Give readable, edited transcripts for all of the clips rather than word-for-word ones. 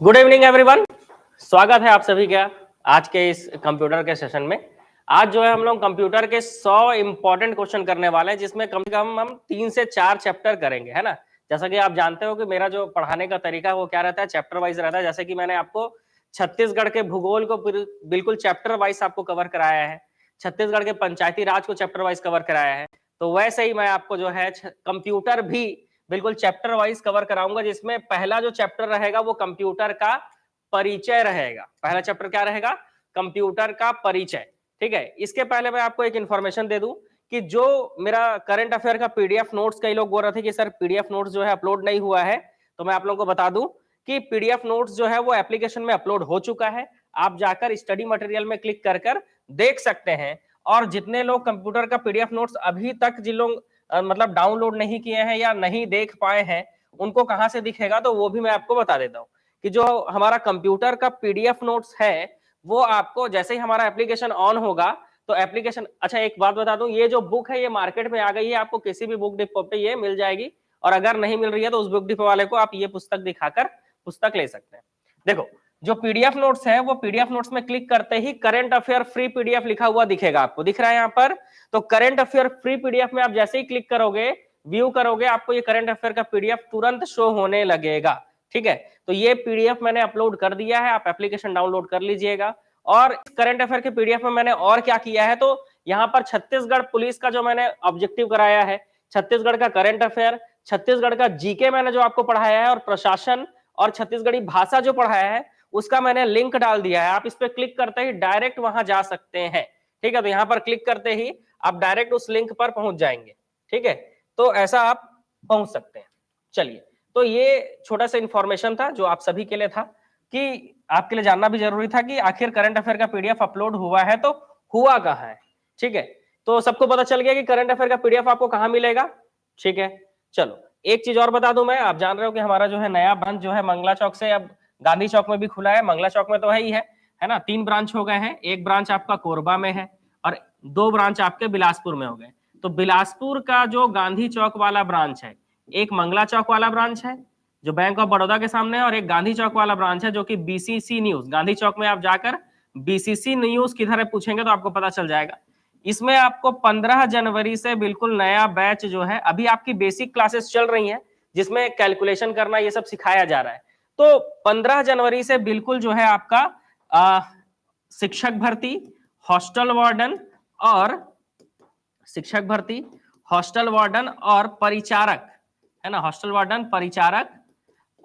Good evening everyone. स्वागत है आप सभी का आज के इस कंप्यूटर के सेशन में। आज जो है हम लोग कंप्यूटर के 100 इंपॉर्टेंट क्वेश्चन करने वाले हैं, जिसमें कम से कम हम 3 से 4 चैप्टर करेंगे, है ना। जैसा कि आप जानते हो कि मेरा जो पढ़ाने का तरीका है वो क्या रहता है, चैप्टर वाइज रहता है। जैसे कि मैंने आपको छत्तीसगढ़ के भूगोल को बिल्कुल चैप्टर वाइज आपको कवर कराया है, छत्तीसगढ़ के पंचायती राज को चैप्टर वाइज कवर कराया है, तो वैसे ही मैं आपको जो है कंप्यूटर भी बिल्कुल चैप्टर वाइज कवर कराऊंगा, जिसमें पहला जो चैप्टर रहेगा वो कंप्यूटर का परिचय रहेगा। पहला चैप्टर क्या रहेगा? कंप्यूटर का परिचय। ठीक है, इसके पहले मैं आपको एक इंफॉर्मेशन दे दूं कि जो मेरा करंट अफेयर का पीडीएफ नोट्स, कई लोग बोल रहे थे कि सर पीडीएफ नोट्स जो है अपलोड नहीं हुआ है, तो मैं आप लोगों को बता दूं कि पीडीएफ नोट्स जो है वो एप्लीकेशन में अपलोड हो चुका है। आप जाकर स्टडी मटेरियल में क्लिक कर कर देख सकते हैं। और जितने लोग कंप्यूटर का पीडीएफ नोट्स अभी तक जिन लोग मतलब डाउनलोड नहीं किए हैं या नहीं देख पाए हैं, उनको कहां से दिखेगा, तो वो भी मैं आपको बता देता हूं कि जो हमारा कंप्यूटर का पीडीएफ नोट्स है वो आपको जैसे ही हमारा एप्लीकेशन ऑन होगा तो एप्लीकेशन, अच्छा एक बात बता दूं, ये जो बुक है ये मार्केट में आ गई है, आपको किसी भी बुक डिपो पे ये मिल जाएगी। और अगर नहीं मिल रही है तो उस बुक डिपो वाले को आप ये पुस्तक दिखाकर पुस्तक ले सकते हैं। देखो, जो पीडीएफ नोट्स है वो पीडीएफ नोट्स में क्लिक करते ही करंट अफेयर फ्री पीडीएफ लिखा हुआ दिखेगा, आपको दिख रहा है यहाँ पर। तो करंट अफेयर फ्री पीडीएफ में आप जैसे ही क्लिक करोगे, व्यू करोगे, आपको ये करंट अफेयर का पीडीएफ तुरंत शो होने लगेगा। ठीक है, तो ये पीडीएफ मैंने अपलोड कर दिया है, आप एप्लीकेशन डाउनलोड कर लीजिएगा। और करंट अफेयर के पीडीएफ में मैंने और क्या किया है, तो यहाँ पर छत्तीसगढ़ पुलिस का जो मैंने ऑब्जेक्टिव कराया है, छत्तीसगढ़ का करंट अफेयर, छत्तीसगढ़ का जीके मैंने जो आपको पढ़ाया है, और प्रशासन और छत्तीसगढ़ी भाषा जो पढ़ाया है उसका मैंने लिंक डाल दिया है। आप इस पर क्लिक करते ही डायरेक्ट वहां जा सकते हैं। ठीक है, तो यहाँ पर क्लिक करते ही आप डायरेक्ट उस लिंक पर पहुंच जाएंगे। ठीक है, तो ऐसा आप पहुंच सकते हैं। चलिए, तो ये छोटा सा इंफॉर्मेशन था जो आप सभी के लिए था, कि आपके लिए जानना भी जरूरी था कि आखिर करंट अफेयर का पीडीएफ अपलोड हुआ है तो हुआ कहाँ है। ठीक है, तो सबको पता चल गया कि करंट अफेयर का पीडीएफ आपको कहाँ मिलेगा। ठीक है, चलो एक चीज और बता दूं, मैं, आप जान रहे हो कि हमारा जो है नया ब्रांच जो है मंगला चौक से अब गांधी चौक में भी खुला है। मंगला चौक में तो है ना, 3 ब्रांच हो गए हैं। एक ब्रांच आपका कोरबा में है और 2 ब्रांच आपके बिलासपुर में हो गए। तो बिलासपुर का जो गांधी चौक वाला ब्रांच है, एक मंगला चौक वाला ब्रांच है जो बैंक ऑफ बड़ौदा के सामने है, और एक गांधी चौक वाला ब्रांच है जो कि बीसीसी न्यूज। गांधी चौक में आप जाकर बीसीसी न्यूज किधर है पूछेंगे तो आपको पता चल जाएगा। इसमें आपको 15 जनवरी से बिल्कुल नया बैच जो है, अभी आपकी बेसिक क्लासेस चल रही हैं जिसमें कैलकुलेशन करना ये सब सिखाया जा रहा है। तो 15 जनवरी से बिल्कुल जो है आपका शिक्षक भर्ती, हॉस्टल वार्डन और शिक्षक भर्ती, हॉस्टल वार्डन और परिचारक, है ना, हॉस्टल वार्डन, परिचारक,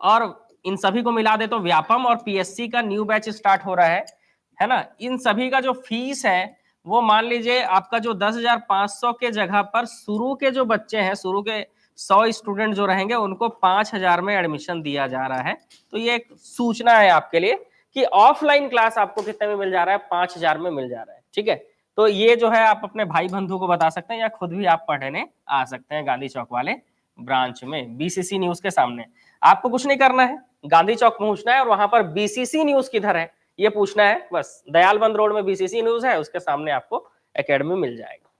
और इन सभी को मिला दे तो व्यापम और पीएससी का न्यू बैच स्टार्ट हो रहा है ना। इन सभी का जो फीस है वो मान लीजिए आपका जो 10,500 के जगह पर शुरू के जो बच्चे हैं, शुरू के 100 स्टूडेंट जो रहेंगे उनको 5,000 में एडमिशन दिया जा रहा है। तो ये एक सूचना है आपके लिए कि ऑफलाइन क्लास आपको कितने में मिल जा रहा है, 5,000 में मिल जा रहा है। ठीक है, तो ये जो है आप अपने भाई बंधु को बता सकते हैं या खुद भी आप पढ़ने आ सकते हैं गांधी चौक वाले ब्रांच में, बीसीसी न्यूज के सामने। आपको कुछ नहीं करना है, गांधी चौक पहुंचना है और वहां पर बीसीसी न्यूज किधर है ये पूछना है बस। दयालबंद रोड में बीसीसी न्यूज है, उसके सामने आपको एकेडमी मिल जाएगा।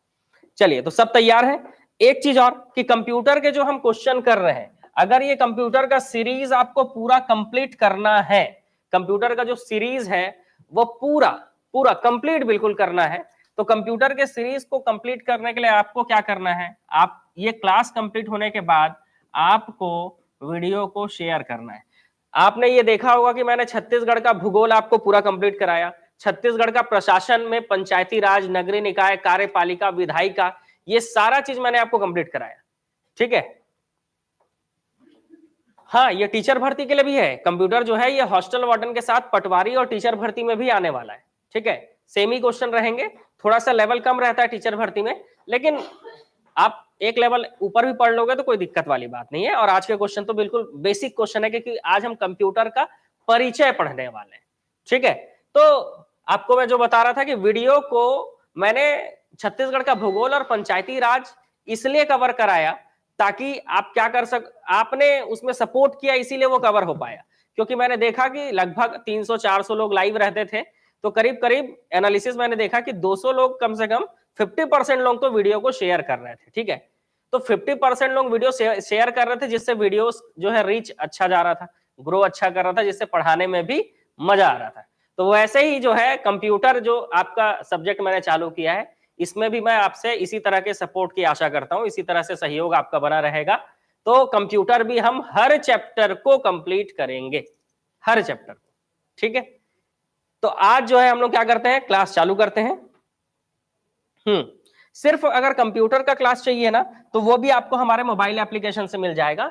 चलिए, तो सब तैयार है। एक चीज और कि कंप्यूटर के जो हम क्वेश्चन कर रहे हैं, अगर ये कंप्यूटर का सीरीज आपको पूरा कंप्लीट करना है, कंप्यूटर का जो सीरीज है वो पूरा पूरा कंप्लीट बिल्कुल करना है, तो कंप्यूटर के सीरीज को कंप्लीट करने के लिए आपको क्या करना है, आप ये क्लास कंप्लीट होने के बाद आपको वीडियो को शेयर करना है। आपने ये देखा होगा कि मैंने छत्तीसगढ़ का भूगोल आपको पूरा कंप्लीट कराया, छत्तीसगढ़ का प्रशासन में पंचायती राज, नगरीय निकाय, कार्यपालिका, विधायिका, ये सारा चीज मैंने आपको कंप्लीट कराया। ठीक है, हाँ, ये टीचर भर्ती के लिए भी है। कंप्यूटर जो है ये हॉस्टल वार्डन के साथ पटवारी और टीचर भर्ती में भी आने वाला है। ठीक है, सेम ही क्वेश्चन रहेंगे, थोड़ा सा लेवल कम रहता है टीचर भर्ती में, लेकिन आप एक लेवल ऊपर भी पढ़ लोगे तो कोई दिक्कत वाली बात नहीं है। और आज के क्वेश्चन तो बिल्कुल बेसिक क्वेश्चन है, क्योंकि आज हम कंप्यूटर का परिचय पढ़ने वाले हैं। ठीक है, तो आपको मैं जो बता रहा था कि वीडियो को मैंने छत्तीसगढ़ का भूगोल और पंचायती राज इसलिए कवर कराया ताकि आप क्या कर आपने उसमें सपोर्ट किया, इसीलिए वो कवर हो पाया। क्योंकि मैंने देखा कि लगभग 300-400 लोग लाइव रहते थे, तो करीब करीब एनालिसिस मैंने देखा कि 200 लोग, कम से कम 50% लोग तो वीडियो को शेयर कर रहे थे। ठीक है, तो 50% लोग वीडियो शेयर कर रहे थे, जिससे वीडियो जो है रीच अच्छा जा रहा था। ग्रो अच्छा कर रहा था, जिससे पढ़ाने में भी मजा आ रहा था। तो वैसे ही जो है कंप्यूटर जो आपका सब्जेक्ट मैंने चालू किया है, इसमें भी मैं आपसे इसी तरह के सपोर्ट की आशा करता हूं, इसी तरह से सहयोग आपका बना रहेगा। तो कंप्यूटर भी हम हर चैप्टर को कंप्लीट करेंगे, हर चैप्टर को, ठीक है। तो आज जो है हम लोग क्या करते हैं, क्लास चालू करते हैं। सिर्फ अगर कंप्यूटर का क्लास चाहिए ना, तो वो भी आपको हमारे मोबाइल एप्लीकेशन से मिल जाएगा।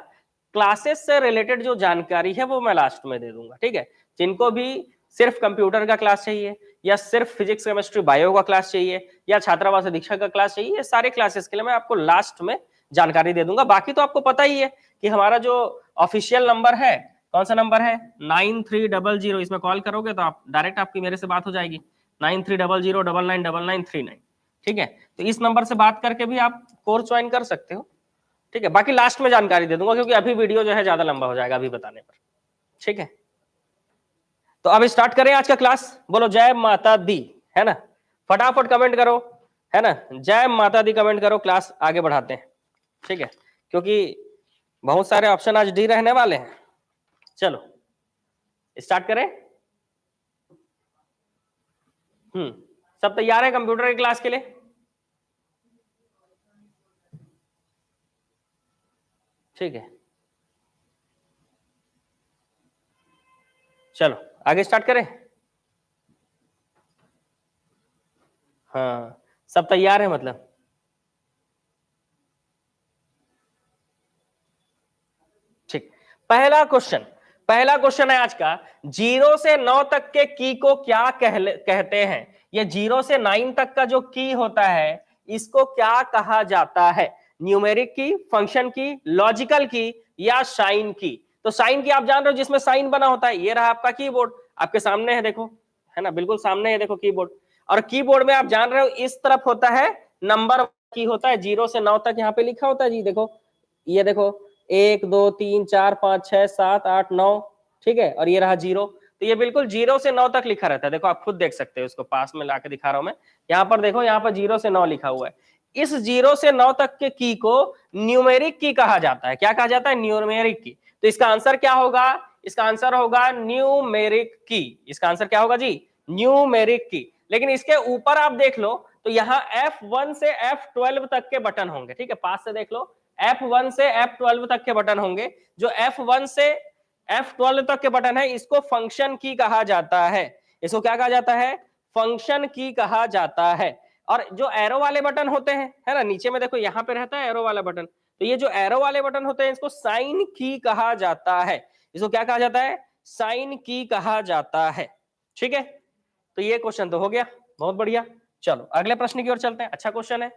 क्लासेस से रिलेटेड जो जानकारी है वो मैं लास्ट में दे दूंगा, ठीक है। जिनको भी सिर्फ कंप्यूटर का क्लास चाहिए, या सिर्फ फिजिक्स केमिस्ट्री बायो का क्लास चाहिए, या छात्रावास दीक्षा का क्लास चाहिए, ये सारे क्लासेस के लिए मैं आपको लास्ट में जानकारी दे दूंगा। बाकी तो आपको पता ही है कि हमारा जो ऑफिशियल नंबर है, कौन सा नंबर है, 9300, इसमें कॉल करोगे तो आप डायरेक्ट आपकी मेरे से बात हो जाएगी, 9300999939, ठीक है। तो इस नंबर से बात करके भी आप कोर्स ज्वाइन कर सकते हो, ठीक है। बाकी लास्ट में जानकारी दे दूंगा, क्योंकि अभी वीडियो जो है ज्यादा लंबा हो जाएगा अभी बताने पर, ठीक है। तो अब स्टार्ट करें आज का क्लास। बोलो जय माता दी, है ना, फटाफट कमेंट करो, है ना, जय माता दी कमेंट करो, क्लास आगे बढ़ाते हैं, ठीक है, क्योंकि बहुत सारे ऑप्शन आज डी रहने वाले हैं। चलो स्टार्ट करें। सब तैयार है कंप्यूटर की क्लास के लिए? ठीक है, चलो आगे स्टार्ट करें। हाँ, सब तैयार है मतलब? ठीक, पहला क्वेश्चन है आज का, 0 से 9 तक के की को क्या कहते हैं? ये 0 से 9 तक का जो की होता है, इसको क्या कहा जाता है? न्यूमेरिक की, फंक्शन की, लॉजिकल की, या साइन की? तो साइन की आप जान रहे हो, जिसमें साइन बना होता है। ये रहा आपका कीबोर्ड, आपके सामने है, देखो, है ना, बिल्कुल सामने है, देखो कीबोर्ड। और कीबोर्ड में आप जान रहे हो इस तरफ होता है नंबर की होता है, 0 से 9 तक यहाँ पे लिखा होता है जी, देखो, ये देखो 1 2 3 4 5 6 7 8 9, ठीक है, और ये रहा 0। तो ये बिल्कुल 0 से 9 तक लिखा रहता है, देखो आप खुद देख सकते हो, इसको पास में लाके दिखा रहा हूं मैं। यहाँ पर देखो, यहाँ पर 0 से 9 लिखा हुआ है। इस 0 से 9 तक के की को न्यूमेरिक की कहा जाता है। क्या कहा जाता है? न्यूमेरिक की। तो इसका आंसर क्या होगा? इसका आंसर होगा न्यूमेरिक की। इसका आंसर क्या होगा जी? न्यूमेरिक की। लेकिन इसके ऊपर आप देख लो तो यहाँ F1 से F12 तक के बटन होंगे, ठीक है, पास से देख लो, F1 से F12 तक के बटन होंगे। जो F1 से F12 तक के बटन है, इसको फंक्शन की कहा जाता है। इसको क्या कहा जाता है? फंक्शन की कहा जाता है। और जो एरो वाले बटन होते हैं, है ना, नीचे में देखो यहाँ पे रहता है एरो वाला बटन, तो ये जो एरो वाले बटन होते हैं, इसको साइन की कहा जाता है। इसको क्या कहा जाता है? साइन की कहा जाता है, ठीक है। तो ये क्वेश्चन तो हो गया, बहुत बढ़िया। चलो अगले प्रश्न की ओर चलते हैं, अच्छा क्वेश्चन है।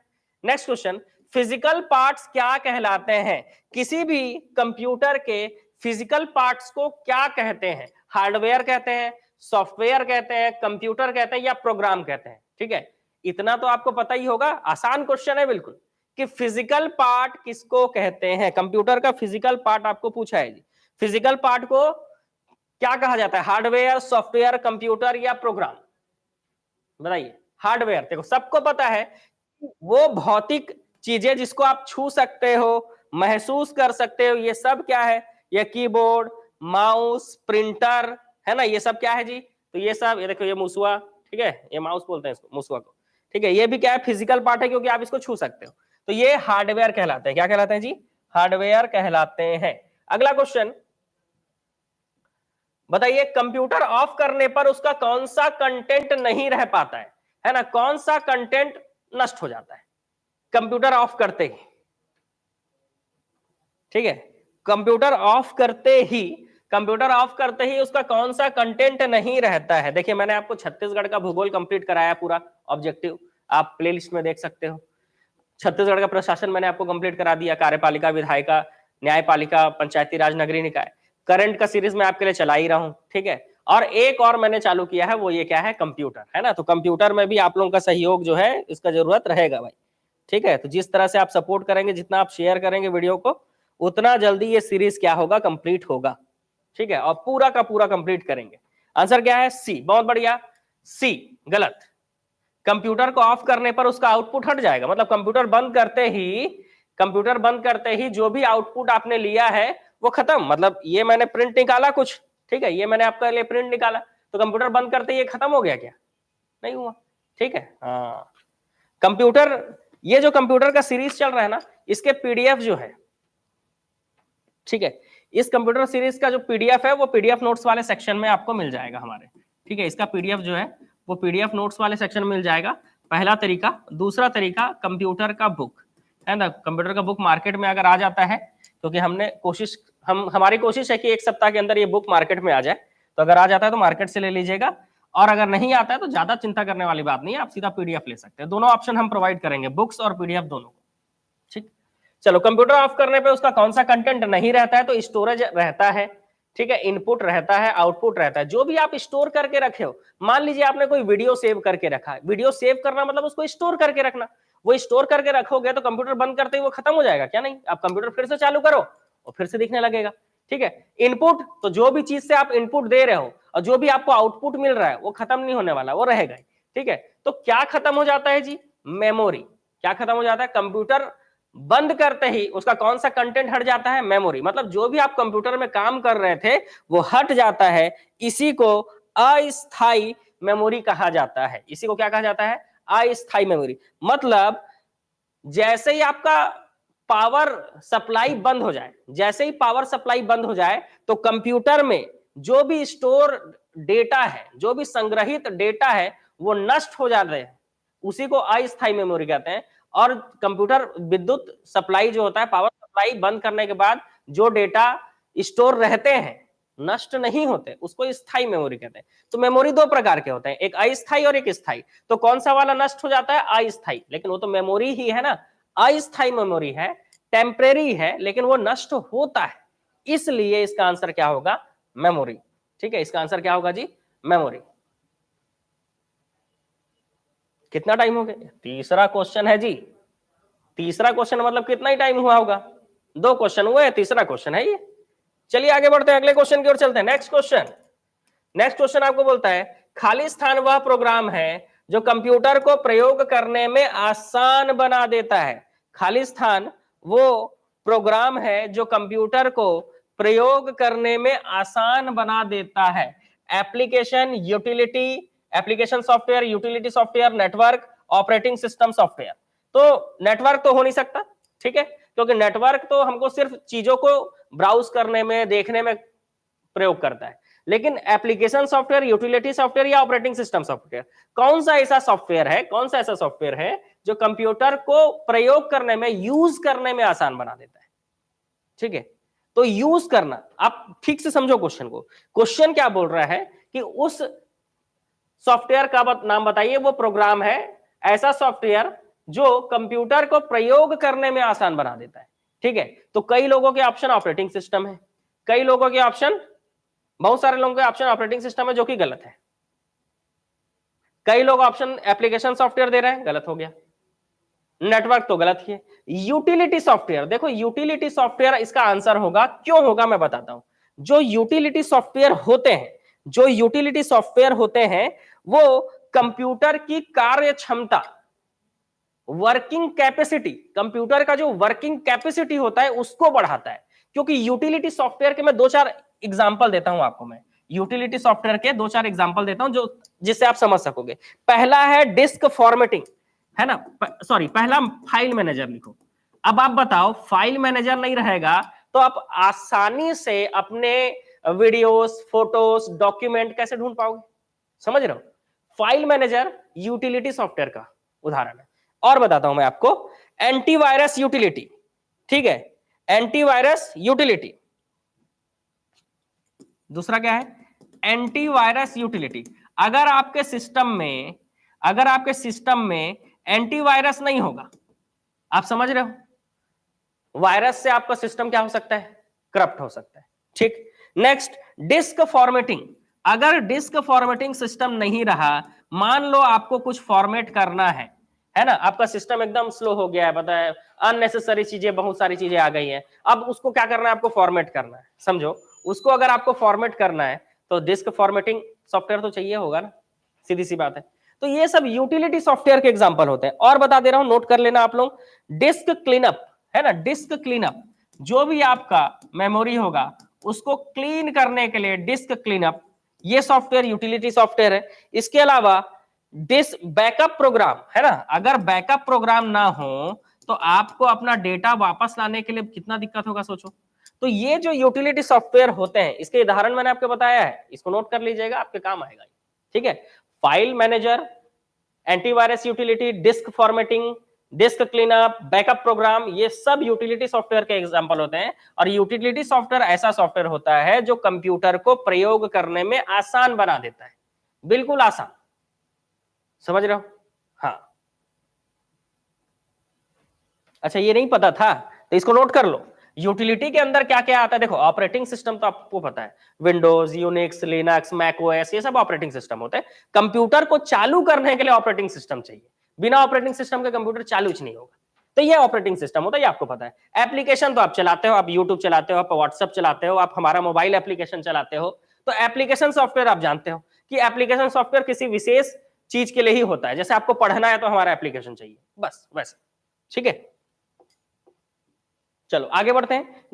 नेक्स्ट क्वेश्चन, फिजिकल पार्ट्स क्या कहलाते हैं? किसी भी कंप्यूटर के फिजिकल पार्ट्स को क्या कहते हैं? हार्डवेयर कहते हैं, सॉफ्टवेयर कहते हैं, कंप्यूटर कहते हैं, या प्रोग्राम कहते हैं, ठीक है। इतना तो आपको पता ही होगा, आसान क्वेश्चन है बिल्कुल, कि फिजिकल पार्ट किसको कहते हैं। कंप्यूटर का फिजिकल पार्ट आपको पूछा है जी, फिजिकल पार्ट को क्या कहा जाता है? हार्डवेयर, सॉफ्टवेयर, कंप्यूटर, या प्रोग्राम? बताइए। हार्डवेयर, देखो सबको पता है, वो भौतिक चीजें जिसको आप छू सकते हो, महसूस कर सकते हो, ये सब क्या है? ये कीबोर्ड, माउस, प्रिंटर, है ना, ये सब क्या है जी? तो ये सब, ये देखो, ये मुसुआ, ठीक है, ये माउस बोलते हैं इसको, मुसुआ को, ठीक है, ये भी क्या है? फिजिकल पार्ट है, क्योंकि आप इसको छू सकते हो। तो ये हार्डवेयर कहलाते हैं। क्या कहलाते हैं जी? हार्डवेयर कहलाते हैं। अगला क्वेश्चन बताइए, कंप्यूटर ऑफ करने पर उसका कौन सा कंटेंट नहीं रह पाता है ना, कौन सा कंटेंट नष्ट हो जाता है कंप्यूटर ऑफ करते ही? ठीक है, कंप्यूटर ऑफ करते ही उसका कौन सा कंटेंट नहीं रहता है? देखिए, मैंने आपको छत्तीसगढ़ का भूगोल कंप्लीट कराया पूरा ऑब्जेक्टिव, आप प्लेलिस्ट में देख सकते हो। छत्तीसगढ़ का प्रशासन मैंने आपको कंप्लीट करा दिया, कार्यपालिका, विधायिका, न्यायपालिका, पंचायती राज, नगरीय निकाय। करंट का सीरीज मैं आपके लिए चला ही रहा हूं, ठीक है। और एक और मैंने चालू किया है, वो ये क्या है? कंप्यूटर, है ना। तो कंप्यूटर में भी आप लोगों का सहयोग जो है, इसका जरूरत रहेगा भाई, ठीक है। तो जिस तरह से आप सपोर्ट करेंगे, जितना आप शेयर करेंगे वीडियो को, उतना जल्दी ये सीरीज क्या होगा? कंप्लीट होगा, ठीक है, और पूरा का पूरा कंप्लीट करेंगे। आंसर क्या है? सी, बहुत बढ़िया, सी गलत। कंप्यूटर को ऑफ करने पर उसका आउटपुट हट जाएगा, मतलब कंप्यूटर बंद करते ही जो भी आउटपुट आपने लिया है वो खत्म, मतलब ये मैंने प्रिंट निकाला कुछ, ठीक है, ये मैंने आपके लिए प्रिंट निकाला, तो कंप्यूटर बंद करते ये खत्म हो गया क्या? नहीं हुआ, ठीक है। हाँ, कंप्यूटर, ये जो कंप्यूटर का सीरीज चल रहा है ना, इसके पीडीएफ जो है, ठीक है, इस कंप्यूटर सीरीज का जो पीडीएफ है वो पीडीएफ नोट्स वाले सेक्शन में आपको मिल जाएगा हमारे, ठीक है, इसका पीडीएफ जो है वो पीडीएफ नोट्स वाले सेक्शन में मिल जाएगा, पहला तरीका। दूसरा तरीका, कंप्यूटर का बुक है ना, कंप्यूटर का बुक मार्केट में अगर आ जाता है, क्योंकि हमने कोशिश, हमारी कोशिश है कि एक सप्ताह के अंदर ये बुक मार्केट में आ जाए, तो अगर आ जाता है तो मार्केट से ले लीजिएगा, और अगर नहीं आता है तो ज्यादा चिंता करने वाली बात नहीं है, आप सीधा पीडीएफ ले सकते हैं। दोनों ऑप्शन हम प्रोवाइड करेंगे, बुक्स और पीडीएफ दोनों, ठीक। चलो, कंप्यूटर ऑफ करने पे उसका कौन सा कंटेंट नहीं रहता है, तो स्टोरेज रहता है, ठीक है, इनपुट रहता है, आउटपुट रहता है। जो भी आप स्टोर करके रखे हो, मान लीजिए आपने कोई वीडियो सेव करके रखा है, वीडियो सेव करना मतलब उसको स्टोर करके रखना, वो स्टोर करके रखोगे तो कंप्यूटर बंद करते ही वो खत्म हो जाएगा क्या? नहीं, आप कंप्यूटर फिर से चालू करो और फिर से दिखने लगेगा, ठीक है। इनपुट, तो जो भी चीज से आप इनपुट दे रहे हो और जो भी आपको आउटपुट मिल रहा है वो खत्म नहीं होने वाला, वो रहेगा, ठीक है। तो क्या खत्म हो जाता है जी? मेमोरी। क्या खत्म हो जाता है? कंप्यूटर बंद करते ही उसका कौन सा कंटेंट हट जाता है? मेमोरी। मतलब जो भी आप कंप्यूटर में काम कर रहे थे वो हट जाता है, इसी को अस्थायी मेमोरी कहा जाता है। इसी को क्या कहा जाता है? अस्थायी मेमोरी। मतलब जैसे ही आपका पावर सप्लाई बंद हो जाए, जैसे ही पावर सप्लाई बंद हो जाए तो कंप्यूटर में जो भी स्टोर डेटा है, जो भी संग्रहित डेटा है वो नष्ट हो जाते हैं, उसी को अस्थायी मेमोरी कहते हैं। और कंप्यूटर विद्युत सप्लाई जो होता है, पावर सप्लाई बंद करने के बाद जो डेटा स्टोर रहते हैं, नष्ट नहीं होते, उसको स्थायी मेमोरी कहते हैं। तो मेमोरी दो प्रकार के होते हैं, एक अस्थायी और एक स्थायी। तो कौन सा वाला नष्ट हो जाता है? अस्थायी। लेकिन वो तो मेमोरी ही है ना, अस्थायी मेमोरी है, टेम्परेरी है, लेकिन वो नष्ट होता है, इसलिए इसका आंसर क्या होगा? मेमोरी, ठीक है। इसका आंसर क्या होगा जी? मेमोरी। कितना टाइम हो गया? तीसरा क्वेश्चन है जी, तीसरा क्वेश्चन मतलब कितना ही टाइम हुआ होगा? 2 क्वेश्चन हुए, तीसरा क्वेश्चन है ये। चलिए आगे बढ़ते हैं, अगले क्वेश्चन की ओर चलते हैं। नेक्स्ट क्वेश्चन, नेक्स्ट क्वेश्चन आपको बोलता है, खाली स्थान वह प्रोग्राम है जो कंप्यूटर को प्रयोग करने में आसान बना देता है। खाली स्थान वो प्रोग्राम है जो कंप्यूटर को प्रयोग करने में आसान बना देता है। Application, utility, application software, utility software, network, operating system software. तो नेटवर्क तो हो नहीं सकता, ठीक है, क्योंकि नेटवर्क तो हमको सिर्फ चीजों को ब्राउज करने में, देखने में प्रयोग करता है। लेकिन एप्लीकेशन सॉफ्टवेयर, यूटिलिटी सॉफ्टवेयर या ऑपरेटिंग सिस्टम सॉफ्टवेयर, कौन सा ऐसा सॉफ्टवेयर है, कौन सा ऐसा सॉफ्टवेयर है जो कंप्यूटर को प्रयोग करने में, यूज करने में आसान बना देता है? ठीक है, तो यूज करना, आप ठीक से समझो क्वेश्चन को। क्वेश्चन क्या बोल रहा है कि उस सॉफ्टवेयर का नाम बताइए, वो प्रोग्राम है, ऐसा सॉफ्टवेयर जो कंप्यूटर को प्रयोग करने में आसान बना देता है, ठीक है। तो कई लोगों के ऑप्शन ऑपरेटिंग सिस्टम है, कई लोगों के ऑप्शन, बहुत सारे लोगों के ऑप्शन ऑपरेटिंग सिस्टम है, जो कि गलत है। कई लोग ऑप्शन एप्लीकेशन सॉफ्टवेयर दे रहे हैं, गलत हो गया। नेटवर्क तो गलत ही है। यूटिलिटी सॉफ्टवेयर, देखो यूटिलिटी सॉफ्टवेयर इसका आंसर होगा, क्यों होगा मैं बताता हूं। जो यूटिलिटी सॉफ्टवेयर होते हैं, जो यूटिलिटी सॉफ्टवेयर होते हैं, वो कंप्यूटर की कार्य क्षमता, वर्किंग कैपेसिटी, कंप्यूटर का जो वर्किंग कैपेसिटी होता है उसको बढ़ाता है। क्योंकि यूटिलिटी सॉफ्टवेयर के मैं 2-4 एग्जांपल देता हूं आपको, मैं यूटिलिटी सॉफ्टवेयर के 2-4 एग्जांपल देता हूं जो जिससे आप समझ सकोगे। पहला है डिस्क फॉर्मेटिंग, है ना, सॉरी, पहला फाइल मैनेजर लिखो। अब आप बताओ, फाइल मैनेजर नहीं रहेगा तो आप आसानी से अपने वीडियोस, फोटोस, डॉक्यूमेंट कैसे ढूंढ पाओगे? समझ रहे हो? फाइल मैनेजर यूटिलिटी सॉफ्टवेयर का उदाहरण है। और बताता हूं मैं आपको, एंटीवायरस यूटिलिटी, ठीक है, एंटीवायरस यूटिलिटी। दूसरा क्या है? Antivirus utility. अगर आपके सिस्टम में, अगर आपके सिस्टम में एंटीवायरस नहीं होगा, आप समझ रहे हो, वायरस से आपका सिस्टम क्या हो सकता है? करप्ट हो सकता है, ठीक। Next, disk formatting. अगर डिस्क फॉर्मेटिंग सिस्टम नहीं रहा, मान लो आपको कुछ फॉर्मेट करना है ना, आपका सिस्टम एकदम स्लो हो गया है, पता है, अननेसेसरी चीजें, बहुत सारी चीजें आ गई हैं, अब उसको क्या करना है? आपको फॉर्मेट करना है, समझो, उसको अगर आपको फॉर्मेट करना है तो डिस्क फॉर्मेटिंग सॉफ्टवेयर तो चाहिए होगा ना, सीधी सी बात है। तो ये सब यूटिलिटी सॉफ्टवेयर के एग्जांपल होते हैं। और बता दे रहा हूं, नोट कर लेना आप लोग, डिस्क क्लीनअप, है ना, डिस्क क्लीनअप। जो भी आपका मेमोरी होगा उसको क्लीन करने के लिए डिस्क क्लीनअप, ये सॉफ्टवेयर यूटिलिटी सॉफ्टवेयर है। इसके अलावा डिस्क बैकअप प्रोग्राम है ना, अगर बैकअप प्रोग्राम ना हो तो आपको अपना डेटा वापस लाने के लिए कितना दिक्कत होगा सोचो। तो ये जो यूटिलिटी सॉफ्टवेयर होते हैं इसके उदाहरण मैंने आपको बताया है, इसको नोट कर लीजिएगा, आपके काम आएगा। ठीक है, file manager, antivirus utility, disk formatting, disk cleanup, backup program, ये सब यूटिलिटी सॉफ्टवेयर के एग्जांपल होते हैं। और यूटिलिटी सॉफ्टवेयर ऐसा सॉफ्टवेयर होता है जो कंप्यूटर को प्रयोग करने में आसान बना देता है, बिल्कुल आसान। समझ रहे हो? हाँ, अच्छा ये नहीं पता था तो इसको नोट कर लो। यूटिलिटी के अंदर क्या क्या आता है देखो, ऑपरेटिंग सिस्टम तो आपको पता है, Windows, Unix, Linux, Mac OS, ये सब ऑपरेटिंग सिस्टम होते हैं। कंप्यूटर को चालू करने के लिए ऑपरेटिंग सिस्टम चाहिए, बिना ऑपरेटिंग सिस्टम के कंप्यूटर चालू ही नहीं होगा, तो ये ऑपरेटिंग सिस्टम होता है, ये आपको पता है। एप्लीकेशन तो आप चलाते हो, आप यूट्यूब चलाते हो, आप व्हाट्सएप चलाते हो, आप हमारा मोबाइल एप्लीकेशन चलाते हो, तो एप्लीकेशन सॉफ्टवेयर आप जानते हो कि एप्लीकेशन सॉफ्टवेयर किसी विशेष चीज के लिए ही होता है, जैसे आपको पढ़ना है तो हमारा एप्लीकेशन चाहिए, बस वैसे। ठीक है, चलो आगे बढ़ते हैं।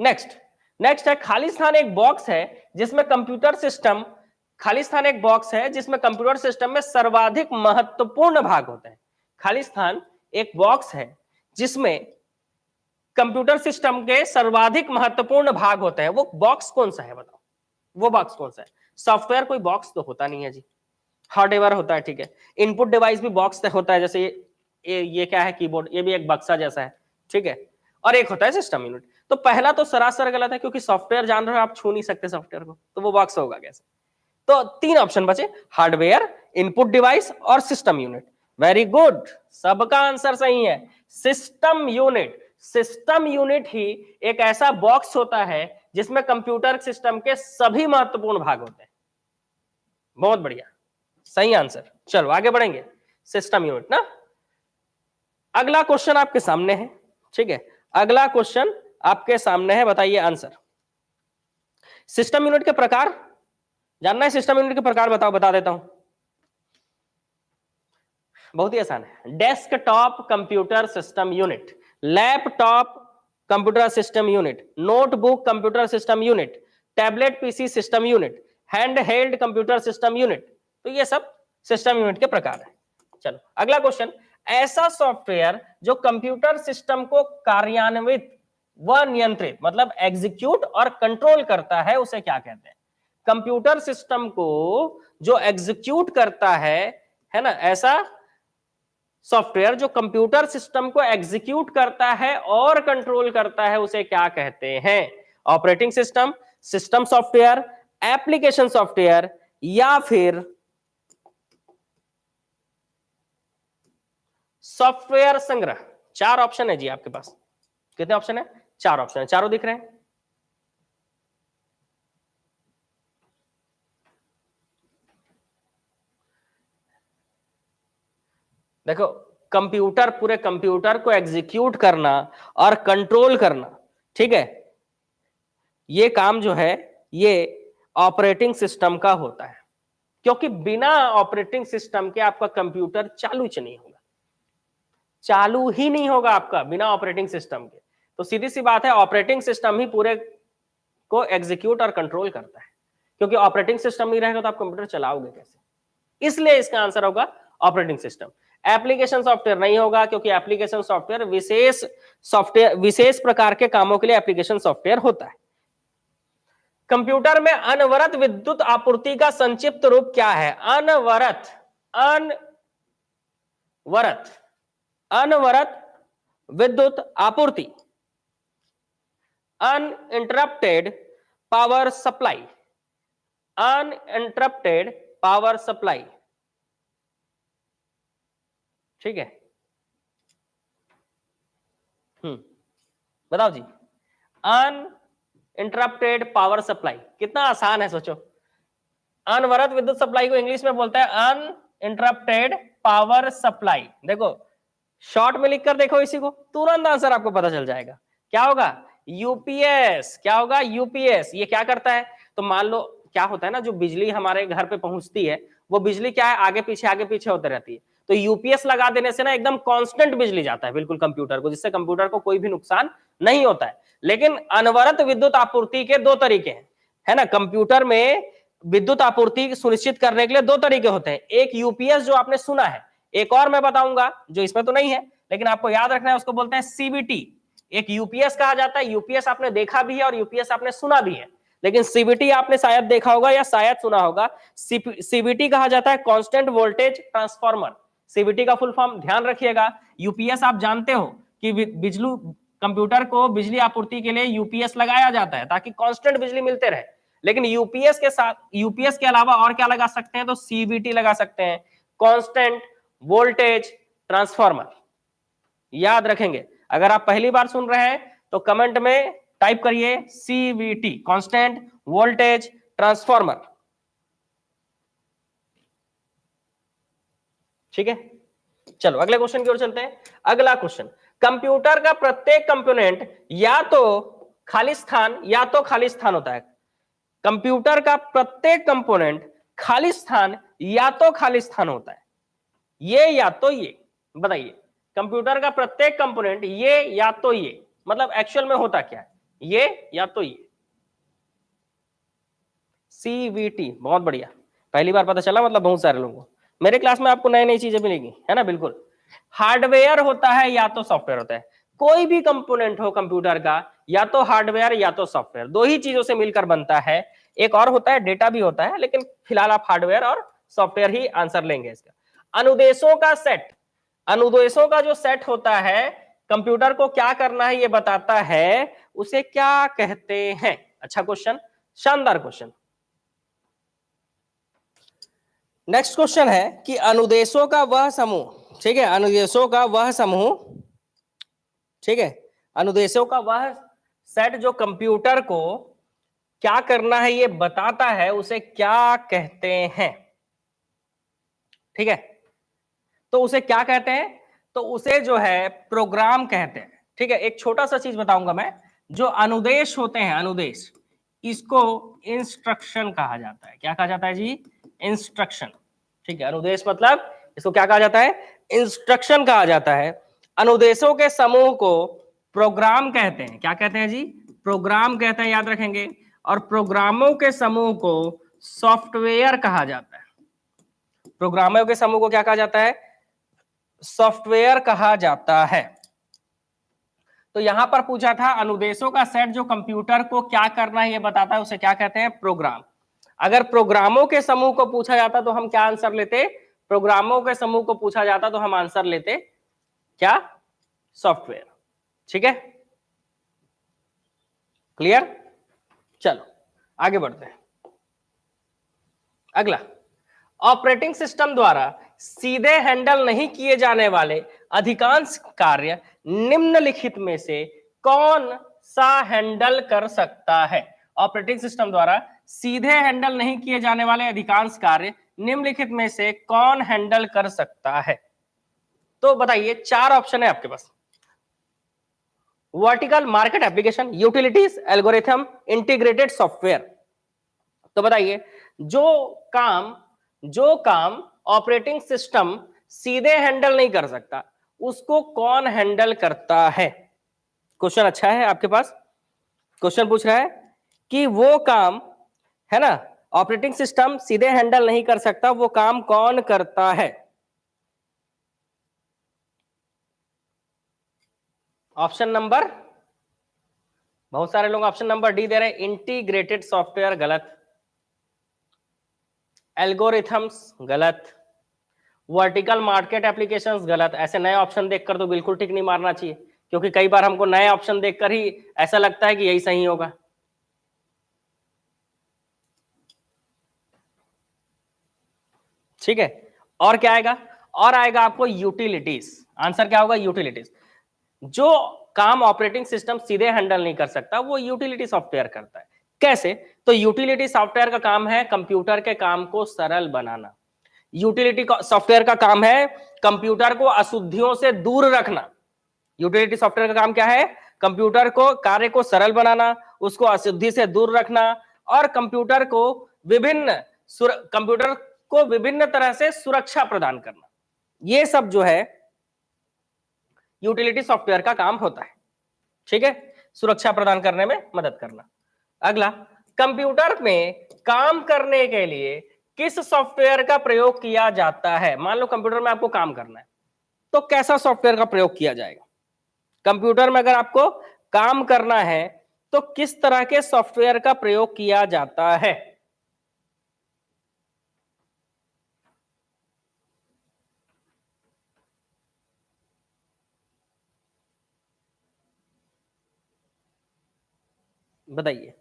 नेक्स्ट है खाली स्थान एक बॉक्स है जिसमें कंप्यूटर सिस्टम, खाली स्थान एक बॉक्स है जिसमें कंप्यूटर सिस्टम में सर्वाधिक महत्वपूर्ण भाग होते हैं। खाली स्थान एक बॉक्स है जिसमें कंप्यूटर सिस्टम के सर्वाधिक महत्वपूर्ण भाग होते हैं, वो बॉक्स कौन सा है बताओ, वो बॉक्स कौन सा है? सॉफ्टवेयर कोई बॉक्स तो होता नहीं है जी, हार्डवेयर होता है। ठीक है, इनपुट डिवाइस भी बॉक्स होता है, जैसे ये क्या है, कीबोर्ड, ये भी एक बक्सा जैसा है। ठीक है, और एक होता है सिस्टम यूनिट। तो पहला तो सरासर गलत है, क्योंकि सॉफ्टवेयर जान रहे हो आप छू नहीं सकते सॉफ्टवेयर को, तो वो बॉक्स होगा कैसे? तो तीन ऑप्शन बचे, हार्डवेयर, इनपुट डिवाइस और सिस्टम यूनिट। वेरी गुड, सबका आंसर सही है, सिस्टम यूनिट। सिस्टम यूनिट ही एक ऐसा बॉक्स होता है जिसमें कंप्यूटर सिस्टम के सभी महत्वपूर्ण भाग होते हैं। बहुत बढ़िया, सही आंसर। चलो आगे बढ़ेंगे, सिस्टम यूनिट ना। अगला क्वेश्चन आपके सामने है। ठीक है, अगला क्वेश्चन आपके सामने है, बताइए आंसर। सिस्टम यूनिट के प्रकार जानना है, सिस्टम यूनिट के प्रकार बताओ, बता देता हूं, बहुत ही आसान है। Desktop computer system unit, laptop computer system unit, notebook computer system unit, tablet PC system unit, hand held computer system unit. तो ये सब सिस्टम यूनिट के प्रकार है। चलो अगला क्वेश्चन, ऐसा सॉफ्टवेयर जो कंप्यूटर सिस्टम को कार्यान्वित व नियंत्रित, मतलब एग्जीक्यूट और कंट्रोल करता है, उसे क्या कहते हैं? कंप्यूटर सिस्टम को जो एग्जीक्यूट करता है ना, ऐसा सॉफ्टवेयर जो कंप्यूटर सिस्टम को एग्जीक्यूट करता है और कंट्रोल करता है, उसे क्या कहते हैं? Operating system, system software, application software, या फिर सॉफ्टवेयर संग्रह। चार ऑप्शन है जी आपके पास, कितने ऑप्शन है? चार ऑप्शन है, चारों दिख रहे हैं? देखो, कंप्यूटर, पूरे कंप्यूटर को एग्जीक्यूट करना और कंट्रोल करना, ठीक है, ये काम जो है ये ऑपरेटिंग सिस्टम का होता है, क्योंकि बिना ऑपरेटिंग सिस्टम के आपका कंप्यूटर चालू ही नहीं होगा, चालू ही नहीं होगा आपका बिना ऑपरेटिंग सिस्टम के। तो सीधी सी बात है, ऑपरेटिंग सिस्टम ही पूरे को एग्जीक्यूट और कंट्रोल करता है, क्योंकि ऑपरेटिंग सिस्टम नहीं रहेगा तो आप कंप्यूटर चलाओगे कैसे? इसलिए इसका आंसर होगा ऑपरेटिंग सिस्टम। एप्लीकेशन सॉफ्टवेयर नहीं होगा, क्योंकि एप्लीकेशन सॉफ्टवेयर विशेष प्रकार के कामों के लिए एप्लीकेशन सॉफ्टवेयर होता है। कंप्यूटर में अनवरत विद्युत आपूर्ति का संक्षिप्त रूप क्या है? अनवरत, अनवरत विद्युत आपूर्ति, uninterrupted power supply, uninterrupted power supply. ठीक है, बताओ जी, अनइंटरप्टेड पावर सप्लाई कितना आसान है, सोचो। अनवरत विद्युत सप्लाई को इंग्लिश में बोलते हैं अनइंटरप्टेड पावर सप्लाई। देखो शॉर्ट में लिखकर देखो इसी को, तुरंत आंसर आपको पता चल जाएगा। क्या होगा? यूपीएस। क्या होगा? यूपीएस। ये क्या करता है? तो मान लो क्या होता है ना, जो बिजली हमारे घर पे पहुंचती है, वो बिजली क्या है, आगे पीछे होते रहती है। तो यूपीएस लगा देने से ना एकदम कांस्टेंट बिजली जाता है बिल्कुल कंप्यूटर को, जिससे कंप्यूटर को कोई भी नुकसान नहीं होता है। लेकिन अनवरत विद्युत आपूर्ति के दो तरीके हैं, है ना। कंप्यूटर में विद्युत आपूर्ति सुनिश्चित करने के लिए दो तरीके होते हैं, एक यूपीएस जो आपने सुना है, एक और मैं बताऊंगा जो इसमें तो नहीं है लेकिन आपको याद रखना है, उसको बोलते हैं सीबीटी। एक यूपीएस कहा जाता है, यूपीएस आपने देखा भी है और यूपीएस आपने सुना भी है, लेकिन सीबीटी आपने शायद देखा होगा या शायद सुना होगा। सीबीटी कहा जाता है कांस्टेंट वोल्टेज ट्रांसफार्मर। सीबीटी का फुल फॉर्म ध्यान रखिएगा। यूपीएस आप जानते हो कि बिजली कंप्यूटर को बिजली आपूर्ति के लिए यूपीएस लगाया जाता है ताकि कांस्टेंट बिजली मिलते रहे, लेकिन यूपीएस के साथ, यूपीएस के अलावा और क्या लगा सकते हैं, तो सीबीटी लगा सकते हैं, कांस्टेंट वोल्टेज ट्रांसफार्मर। याद रखेंगे, अगर आप पहली बार सुन रहे हैं तो कमेंट में टाइप करिए सीवीटी, कांस्टेंट वोल्टेज ट्रांसफार्मर। ठीक है, चलो अगले क्वेश्चन की ओर चलते हैं। अगला क्वेश्चन, कंप्यूटर का प्रत्येक कंपोनेंट या तो खाली स्थान या तो खाली स्थान होता है। कंप्यूटर का प्रत्येक कंपोनेंट खाली स्थान या तो खाली स्थान होता है, ये या तो ये। बताइए, कंप्यूटर का प्रत्येक कंपोनेंट ये या तो ये, मतलब एक्चुअल में होता क्या है, ये या तो ये। सीवीटी, बहुत बढ़िया, पहली बार पता चला, मतलब बहुत सारे लोगों को। मेरे क्लास में आपको नई नई चीजें मिलेगी, है ना। बिल्कुल, हार्डवेयर होता है या तो सॉफ्टवेयर होता है। कोई भी कंपोनेंट हो कंप्यूटर का, या तो हार्डवेयर या तो सॉफ्टवेयर, दो ही चीजों से मिलकर बनता है। एक और होता है, डेटा भी होता है, लेकिन फिलहाल आप हार्डवेयर और सॉफ्टवेयर ही आंसर लेंगे इसका। अनुदेशों का सेट, अनुदेशों का जो सेट होता है कंप्यूटर को क्या करना है ये बताता है, उसे क्या कहते हैं। अच्छा क्वेश्चन, शानदार क्वेश्चन। नेक्स्ट क्वेश्चन है कि अनुदेशों का वह समूह, ठीक है, अनुदेशों का वह समूह, ठीक है, अनुदेशों का वह सेट जो कंप्यूटर को क्या करना है ये बताता है, उसे क्या कहते हैं। ठीक है, तो उसे क्या कहते हैं, तो उसे जो है प्रोग्राम कहते हैं। ठीक है, एक छोटा सा चीज बताऊंगा मैं, जो अनुदेश होते हैं, अनुदेश, इसको इंस्ट्रक्शन कहा जाता है। क्या कहा जाता है जी, इंस्ट्रक्शन। ठीक है, अनुदेश मतलब इसको क्या कहा जाता है, इंस्ट्रक्शन कहा जाता है। अनुदेशों के समूह को प्रोग्राम कहते हैं। क्या कहते हैं जी, प्रोग्राम कहते हैं, याद रखेंगे। और प्रोग्रामों के समूह को सॉफ्टवेयर कहा जाता है। प्रोग्रामों के समूह को क्या कहा जाता है, सॉफ्टवेयर कहा जाता है। तो यहां पर पूछा था अनुदेशों का सेट जो कंप्यूटर को क्या करना है ये बताता है, उसे क्या कहते हैं, प्रोग्राम। अगर प्रोग्रामों के समूह को पूछा जाता तो हम क्या आंसर लेते, प्रोग्रामों के समूह को पूछा जाता तो हम आंसर लेते क्या, सॉफ्टवेयर। ठीक है, क्लियर। चलो आगे बढ़ते हैं। अगला, ऑपरेटिंग सिस्टम द्वारा सीधे हैंडल नहीं किए जाने वाले अधिकांश कार्य निम्नलिखित में से कौन सा हैंडल कर सकता है। ऑपरेटिंग सिस्टम द्वारा सीधे हैंडल नहीं किए जाने वाले अधिकांश कार्य निम्नलिखित में से कौन हैंडल कर सकता है। तो बताइए, चार ऑप्शन है आपके पास, vertical market application, utilities, algorithm, integrated software. तो बताइए, जो काम ऑपरेटिंग सिस्टम सीधे हैंडल नहीं कर सकता उसको कौन हैंडल करता है। क्वेश्चन अच्छा है आपके पास, क्वेश्चन पूछ रहा है कि वो काम, है ना, ऑपरेटिंग सिस्टम सीधे हैंडल नहीं कर सकता, वो काम कौन करता है। ऑप्शन नंबर, बहुत सारे लोग ऑप्शन नंबर डी दे रहे हैं, इंटीग्रेटेड सॉफ्टवेयर गलत, एल्गोरिथम्स गलत, वर्टिकल मार्केट एप्लीकेशंस गलत। ऐसे नए ऑप्शन देखकर तो बिल्कुल टिक नहीं मारना चाहिए, क्योंकि कई बार हमको नए ऑप्शन देखकर ही ऐसा लगता है कि यही सही होगा। ठीक है, और क्या आएगा, और आएगा आपको यूटिलिटीज। आंसर क्या होगा, यूटिलिटीज। जो काम ऑपरेटिंग सिस्टम सीधे हैंडल नहीं कर सकता वो यूटिलिटी सॉफ्टवेयर करता है। कैसे, तो यूटिलिटी सॉफ्टवेयर का काम है कंप्यूटर के काम को सरल बनाना। यूटिलिटी सॉफ्टवेयर का काम है कंप्यूटर को अशुद्धियों से दूर रखना। यूटिलिटी सॉफ्टवेयर का काम क्या है, कंप्यूटर को कार्य को सरल बनाना, उसको अशुद्धि से दूर रखना, और कंप्यूटर को विभिन्न तरह से सुरक्षा प्रदान करना। ये सब जो है यूटिलिटी सॉफ्टवेयर का काम होता है, ठीक है, सुरक्षा प्रदान करने में मदद करना। अगला, कंप्यूटर में काम करने के लिए किस सॉफ्टवेयर का प्रयोग किया जाता है? मान लो कंप्यूटर में आपको काम करना है, तो कैसा सॉफ्टवेयर का प्रयोग किया जाएगा? कंप्यूटर में अगर आपको काम करना है तो किस तरह के सॉफ्टवेयर का प्रयोग किया जाता है? बताइए।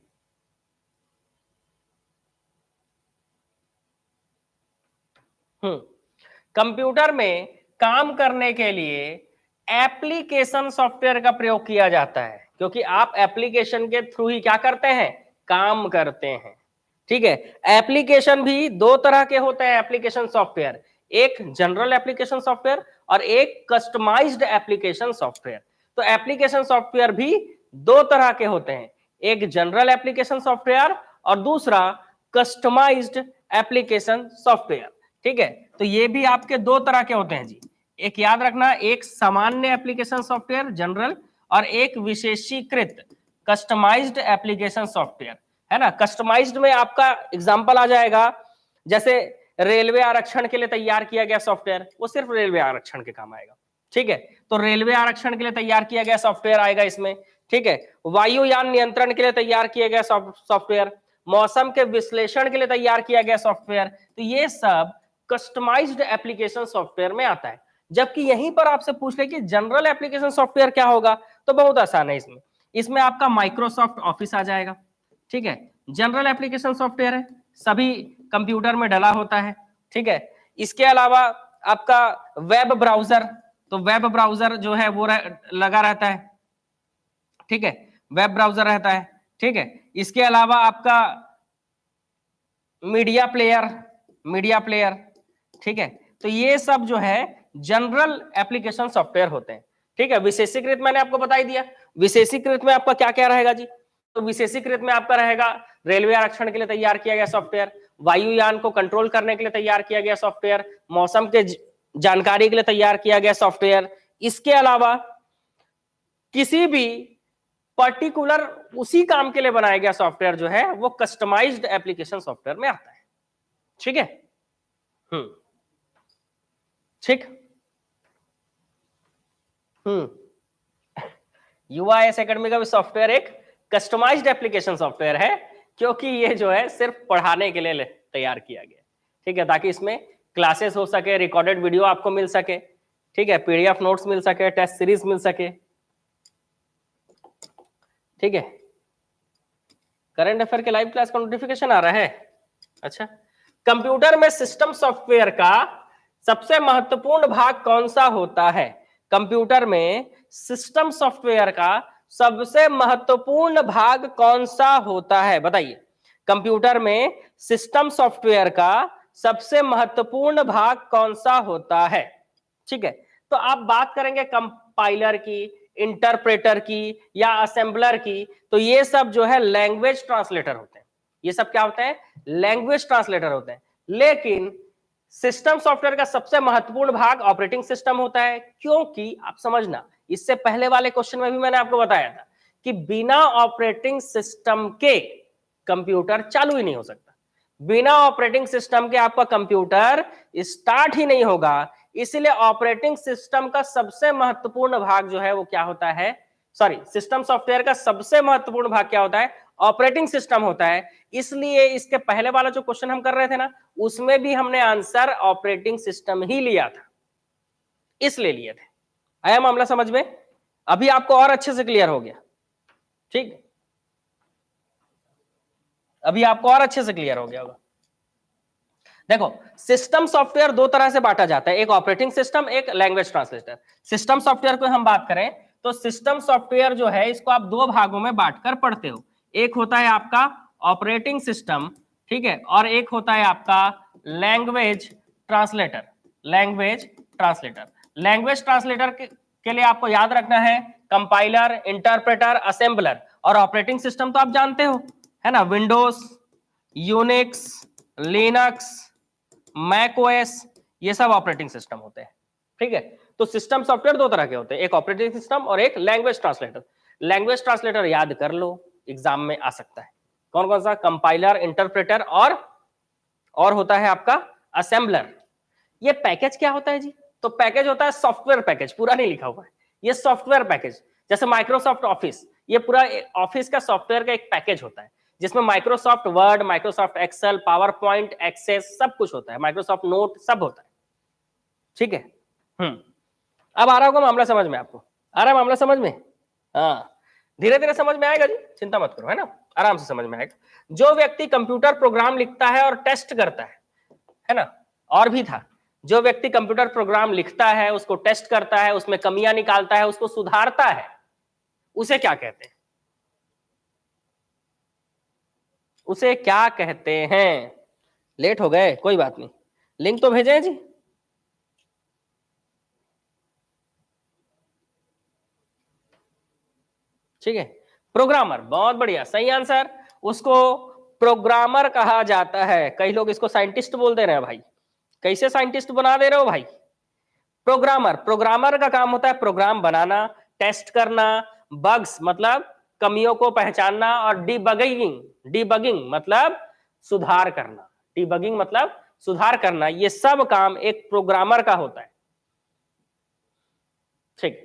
कंप्यूटर में काम करने के लिए एप्लीकेशन सॉफ्टवेयर का प्रयोग किया जाता है, क्योंकि आप एप्लीकेशन के थ्रू ही क्या करते हैं? काम करते हैं, ठीक है। एप्लीकेशन भी दो तरह के होते हैं एप्लीकेशन सॉफ्टवेयर, एक जनरल एप्लीकेशन सॉफ्टवेयर और एक कस्टमाइज्ड एप्लीकेशन सॉफ्टवेयर। तो एप्लीकेशन सॉफ्टवेयर भी दो तरह के होते हैं, एक जनरल एप्लीकेशन सॉफ्टवेयर और दूसरा कस्टमाइज्ड एप्लीकेशन सॉफ्टवेयर, ठीक है। तो ये भी आपके दो तरह के होते हैं जी, एक याद रखना, एक सामान्य एप्लीकेशन सॉफ्टवेयर जनरल और एक विशेषीकृत कस्टमाइज्ड एप्लीकेशन सॉफ्टवेयर, है ना। कस्टमाइज्ड में आपका एग्जांपल आ जाएगा, जैसे रेलवे आरक्षण के लिए तैयार किया गया सॉफ्टवेयर, वो सिर्फ रेलवे आरक्षण के काम आएगा, ठीक है। तो रेलवे आरक्षण के लिए तैयार किया गया सॉफ्टवेयर आएगा इसमें, ठीक है। वायुयान नियंत्रण के लिए तैयार किया गया सॉफ्टवेयर, मौसम के विश्लेषण के लिए तैयार किया गया सॉफ्टवेयर, तो ये सब कस्टमाइज्ड एप्लीकेशन सॉफ्टवेयर में आता है। जबकि यहीं पर आपसे पूछ ले कि जनरल एप्लीकेशन सॉफ्टवेयर क्या होगा, तो बहुत आसान है इसमें, इसमें आपका माइक्रोसॉफ्ट ऑफिस आ जाएगा, ठीक है। जनरल एप्लीकेशन सॉफ्टवेयर है, सभी कंप्यूटर में डला होता है, ठीक है। इसके अलावा आपका वेब ब्राउजर, तो वेब ब्राउजर जो है वो लगा रहता है, ठीक है, वेब ब्राउजर रहता है, ठीक है। इसके अलावा आपका मीडिया प्लेयर, ठीक है। तो ये सब जो है जनरल एप्लीकेशन सॉफ्टवेयर होते हैं, ठीक है। विशेषीकृत मैंने आपको बता ही दिया, विशेषीकृत में आपका क्या क्या रहेगा जी? तो विशेषीकृत में आपका रहेगा रेलवे आरक्षण के लिए तैयार किया गया सॉफ्टवेयर, वायुयान को कंट्रोल करने के लिए तैयार किया गया सॉफ्टवेयर, मौसम के जानकारी के लिए तैयार किया गया सॉफ्टवेयर। इसके अलावा किसी भी पर्टिकुलर उसी काम के लिए बनाया गया सॉफ्टवेयर जो है वो कस्टमाइज्ड एप्लीकेशन सॉफ्टवेयर में आता है, ठीक है। ठीक। यूआईएस एकेडमी का भी सॉफ्टवेयर एक कस्टमाइज्ड एप्लीकेशन सॉफ्टवेयर है, क्योंकि ये जो है सिर्फ पढ़ाने के लिए तैयार किया गया, ठीक है, ताकि इसमें क्लासेस हो सके, रिकॉर्डेड वीडियो आपको मिल सके, ठीक है, पीडीएफ नोट्स मिल सके, टेस्ट सीरीज मिल सके, ठीक है। करंट अफेयर के लाइव क्लास का नोटिफिकेशन आ रहा है? अच्छा। कंप्यूटर में सिस्टम सॉफ्टवेयर का सबसे महत्वपूर्ण भाग कौन सा होता है? कंप्यूटर में सिस्टम सॉफ्टवेयर का सबसे महत्वपूर्ण भाग कौन सा होता है? बताइए। कंप्यूटर में सिस्टम सॉफ्टवेयर का सबसे महत्वपूर्ण भाग कौन सा होता है? ठीक है, तो आप बात करेंगे कंपाइलर की, इंटरप्रेटर की या असेंबलर की, तो ये सब जो है लैंग्वेज ट्रांसलेटर होते हैं। ये सब क्या होते हैं? लैंग्वेज ट्रांसलेटर होते हैं। लेकिन सिस्टम सॉफ्टवेयर का सबसे महत्वपूर्ण भाग ऑपरेटिंग सिस्टम होता है, क्योंकि आप समझना, इससे पहले वाले क्वेश्चन में भी मैंने आपको बताया था कि बिना ऑपरेटिंग सिस्टम के कंप्यूटर चालू ही नहीं हो सकता, बिना ऑपरेटिंग सिस्टम के आपका कंप्यूटर स्टार्ट ही नहीं होगा। इसलिए ऑपरेटिंग सिस्टम का सबसे महत्वपूर्ण भाग जो है वो क्या होता है? सॉरी, सिस्टम सॉफ्टवेयर का सबसे महत्वपूर्ण भाग क्या होता है? ऑपरेटिंग सिस्टम होता है। इसलिए इसके पहले वाला जो क्वेश्चन हम कर रहे थे ना, उसमें भी हमने आंसर ऑपरेटिंग सिस्टम ही लिया था, इसलिए लिए थे। आया मामला समझ में? अभी आपको और अच्छे से क्लियर हो गया, ठीक? अभी आपको और अच्छे से क्लियर हो गया होगा। देखो, सिस्टम सॉफ्टवेयर दो तरह से बांटा जाता है, एक ऑपरेटिंग सिस्टम, एक लैंग्वेज ट्रांसलेटर। सिस्टम सॉफ्टवेयर को हम बात करें तो सिस्टम सॉफ्टवेयर जो है इसको आप दो भागों में बांटकर पढ़ते हो। एक होता है आपका ऑपरेटिंग सिस्टम, ठीक है, और एक होता है आपका language translator. Language translator, language translator के लिए आपको याद रखना है कंपाइलर, इंटरप्रेटर, असेंबलर। और ऑपरेटिंग सिस्टम तो आप जानते हो, है ना, Windows, Unix, Linux, Mac OS, ये सब ऑपरेटिंग सिस्टम होते हैं, ठीक है। तो सिस्टम सॉफ्टवेयर दो तरह के होते हैं, एक ऑपरेटिंग सिस्टम और एक लैंग्वेज ट्रांसलेटर। लैंग्वेज ट्रांसलेटर याद कर लो, एग्जाम में आ सकता है। कौन कौन सा? कंपाइलर, इंटरप्रेटर और होता है आपका असेंबलर। ये पैकेज क्या होता है जी? तो पैकेज होता है सॉफ्टवेयर पैकेज, पूरा नहीं लिखा हुआ है, ये सॉफ्टवेयर पैकेज। जैसे माइक्रोसॉफ्ट ऑफिस, ये पूरा ऑफिस का सॉफ्टवेयर का एक पैकेज होता है जिसमें Microsoft Word, Microsoft Excel, PowerPoint, Access सब कुछ होता है, माइक्रोसॉफ्ट नोट सब होता है। ठीक है। अब आ रहा होगा मामला समझ में आपको? आ रहा है मामला समझ में? हाँ, धीरे धीरे समझ में आएगा जी, चिंता मत करो, है ना, आराम से समझ में आएगा। जो व्यक्ति कंप्यूटर प्रोग्राम लिखता है और टेस्ट करता है ना, और भी था, जो व्यक्ति कंप्यूटर प्रोग्राम लिखता है, उसको टेस्ट करता है, उसमें कमियां निकालता है, उसको सुधारता है, उसे क्या कहते हैं? उसे क्या कहते हैं? लेट हो गए, कोई बात नहीं, लिंक तो भेजे जी। ठीक है, प्रोग्रामर, बहुत बढ़िया, सही आंसर। उसको प्रोग्रामर कहा जाता है। कई लोग इसको साइंटिस्ट बोल दे रहे हैं भाई, कैसे साइंटिस्ट बना दे रहे हो भाई? प्रोग्रामर, प्रोग्रामर का काम होता है प्रोग्राम बनाना, टेस्ट करना, बग्स मतलब कमियों को पहचानना, और डिबगिंग, डिबगिंग मतलब सुधार करना, डिबगिंग मतलब सुधार करना, ये सब काम एक प्रोग्रामर का होता है। ठीक,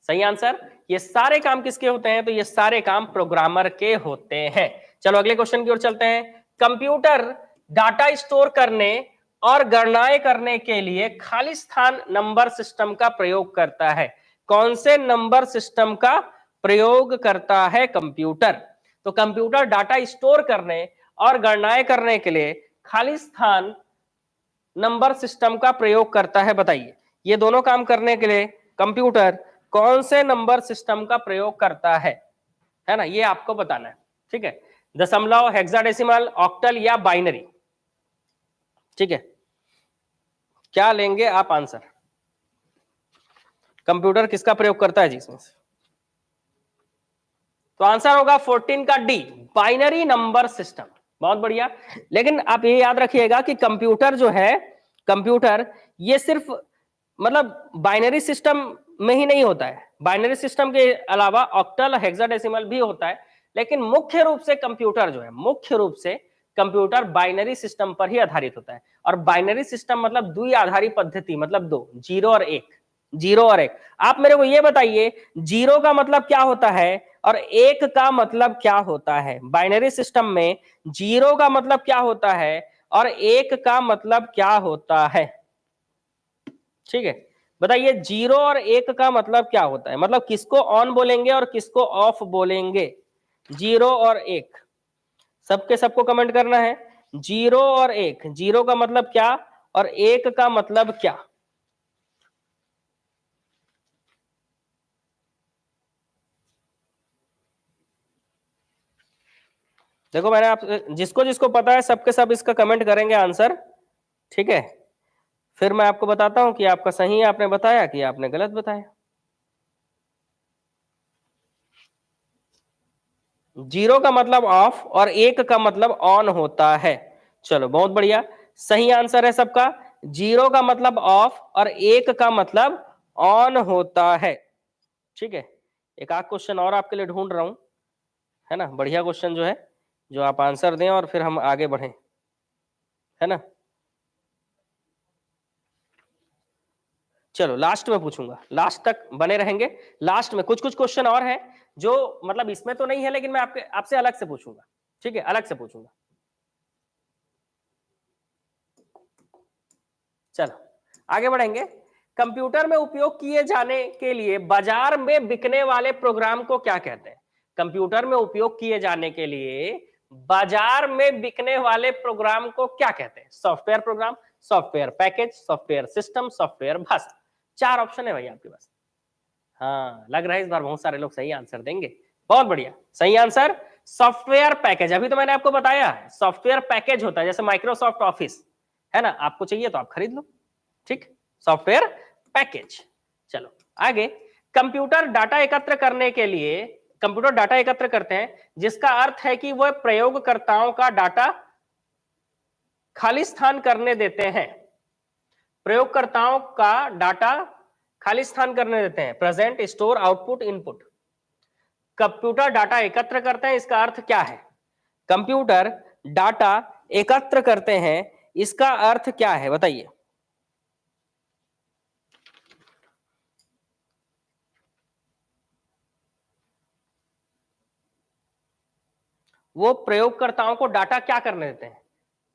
सही आंसर। ये सारे काम किसके होते हैं? तो ये सारे काम प्रोग्रामर के होते हैं। चलो अगले क्वेश्चन की ओर चलते हैं। कंप्यूटर डाटा स्टोर करने और गणनाएं करने के लिए खाली स्थान नंबर सिस्टम का प्रयोग करता है। कौन से नंबर सिस्टम का प्रयोग करता है कंप्यूटर? तो कंप्यूटर डाटा स्टोर करने और गणनाएं करने के लिए खाली स्थान नंबर सिस्टम का प्रयोग करता है। बताइए, ये दोनों काम करने के लिए कंप्यूटर कौन से नंबर सिस्टम का प्रयोग करता है ना, ये आपको बताना है। ठीक है, दशमलव, हेक्साडेसिमल, ऑक्टल या बाइनरी? ठीक है, क्या लेंगे आप आंसर? कंप्यूटर किसका प्रयोग करता है जी इसमें से? तो आंसर होगा 14 का डी, बाइनरी नंबर सिस्टम। बहुत बढ़िया। लेकिन आप ये याद रखिएगा कि कंप्यूटर जो है, कंप्यूटर ये सिर्फ मतलब बाइनरी सिस्टम में ही नहीं होता है, बाइनरी सिस्टम के अलावा ऑक्टल, हेक्साडेसिमल भी होता है, लेकिन मुख्य रूप से कंप्यूटर जो है, मुख्य रूप से कंप्यूटर बाइनरी सिस्टम पर ही आधारित होता है। और बाइनरी सिस्टम मतलब द्विआधारी पद्धति, मतलब दो, जीरो और एक, जीरो और एक। आप मेरे को ये बताइए, जीरो का मतलब क्या होता है और एक का मतलब क्या होता है? बाइनरी सिस्टम में जीरो का मतलब क्या होता है और एक का मतलब क्या होता है? ठीक है, बताइए, जीरो और एक का मतलब क्या होता है? मतलब किसको ऑन बोलेंगे और किसको ऑफ बोलेंगे? जीरो और एक, सबके सबको कमेंट करना है। जीरो और एक, जीरो का मतलब क्या और एक का मतलब क्या? देखो, मैंने आप जिसको जिसको पता है सबके सब इसका कमेंट करेंगे आंसर। ठीक है, फिर मैं आपको बताता हूं कि आपका सही आपने बताया कि आपने गलत बताया। जीरो का मतलब ऑफ और एक का मतलब ऑन होता है। चलो बहुत बढ़िया, सही आंसर है सबका। जीरो का मतलब ऑफ और एक का मतलब ऑन होता है। ठीक है, एक आध क्वेश्चन और आपके लिए ढूंढ रहा हूं, है ना, बढ़िया क्वेश्चन जो है, जो आप आंसर दें और फिर हम आगे बढ़ें, है ना। चलो लास्ट में पूछूंगा, लास्ट तक बने रहेंगे। लास्ट में कुछ कुछ क्वेश्चन और है जो मतलब इसमें तो नहीं है, लेकिन मैं आपसे अलग से पूछूंगा। ठीक है, अलग से पूछूंगा। चलो आगे बढ़ेंगे। कंप्यूटर में उपयोग किए जाने के लिए बाजार में बिकने वाले प्रोग्राम को क्या कहते हैं? कंप्यूटर में उपयोग किए जाने के लिए बाजार में बिकने वाले प्रोग्राम को क्या कहते हैं? Software program, software package, software system, software भाषा। चार ऑप्शन है भाई आपके पास। हाँ, लग रहा है इस बार बहुत सारे लोग सही आंसर देंगे। बहुत बढ़िया, सही आंसर सॉफ्टवेयर पैकेज। अभी तो मैंने आपको बताया है, सॉफ्टवेयर पैकेज होता है जैसे माइक्रोसॉफ्ट ऑफिस, है ना, आपको चाहिए तो आप खरीद लो। ठीक, सॉफ्टवेयर पैकेज। चलो आगे, कंप्यूटर डाटा एकत्र करने के लिए, कंप्यूटर डाटा एकत्र करते हैं जिसका अर्थ है कि वह प्रयोगकर्ताओं का डाटा खाली स्थान करने देते हैं। प्रयोगकर्ताओं का डाटा खाली स्थान करने देते हैं। Present, store, output, input. Computer data एकत्र करते हैं, इसका अर्थ क्या है? कंप्यूटर डाटा एकत्र करते हैं, इसका अर्थ क्या है बताइए। वो प्रयोगकर्ताओं को डाटा क्या करने देते हैं?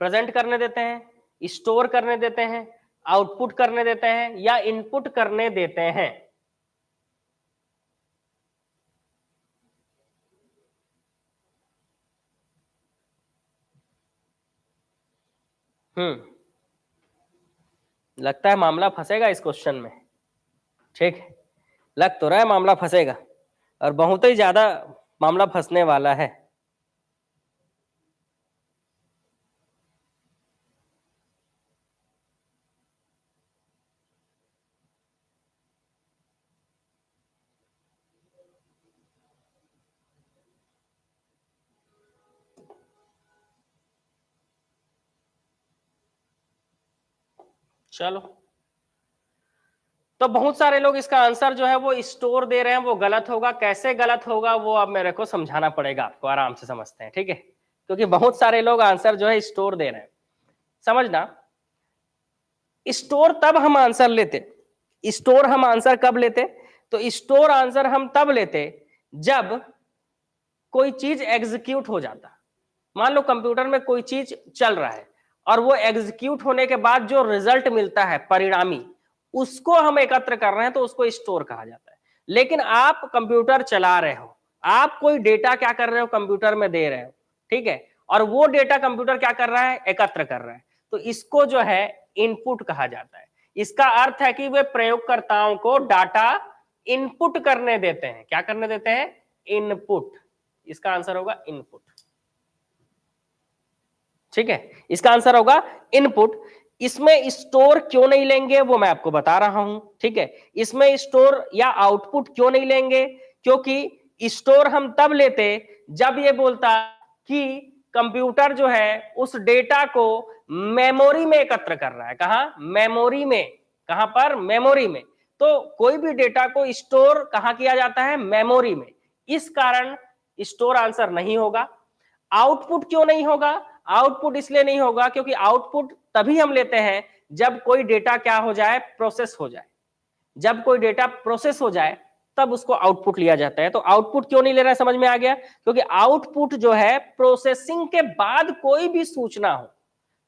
प्रेजेंट करने देते हैं, स्टोर करने देते हैं, आउटपुट करने देते हैं, या इनपुट करने देते हैं? लगता है मामला फंसेगा इस क्वेश्चन में। ठीक है, लग तो रहा है मामला फंसेगा, और बहुत ही ज्यादा मामला फंसने वाला है। चलो, तो बहुत सारे लोग इसका आंसर जो है वो स्टोर दे रहे हैं, वो गलत होगा। कैसे गलत होगा वो अब मेरे को समझाना पड़ेगा आपको, आराम से समझते हैं, ठीक है? क्योंकि बहुत सारे लोग आंसर जो है स्टोर दे रहे हैं। समझना, स्टोर तब हम आंसर लेते, स्टोर हम आंसर कब लेते? तो स्टोर आंसर हम तब लेते जब कोई चीज एग्जीक्यूट हो जाता। मान लो कंप्यूटर में कोई चीज चल रहा है और वो एग्जीक्यूट होने के बाद जो रिजल्ट मिलता है, परिणामी, उसको हम एकत्र कर रहे हैं, तो उसको स्टोर कहा जाता है। लेकिन आप कंप्यूटर चला रहे हो, आप कोई डेटा क्या कर रहे हो, कंप्यूटर में दे रहे हो, ठीक है, और वो डेटा कंप्यूटर क्या कर रहा है, एकत्र कर रहा है, तो इसको जो है इनपुट कहा जाता है। इसका अर्थ है कि वे प्रयोगकर्ताओं को डाटा इनपुट करने देते हैं। क्या करने देते हैं? इनपुट। इसका आंसर होगा इनपुट। ठीक है, इसका आंसर होगा इनपुट। इसमें स्टोर क्यों नहीं लेंगे वो मैं आपको बता रहा हूं, ठीक है? इसमें स्टोर या आउटपुट क्यों नहीं लेंगे? क्योंकि स्टोर हम तब लेते जब ये बोलता कि कंप्यूटर जो है उस डेटा को मेमोरी में एकत्र कर रहा है। कहां? मेमोरी में। कहां पर? मेमोरी में। तो कोई भी डेटा को स्टोर कहां किया जाता है? मेमोरी में। इस कारण स्टोर आंसर नहीं होगा। आउटपुट क्यों नहीं होगा? आउटपुट इसलिए नहीं होगा क्योंकि आउटपुट तभी हम लेते हैं जब कोई डेटा क्या हो जाए, प्रोसेस हो जाए। जब कोई डेटा प्रोसेस हो जाए तब उसको आउटपुट लिया जाता है। तो आउटपुट क्यों नहीं ले रहा है, समझ में आ गया? क्योंकि आउटपुट जो है प्रोसेसिंग के बाद कोई भी सूचना हो,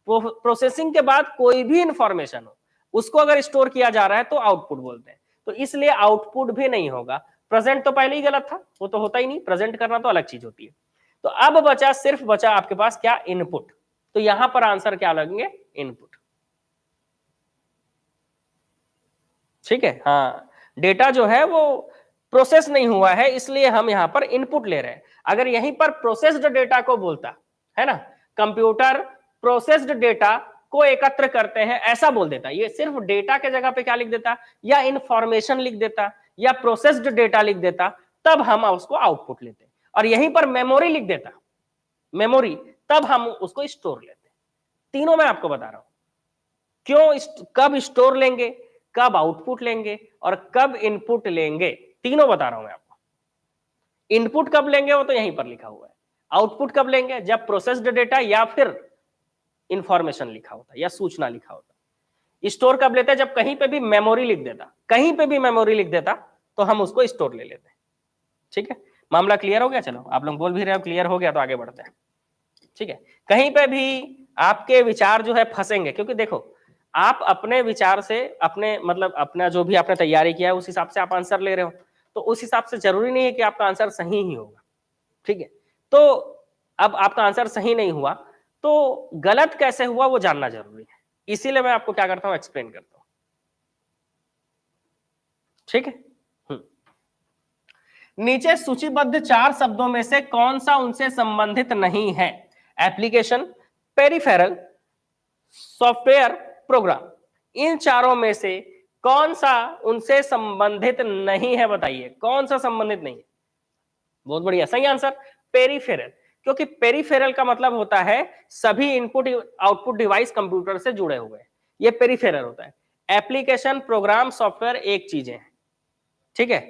प्रोसेसिंग के बाद कोई भी इंफॉर्मेशन हो, उसको अगर स्टोर किया जा रहा है तो आउटपुट बोलते हैं। तो इसलिए आउटपुट भी नहीं होगा। प्रेजेंट तो पहले ही गलत था, वो तो होता ही नहीं, प्रेजेंट करना तो अलग चीज होती है। तो अब बचा, सिर्फ बचा आपके पास क्या? इनपुट। तो यहां पर आंसर क्या लगेंगे? इनपुट। ठीक है, हाँ, डेटा जो है वो प्रोसेस नहीं हुआ है, इसलिए हम यहां पर इनपुट ले रहे हैं। अगर यहीं पर प्रोसेस्ड डेटा को बोलता है ना, कंप्यूटर प्रोसेस्ड डेटा को एकत्र करते हैं, ऐसा बोल देता, ये सिर्फ डेटा के जगह पे क्या लिख देता, या इंफॉर्मेशन लिख देता, या प्रोसेस्ड डेटा लिख देता, तब हम उसको आउटपुट लेते। और यहीं पर मेमोरी लिख देता, मेमोरी, तब हम उसको स्टोर लेते। तीनों मैं आपको बता रहा हूं क्यों, कब स्टोर लेंगे, कब आउटपुट लेंगे, और कब इनपुट लेंगे, तीनों बता रहा हूं मैं आपको। इनपुट कब लेंगे वो तो यहीं पर लिखा हुआ है। आउटपुट कब लेंगे? जब प्रोसेस्ड डेटा या फिर इंफॉर्मेशन लिखा होता या सूचना लिखा होता। स्टोर कब लेते हैं? जब कहीं पे भी मेमोरी लिख देता, कहीं पे भी मेमोरी लिख देता तो हम उसको स्टोर ले लेते हैं। ठीक है, मामला क्लियर हो गया? चलो, आप लोग बोल भी रहे हो क्लियर हो गया, तो आगे बढ़ते हैं। ठीक है, कहीं पे भी आपके विचार जो है फंसेंगे, क्योंकि देखो आप अपने विचार से, अपने मतलब अपना जो भी आपने तैयारी किया है उस हिसाब से आप आंसर ले रहे हो, तो उस हिसाब से जरूरी नहीं है कि आपका आंसर सही ही होगा। ठीक है, तो अब आपका आंसर सही नहीं हुआ तो गलत कैसे हुआ वो जानना जरूरी है, इसीलिए मैं आपको क्या करता हूं, एक्सप्लेन करता हूं। ठीक है, नीचे सूचीबद्ध 4 शब्दों में से कौन सा उनसे संबंधित नहीं है? Application, peripheral, software, program. इन चारों में से कौन सा उनसे संबंधित नहीं है? बताइए कौन सा संबंधित नहीं है? बहुत बढ़िया, सही आंसर पेरिफेरल। क्योंकि पेरिफेरल का मतलब होता है सभी इनपुट आउटपुट डिवाइस कंप्यूटर से जुड़े हुए हैं, ये पेरिफेरल होता है। एप्लीकेशन, प्रोग्राम, सॉफ्टवेयर एक चीज है, ठीक है।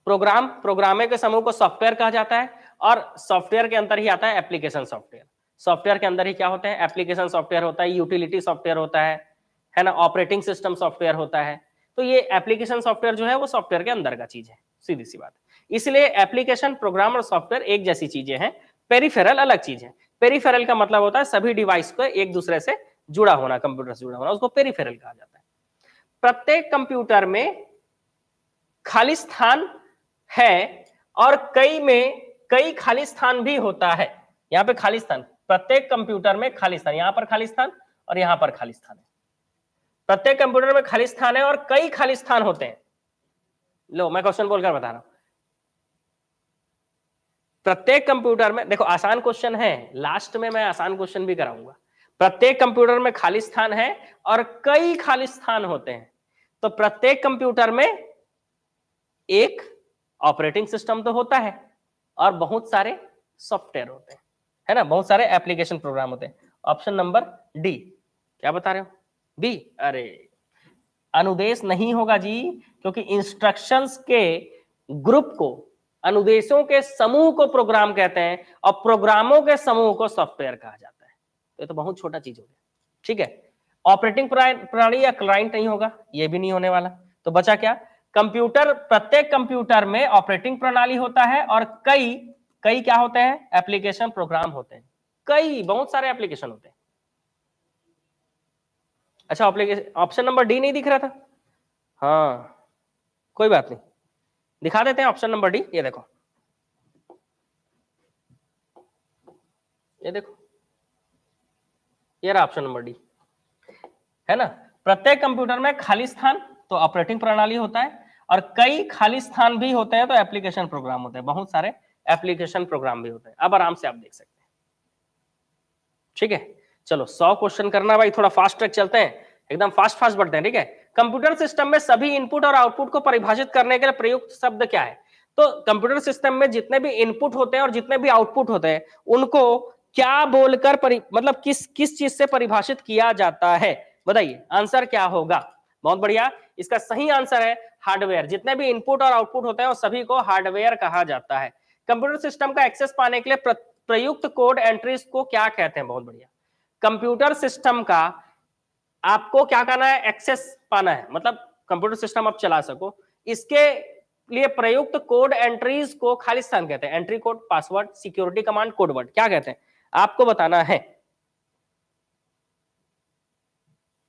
प्रोग्रामे के समूह को सॉफ्टवेयर कहा जाता है और सॉफ्टवेयर के अंदर ही आता है एप्लीकेशन सॉफ्टवेयर। सॉफ्टवेयर के अंदर ही क्या होते हैं, एप्लीकेशन सॉफ्टवेयर होता है, यूटिलिटी सॉफ्टवेयर होता है ना, ऑपरेटिंग सिस्टम सॉफ्टवेयर होता है। तो ये एप्लीकेशन सॉफ्टवेयर जो है वो सॉफ्टवेयर के अंदर का चीज है, सीधी सी बात। इसलिए एप्लीकेशन, प्रोग्राम और सॉफ्टवेयर एक जैसी चीजें हैं, पेरिफेरल अलग चीज है। पेरिफेरल का मतलब होता है सभी डिवाइस को एक दूसरे से जुड़ा होना, कंप्यूटर से जुड़ा होना, उसको पेरिफेरल कहा जाता है। प्रत्येक कंप्यूटर में खाली स्थान है और कई खाली स्थान भी होता है। यहां पे खाली स्थान, प्रत्येक कंप्यूटर में खाली स्थान, यहां पर खाली स्थान और यहां पर खाली स्थान है। प्रत्येक कंप्यूटर में खाली स्थान है और कई खाली स्थान होते हैं। लो मैं क्वेश्चन बोलकर बता रहा हूं। प्रत्येक कंप्यूटर में, देखो आसान क्वेश्चन है, लास्ट में मैं आसान क्वेश्चन भी कराऊंगा। प्रत्येक कंप्यूटर में खाली स्थान है और कई खाली स्थान होते हैं। तो प्रत्येक कंप्यूटर में एक ऑपरेटिंग सिस्टम तो होता है और बहुत सारे सॉफ्टवेयर होते हैं, है ना, बहुत सारे एप्लीकेशन प्रोग्राम होते हैं। Option number D. क्या बता रहे हो, बी? अरे अनुदेश नहीं होगा जी, क्योंकि इंस्ट्रक्शंस के ग्रुप को, अनुदेशों के समूह को प्रोग्राम कहते हैं और प्रोग्रामों के समूह को सॉफ्टवेयर कहा जाता है। तो ये तो बहुत छोटा चीज हो गया, ठीक है। ऑपरेटिंग प्रणाली या क्लाइंट नहीं होगा, ये भी नहीं होने वाला। तो बचा क्या, कंप्यूटर, प्रत्येक कंप्यूटर में ऑपरेटिंग प्रणाली होता है और कई क्या होते हैं, एप्लीकेशन प्रोग्राम होते हैं, कई बहुत सारे एप्लीकेशन होते हैं। अच्छा ऑप्शन नंबर डी नहीं दिख रहा था, हाँ कोई बात नहीं, दिखा देते हैं ऑप्शन नंबर डी। ये देखो, ये देखो, ये रहा ऑप्शन नंबर डी, है ना। प्रत्येक कंप्यूटर में खाली स्थान तो ऑपरेटिंग प्रणाली होता है और कई खाली स्थान भी होते हैं तो एप्लीकेशन प्रोग्राम होते हैं, बहुत सारे एप्लीकेशन प्रोग्राम भी होते हैं। अब आराम से आप देख सकते हैं, ठीक है। चलो 100 क्वेश्चन करना भाई, थोड़ा फास्ट ट्रैक चलते हैं, एकदम फास्ट फास्ट बढ़ते हैं, ठीक है। कंप्यूटर सिस्टम में सभी इनपुट और आउटपुट को परिभाषित करने के लिए प्रयुक्त शब्द क्या है? तो कंप्यूटर सिस्टम में जितने भी इनपुट होते हैं और जितने भी आउटपुट होते हैं उनको क्या बोलकर मतलब किस चीज से परिभाषित किया जाता है, बताइए आंसर क्या होगा? बहुत बढ़िया, इसका सही आंसर है हार्डवेयर। जितने भी इनपुट और आउटपुट होते हैं वो सभी को हार्डवेयर कहा जाता है। कंप्यूटर सिस्टम का एक्सेस पाने के लिए प्रयुक्त कोड एंट्रीज को क्या कहते हैं? बहुत बढ़िया, कंप्यूटर सिस्टम का आपको क्या करना है, एक्सेस पाना है, मतलब कंप्यूटर सिस्टम आप चला सको, इसके लिए प्रयुक्त कोड एंट्रीज को खाली स्थान कहते हैं। Entry code, password, security command, code word, क्या कहते हैं आपको बताना है?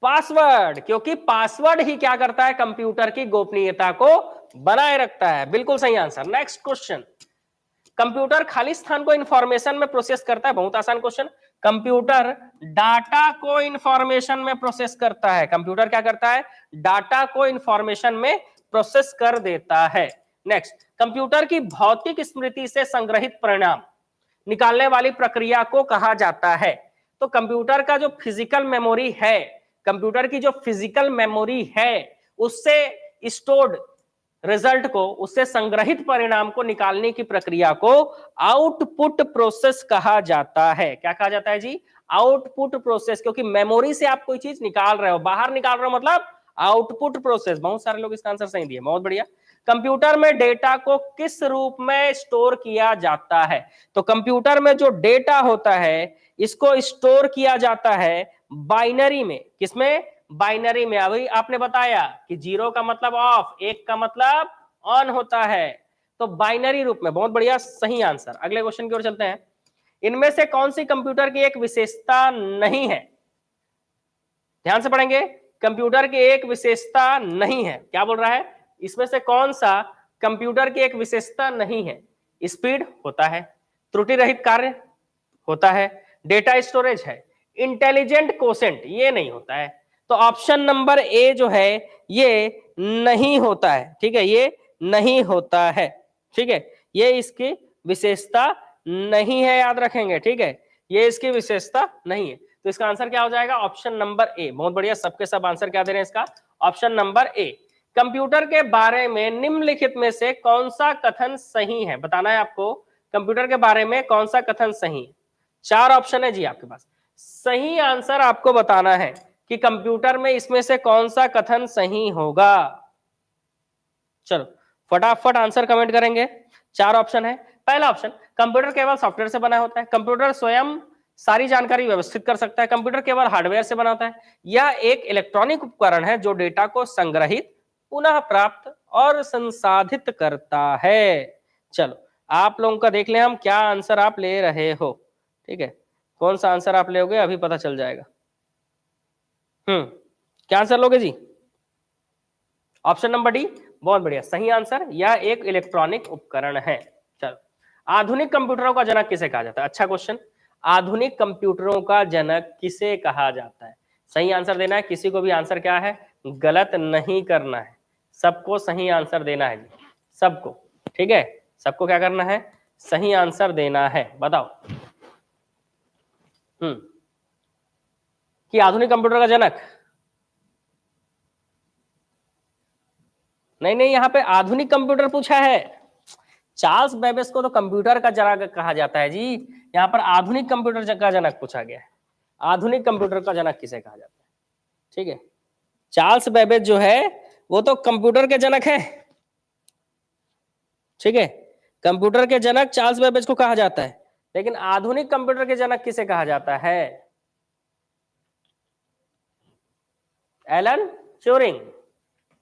पासवर्ड, क्योंकि पासवर्ड ही क्या करता है, कंप्यूटर की गोपनीयता को बनाए रखता है। बिल्कुल सही आंसर। नेक्स्ट क्वेश्चन, कंप्यूटर खाली स्थान को इंफॉर्मेशन में प्रोसेस करता है। बहुत आसान क्वेश्चन, कंप्यूटर डाटा को इंफॉर्मेशन में प्रोसेस करता है। कंप्यूटर क्या करता है, डाटा को इंफॉर्मेशन में प्रोसेस कर देता है। नेक्स्ट, कंप्यूटर की भौतिक स्मृति से संग्रहित परिणाम निकालने वाली प्रक्रिया को कहा जाता है। तो कंप्यूटर का जो फिजिकल मेमोरी है, कंप्यूटर की जो फिजिकल मेमोरी है, उससे स्टोर्ड रिजल्ट को, उससे संग्रहित परिणाम को निकालने की प्रक्रिया को आउटपुट प्रोसेस कहा जाता है। क्या कहा जाता है जी? Output process. क्योंकि मेमोरी से आप कोई चीज निकाल रहे हो, बाहर निकाल रहे हो, मतलब आउटपुट प्रोसेस। बहुत सारे लोग इसका आंसर सही दिए, बहुत बढ़िया। कंप्यूटर में डेटा को किस रूप में स्टोर किया जाता है? तो कंप्यूटर में जो डेटा होता है इसको स्टोर किया जाता है बाइनरी में। किसमें? बाइनरी में। अभी आपने बताया कि 0 का मतलब ऑफ, 1 का मतलब ऑन होता है, तो बाइनरी रूप में। बहुत बढ़िया, सही आंसर। अगले क्वेश्चन की ओर चलते हैं। इनमें से कौन सी कंप्यूटर की एक विशेषता नहीं है? ध्यान से पढ़ेंगे, कंप्यूटर की एक विशेषता नहीं है। क्या बोल रहा है? इसमें से कौन सा कंप्यूटर की एक विशेषता नहीं है? स्पीड होता है, त्रुटि रहित कार्य होता है, डेटा स्टोरेज है, इंटेलिजेंट कोसेंट ये नहीं होता है। तो ऑप्शन नंबर ए जो है ये नहीं होता है, ठीक है, ये नहीं होता है, ठीक है, ये इसकी विशेषता नहीं है, याद रखेंगे, ठीक है, ये इसकी विशेषता नहीं है। तो इसका आंसर क्या हो जाएगा? ऑप्शन नंबर ए। बहुत बढ़िया, सबके सब आंसर क्या दे रहे हैं इसका? ऑप्शन नंबर ए। कंप्यूटर के बारे में निम्नलिखित में से कौन सा कथन सही है? बताना है आपको, कंप्यूटर के बारे में कौन सा कथन सही है। 4 ऑप्शन है जी आपके पास, सही आंसर आपको बताना है। कि कंप्यूटर में इसमें से कौन सा कथन सही होगा। चलो फटाफट आंसर कमेंट करेंगे। 4 ऑप्शन है। पहला ऑप्शन, कंप्यूटर केवल सॉफ्टवेयर से बना होता है, कंप्यूटर स्वयं सारी जानकारी व्यवस्थित कर सकता है, कंप्यूटर केवल हार्डवेयर से बना होता है, या एक इलेक्ट्रॉनिक उपकरण है जो डेटा को संग्रहित, पुनः प्राप्त और संसाधित करता है। चलो आप लोगों का देख लें हम क्या आंसर आप ले रहे हो। ठीक है, कौन सा आंसर आप लोगे अभी पता चल जाएगा। क्या आंसर लोगे जी? ऑप्शन नंबर डी, बहुत बढ़िया सही आंसर। यह एक इलेक्ट्रॉनिक उपकरण है। चलो, आधुनिक कंप्यूटरों का जनक किसे कहा जाता है? अच्छा क्वेश्चन। आधुनिक कंप्यूटरों का जनक किसे कहा जाता है? सही आंसर देना है, किसी को भी आंसर क्या है गलत नहीं करना है, सबको सही आंसर देना है जी, सबको। ठीक है, सबको क्या करना है, सही आंसर देना है। बताओ कि आधुनिक कंप्यूटर का जनक, नहीं नहीं यहाँ पे आधुनिक कंप्यूटर पूछा है। चार्ल्स बेबेज को तो कंप्यूटर का जनक कहा जाता है जी, यहाँ पर आधुनिक कंप्यूटर का जनक पूछा गया है। आधुनिक कंप्यूटर का जनक किसे कहा जाता है? ठीक है, चार्ल्स बेबेज जो है वो तो कंप्यूटर के जनक है। ठीक है, कंप्यूटर के जनक चार्ल्स बेबेज को कहा जाता है, लेकिन आधुनिक कंप्यूटर के जनक किसे कहा जाता है? Alan Turing.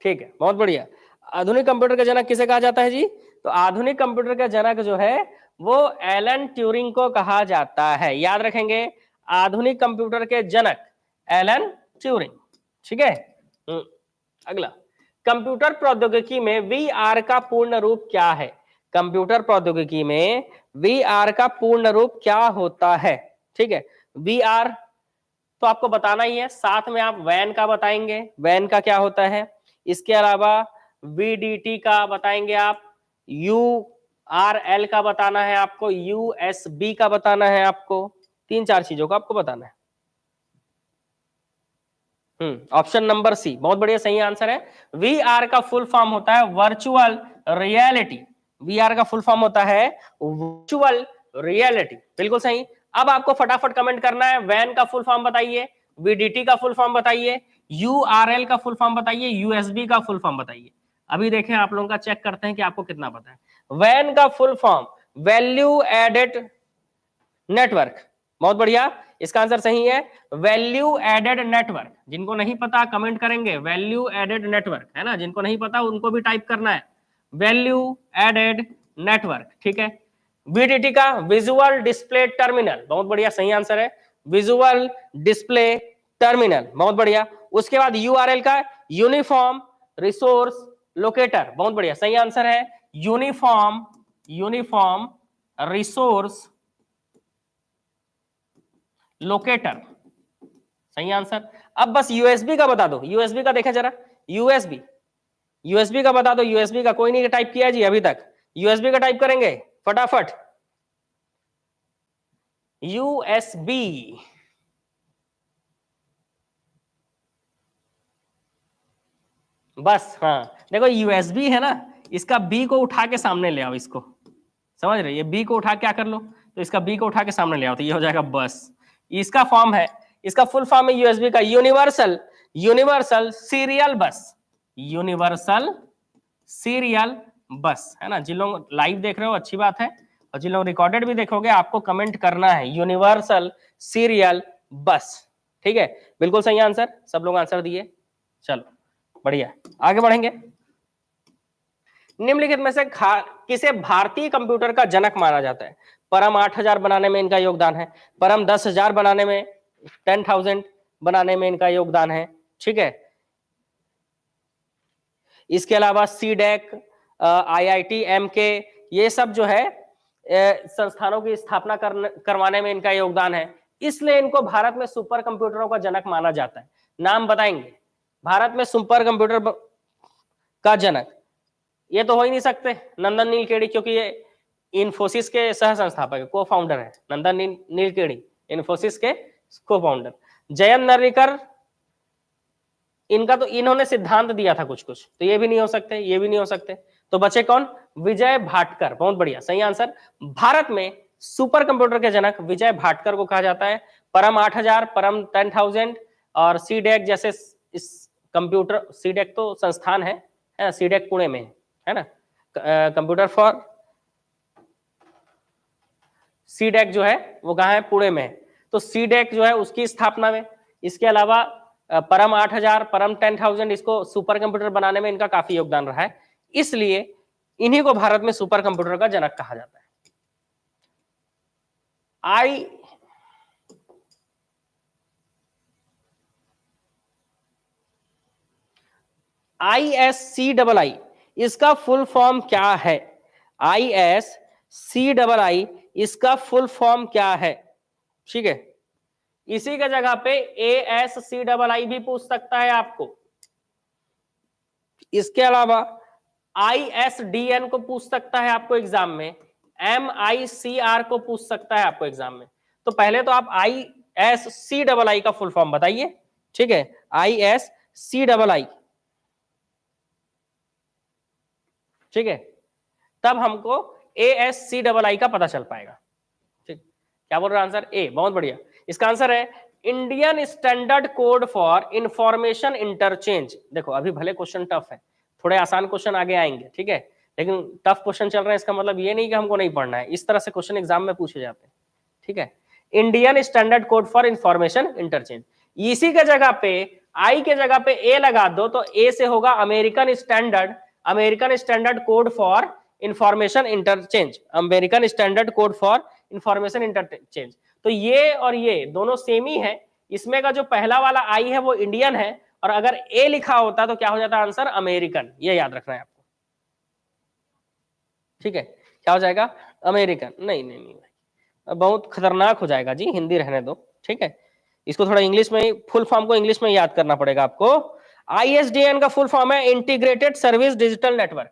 ठीक है, बहुत बढ़िया। आधुनिक कंप्यूटर का जनक किसे कहा जाता है जी? तो आधुनिक कंप्यूटर का जनक जो है वो एलन ट्यूरिंग को कहा जाता है। याद रखेंगे, आधुनिक कंप्यूटर के जनक एलन ट्यूरिंग। ठीक है, अगला, कंप्यूटर प्रौद्योगिकी में वीआर का पूर्ण रूप क्या है? कंप्यूटर प्रौद्योगिकी में वीआर का पूर्ण रूप क्या होता है? ठीक है, वीआर तो आपको बताना ही है, साथ में आप वैन का बताएंगे, वैन का क्या होता है। इसके अलावा VDT का बताएंगे आप, URL का बताना है आपको, USB का बताना है आपको, 3-4 चीजों का आपको बताना है। ऑप्शन नंबर सी बहुत बढ़िया सही आंसर है। VR का फुल फॉर्म होता है वर्चुअल रियलिटी। VR का फुल फॉर्म होता है वर्चुअल रियलिटी, बिल्कुल सही। अब आपको फटाफट कमेंट करना है, वैन का फुल फॉर्म बताइए, VDT का फुल फॉर्म बताइए, URL का फुल फॉर्म बताइए, USB का फुल फॉर्म बताइए। अभी देखें आप लोगों का, चेक करते हैं कि आपको कितना पता है। वैन का full form value added network, बहुत बढ़िया, इसका आंसर सही है वैल्यू एडेड नेटवर्क। जिनको नहीं पता कमेंट करेंगे वैल्यू एडेड नेटवर्क, है ना, जिनको नहीं पता उनको भी टाइप करना है वैल्यू एडेड नेटवर्क। ठीक है, VDT का विजुअल डिस्प्ले टर्मिनल, बहुत बढ़िया सही आंसर है विजुअल डिस्प्ले टर्मिनल, बहुत बढ़िया। उसके बाद URL का यूनिफॉर्म रिसोर्स लोकेटर, बहुत बढ़िया सही आंसर है यूनिफॉर्म रिसोर्स लोकेटर, सही आंसर। अब बस USB का बता दो, USB का देखें जरा, USB का बता दो, USB का कोई नहीं टाइप किया जी अभी तक, USB का टाइप करेंगे फटाफट, USB। बस हाँ, देखो USB है ना, इसका B को उठा के सामने ले आओ, इसको समझ रहे, ये B को उठा क्या कर लो, तो इसका B को उठा के सामने ले आओ, तो ये हो जाएगा बस। इसका फॉर्म है, इसका फुल फॉर्म है USB का यूनिवर्सल सीरियल बस, यूनिवर्सल सीरियल बस, है ना। जिन लोग लाइव देख रहे हो अच्छी बात है, और जिन लोग रिकॉर्डेड भी देखोगे आपको कमेंट करना है यूनिवर्सल सीरियल बस। ठीक है, बिल्कुल सही आंसर, सब लोग आंसर दिए। चलो बढ़िया, आगे बढ़ेंगे। निम्नलिखित में से किसे भारतीय कंप्यूटर का जनक माना जाता है? परम 8000 बनाने में इनका योगदान है, परम 10,000 बनाने में, 10,000 बनाने में इनका योगदान है। ठीक है, इसके अलावा CDEC, IIT, MK, ये सब जो है संस्थानों की स्थापना करवाने में इनका योगदान है, इसलिए इनको भारत में सुपर कंप्यूटरों का जनक माना जाता है। नाम बताएंगे भारत में सुपर कंप्यूटर का जनक, ये तो हो ही नहीं सकते नंदन नीलकेणी, क्योंकि ये इन्फोसिस के सह संस्थापक है, को फाउंडर है नंदन नीलकेणी, इन्फोसिस के को फाउंडर। जयंत नार्लिकर, इनका तो इन्होंने सिद्धांत दिया था कुछ कुछ, तो ये भी नहीं हो सकते, ये भी नहीं हो सकते, तो बचे कौन? विजय भाटकर, बहुत बढ़िया सही आंसर। भारत में सुपर कंप्यूटर के जनक विजय भाटकर को कहा जाता है। परम 8000, परम 10,000 और सीडेक जैसे इस कंप्यूटर, सीडेक तो संस्थान है ना, सीडेक पुणे में है ना, कंप्यूटर फॉर सीडेक जो है वो कहाँ है, पुणे में है। तो सीडेक जो है उसकी स्थापना में, इसके अलावा परम 8000, परम 10,000, इसको सुपर कंप्यूटर बनाने में इनका काफी योगदान रहा है, इसलिए इन्हीं को भारत में सुपर कंप्यूटर का जनक कहा जाता है। ISCII इसका फुल फॉर्म क्या है? ISCII इसका फुल फॉर्म क्या है? ठीक है, इसी के जगह पे ASCII भी पूछ सकता है आपको। इसके अलावा ISDN को पूछ सकता है आपको एग्जाम में, MICR को पूछ सकता है आपको एग्जाम में। तो पहले तो आप ISCII का फुल फॉर्म बताइए। ठीक है, ISCII, ठीक है, तब हमको ASCII का पता चल पाएगा। ठीक, क्या बोल रहा है आंसर? ए, बहुत बढ़िया। इसका आंसर है Indian standard code for information interchange. देखो अभी भले क्वेश्चन टफ है, थोड़े आसान क्वेश्चन आगे आएंगे, ठीक है, लेकिन टफ क्वेश्चन चल रहे हैं, इसका मतलब ये नहीं कि हमको नहीं पढ़ना है, इस तरह से क्वेश्चन एग्जाम में पूछे जाते हैं। ठीक है, Indian standard code for information interchange, इसी के जगह पे आई के जगह पे ए लगा दो तो ए से होगा American standard code for information interchange, American standard code for information interchange. तो ये और ये दोनों सेम ही है, इसमें का जो पहला वाला आई है वो इंडियन है, और अगर ए लिखा होता तो क्या हो जाता आंसर? अमेरिकन। ये याद रखना है आपको। ठीक है, क्या हो जाएगा? अमेरिकन। नहीं नहीं नहीं भाई, बहुत खतरनाक हो जाएगा जी, हिंदी रहने दो। ठीक है, इसको थोड़ा इंग्लिश में, फुल फॉर्म को इंग्लिश में याद करना पड़ेगा आपको। ISDN का फुल फॉर्म है integrated service digital network,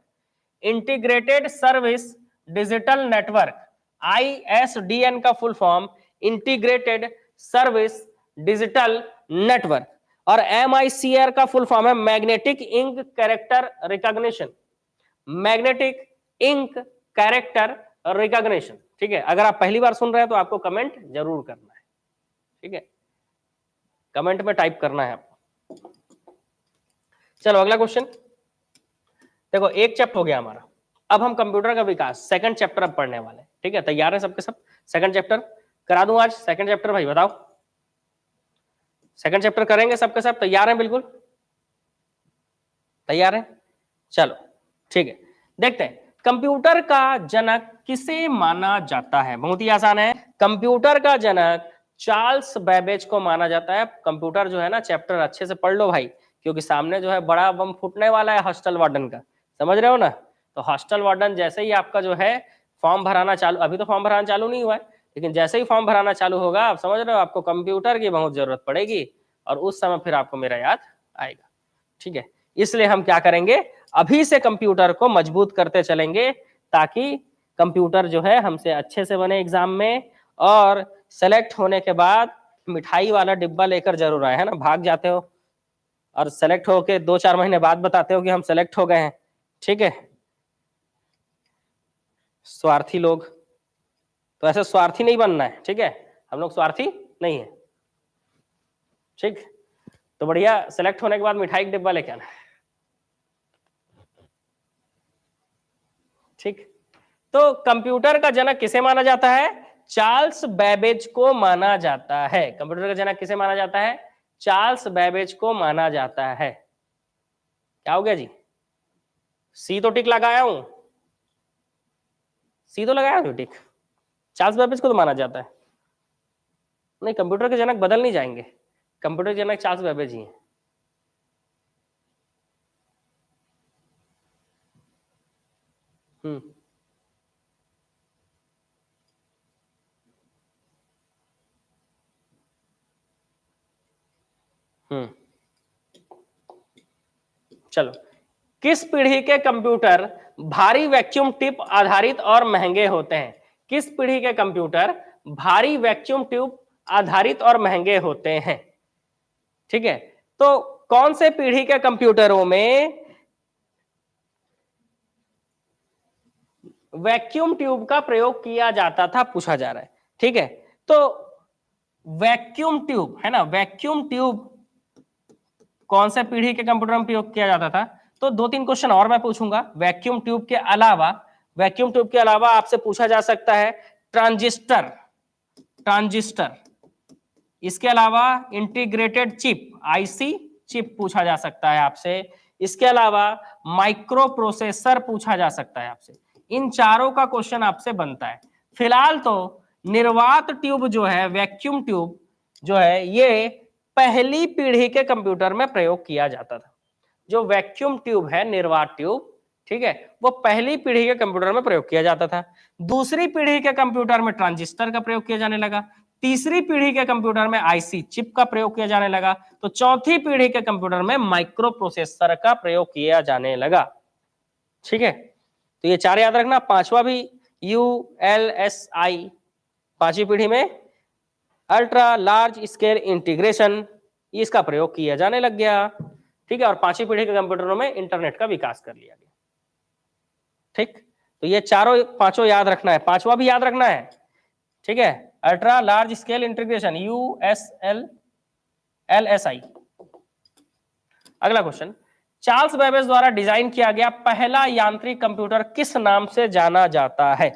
integrated service digital network. ISDN का full form integrated service digital network. और MICR का फुल फॉर्म है magnetic ink character recognition, magnetic ink character recognition. ठीक है, अगर आप पहली बार सुन रहे हैं तो आपको कमेंट जरूर करना है। ठीक है, कमेंट में टाइप करना है आपको। चलो अगला क्वेश्चन देखो, एक चैप्टर हो गया हमारा, अब हम कंप्यूटर का विकास सेकंड चैप्टर अब पढ़ने वाले हैं। ठीक है, तैयार है सबके सब? सेकंड चैप्टर करा दूं आज? सेकंड चैप्टर भाई बताओ, सेकंड चैप्टर करेंगे सबके सब? तैयार है? बिल्कुल तैयार है? चलो ठीक है, देखते हैं कंप्यूटर का जनक किसे माना जाता है। बहुत ही आसान है, कंप्यूटर का जनक चार्ल्स बेबेज को माना जाता है। कंप्यूटर जो है ना चैप्टर अच्छे से पढ़ लो भाई, क्योंकि सामने जो है बड़ा बम फूटने वाला है हॉस्टल वार्डन का, समझ रहे हो ना? तो हॉस्टल वार्डन जैसे ही आपका जो है फॉर्म भराना चालू, अभी तो फॉर्म भराना चालू नहीं हुआ है, लेकिन जैसे ही फॉर्म भराना चालू होगा, आप समझ रहे हो, आपको कंप्यूटर की बहुत जरूरत पड़ेगी, और उस समय फिर आपको मेरा याद आएगा। ठीक है, इसलिए हम क्या करेंगे, अभी से कंप्यूटर को मजबूत करते चलेंगे, ताकि कंप्यूटर जो है हमसे अच्छे से बने एग्जाम में, और सेलेक्ट होने के बाद मिठाई वाला डिब्बा लेकर जरूर आए, है ना? भाग जाते हो और सेलेक्ट होके 2-4 महीने बाद बताते हो कि हम सेलेक्ट हो गए हैं। ठीक है, स्वार्थी लोग, तो ऐसे स्वार्थी नहीं बनना है। ठीक है, हम लोग स्वार्थी नहीं है। ठीक, तो बढ़िया, सेलेक्ट होने के बाद मिठाई का डिब्बा लेके आना। ठीक, तो कंप्यूटर का जनक किसे माना जाता है? चार्ल्स बेबेज को माना जाता है। कंप्यूटर का जनक किसे माना जाता है? चार्ल्स बेबेज को माना जाता है। क्या हो गया जी? सी तो टिक लगाया हूं, सी तो लगाया हूं टिक। चार्ल्स बेबेज को तो माना जाता है। नहीं, कंप्यूटर के जनक बदल नहीं जाएंगे, कंप्यूटर के जनक चार्ल्स बेबेज ही हैं। चलो, किस पीढ़ी के कंप्यूटर भारी वैक्यूम ट्यूब आधारित और महंगे होते हैं? किस पीढ़ी के कंप्यूटर भारी वैक्यूम ट्यूब आधारित और महंगे होते हैं? ठीक है, तो कौन से पीढ़ी के कंप्यूटरों में वैक्यूम ट्यूब का प्रयोग किया जाता था, पूछा जा रहा है। ठीक है, तो वैक्यूम ट्यूब है ना, वैक्यूम ट्यूब कौन से पीढ़ी के कंप्यूटर में प्रयोग किया जाता था? तो 2-3 क्वेश्चन और मैं पूछूंगा। वैक्यूम ट्यूब के अलावा आपसे पूछा जा सकता है ट्रांजिस्टर, इसके अलावा इंटीग्रेटेड चिप, आईसी चिप पूछा जा सकता है आपसे। इसके अलावा माइक्रो प्रोसेसर पूछा जा सकता है आपसे। इन चारों का क्वेश्चन आपसे बनता है। फिलहाल तो निर्वात ट्यूब जो है, वैक्यूम ट्यूब जो है, ये पहली पीढ़ी के कंप्यूटर में प्रयोग किया जाता था। जो वैक्यूम ट्यूब है, निर्वात ट्यूब, ठीक है, वो पहली पीढ़ी के कंप्यूटर में प्रयोग किया जाता था। दूसरी पीढ़ी के कंप्यूटर में ट्रांजिस्टर का प्रयोग किया जाने लगा। तीसरी पीढ़ी के कंप्यूटर में आईसी चिप का प्रयोग किया जाने लगा। तो चौथी पीढ़ी के कंप्यूटर में माइक्रो प्रोसेसर का प्रयोग किया जाने लगा। ठीक है, तो ये चार याद रखना। पांचवा भी ULSI, पांचवी पीढ़ी में अल्ट्रा लार्ज स्केल इंटीग्रेशन, इसका प्रयोग किया जाने लग गया। ठीक है, और पांचवी पीढ़ी के कंप्यूटरों में इंटरनेट का विकास कर लिया गया। ठीक, तो ये चारों पांचों याद रखना है। पांचवा भी याद रखना है। ठीक है, ultra large scale integration, ULSI। अगला क्वेश्चन, चार्ल्स बेबेज द्वारा डिजाइन किया गया पहला यांत्रिक कंप्यूटर किस नाम से जाना जाता है?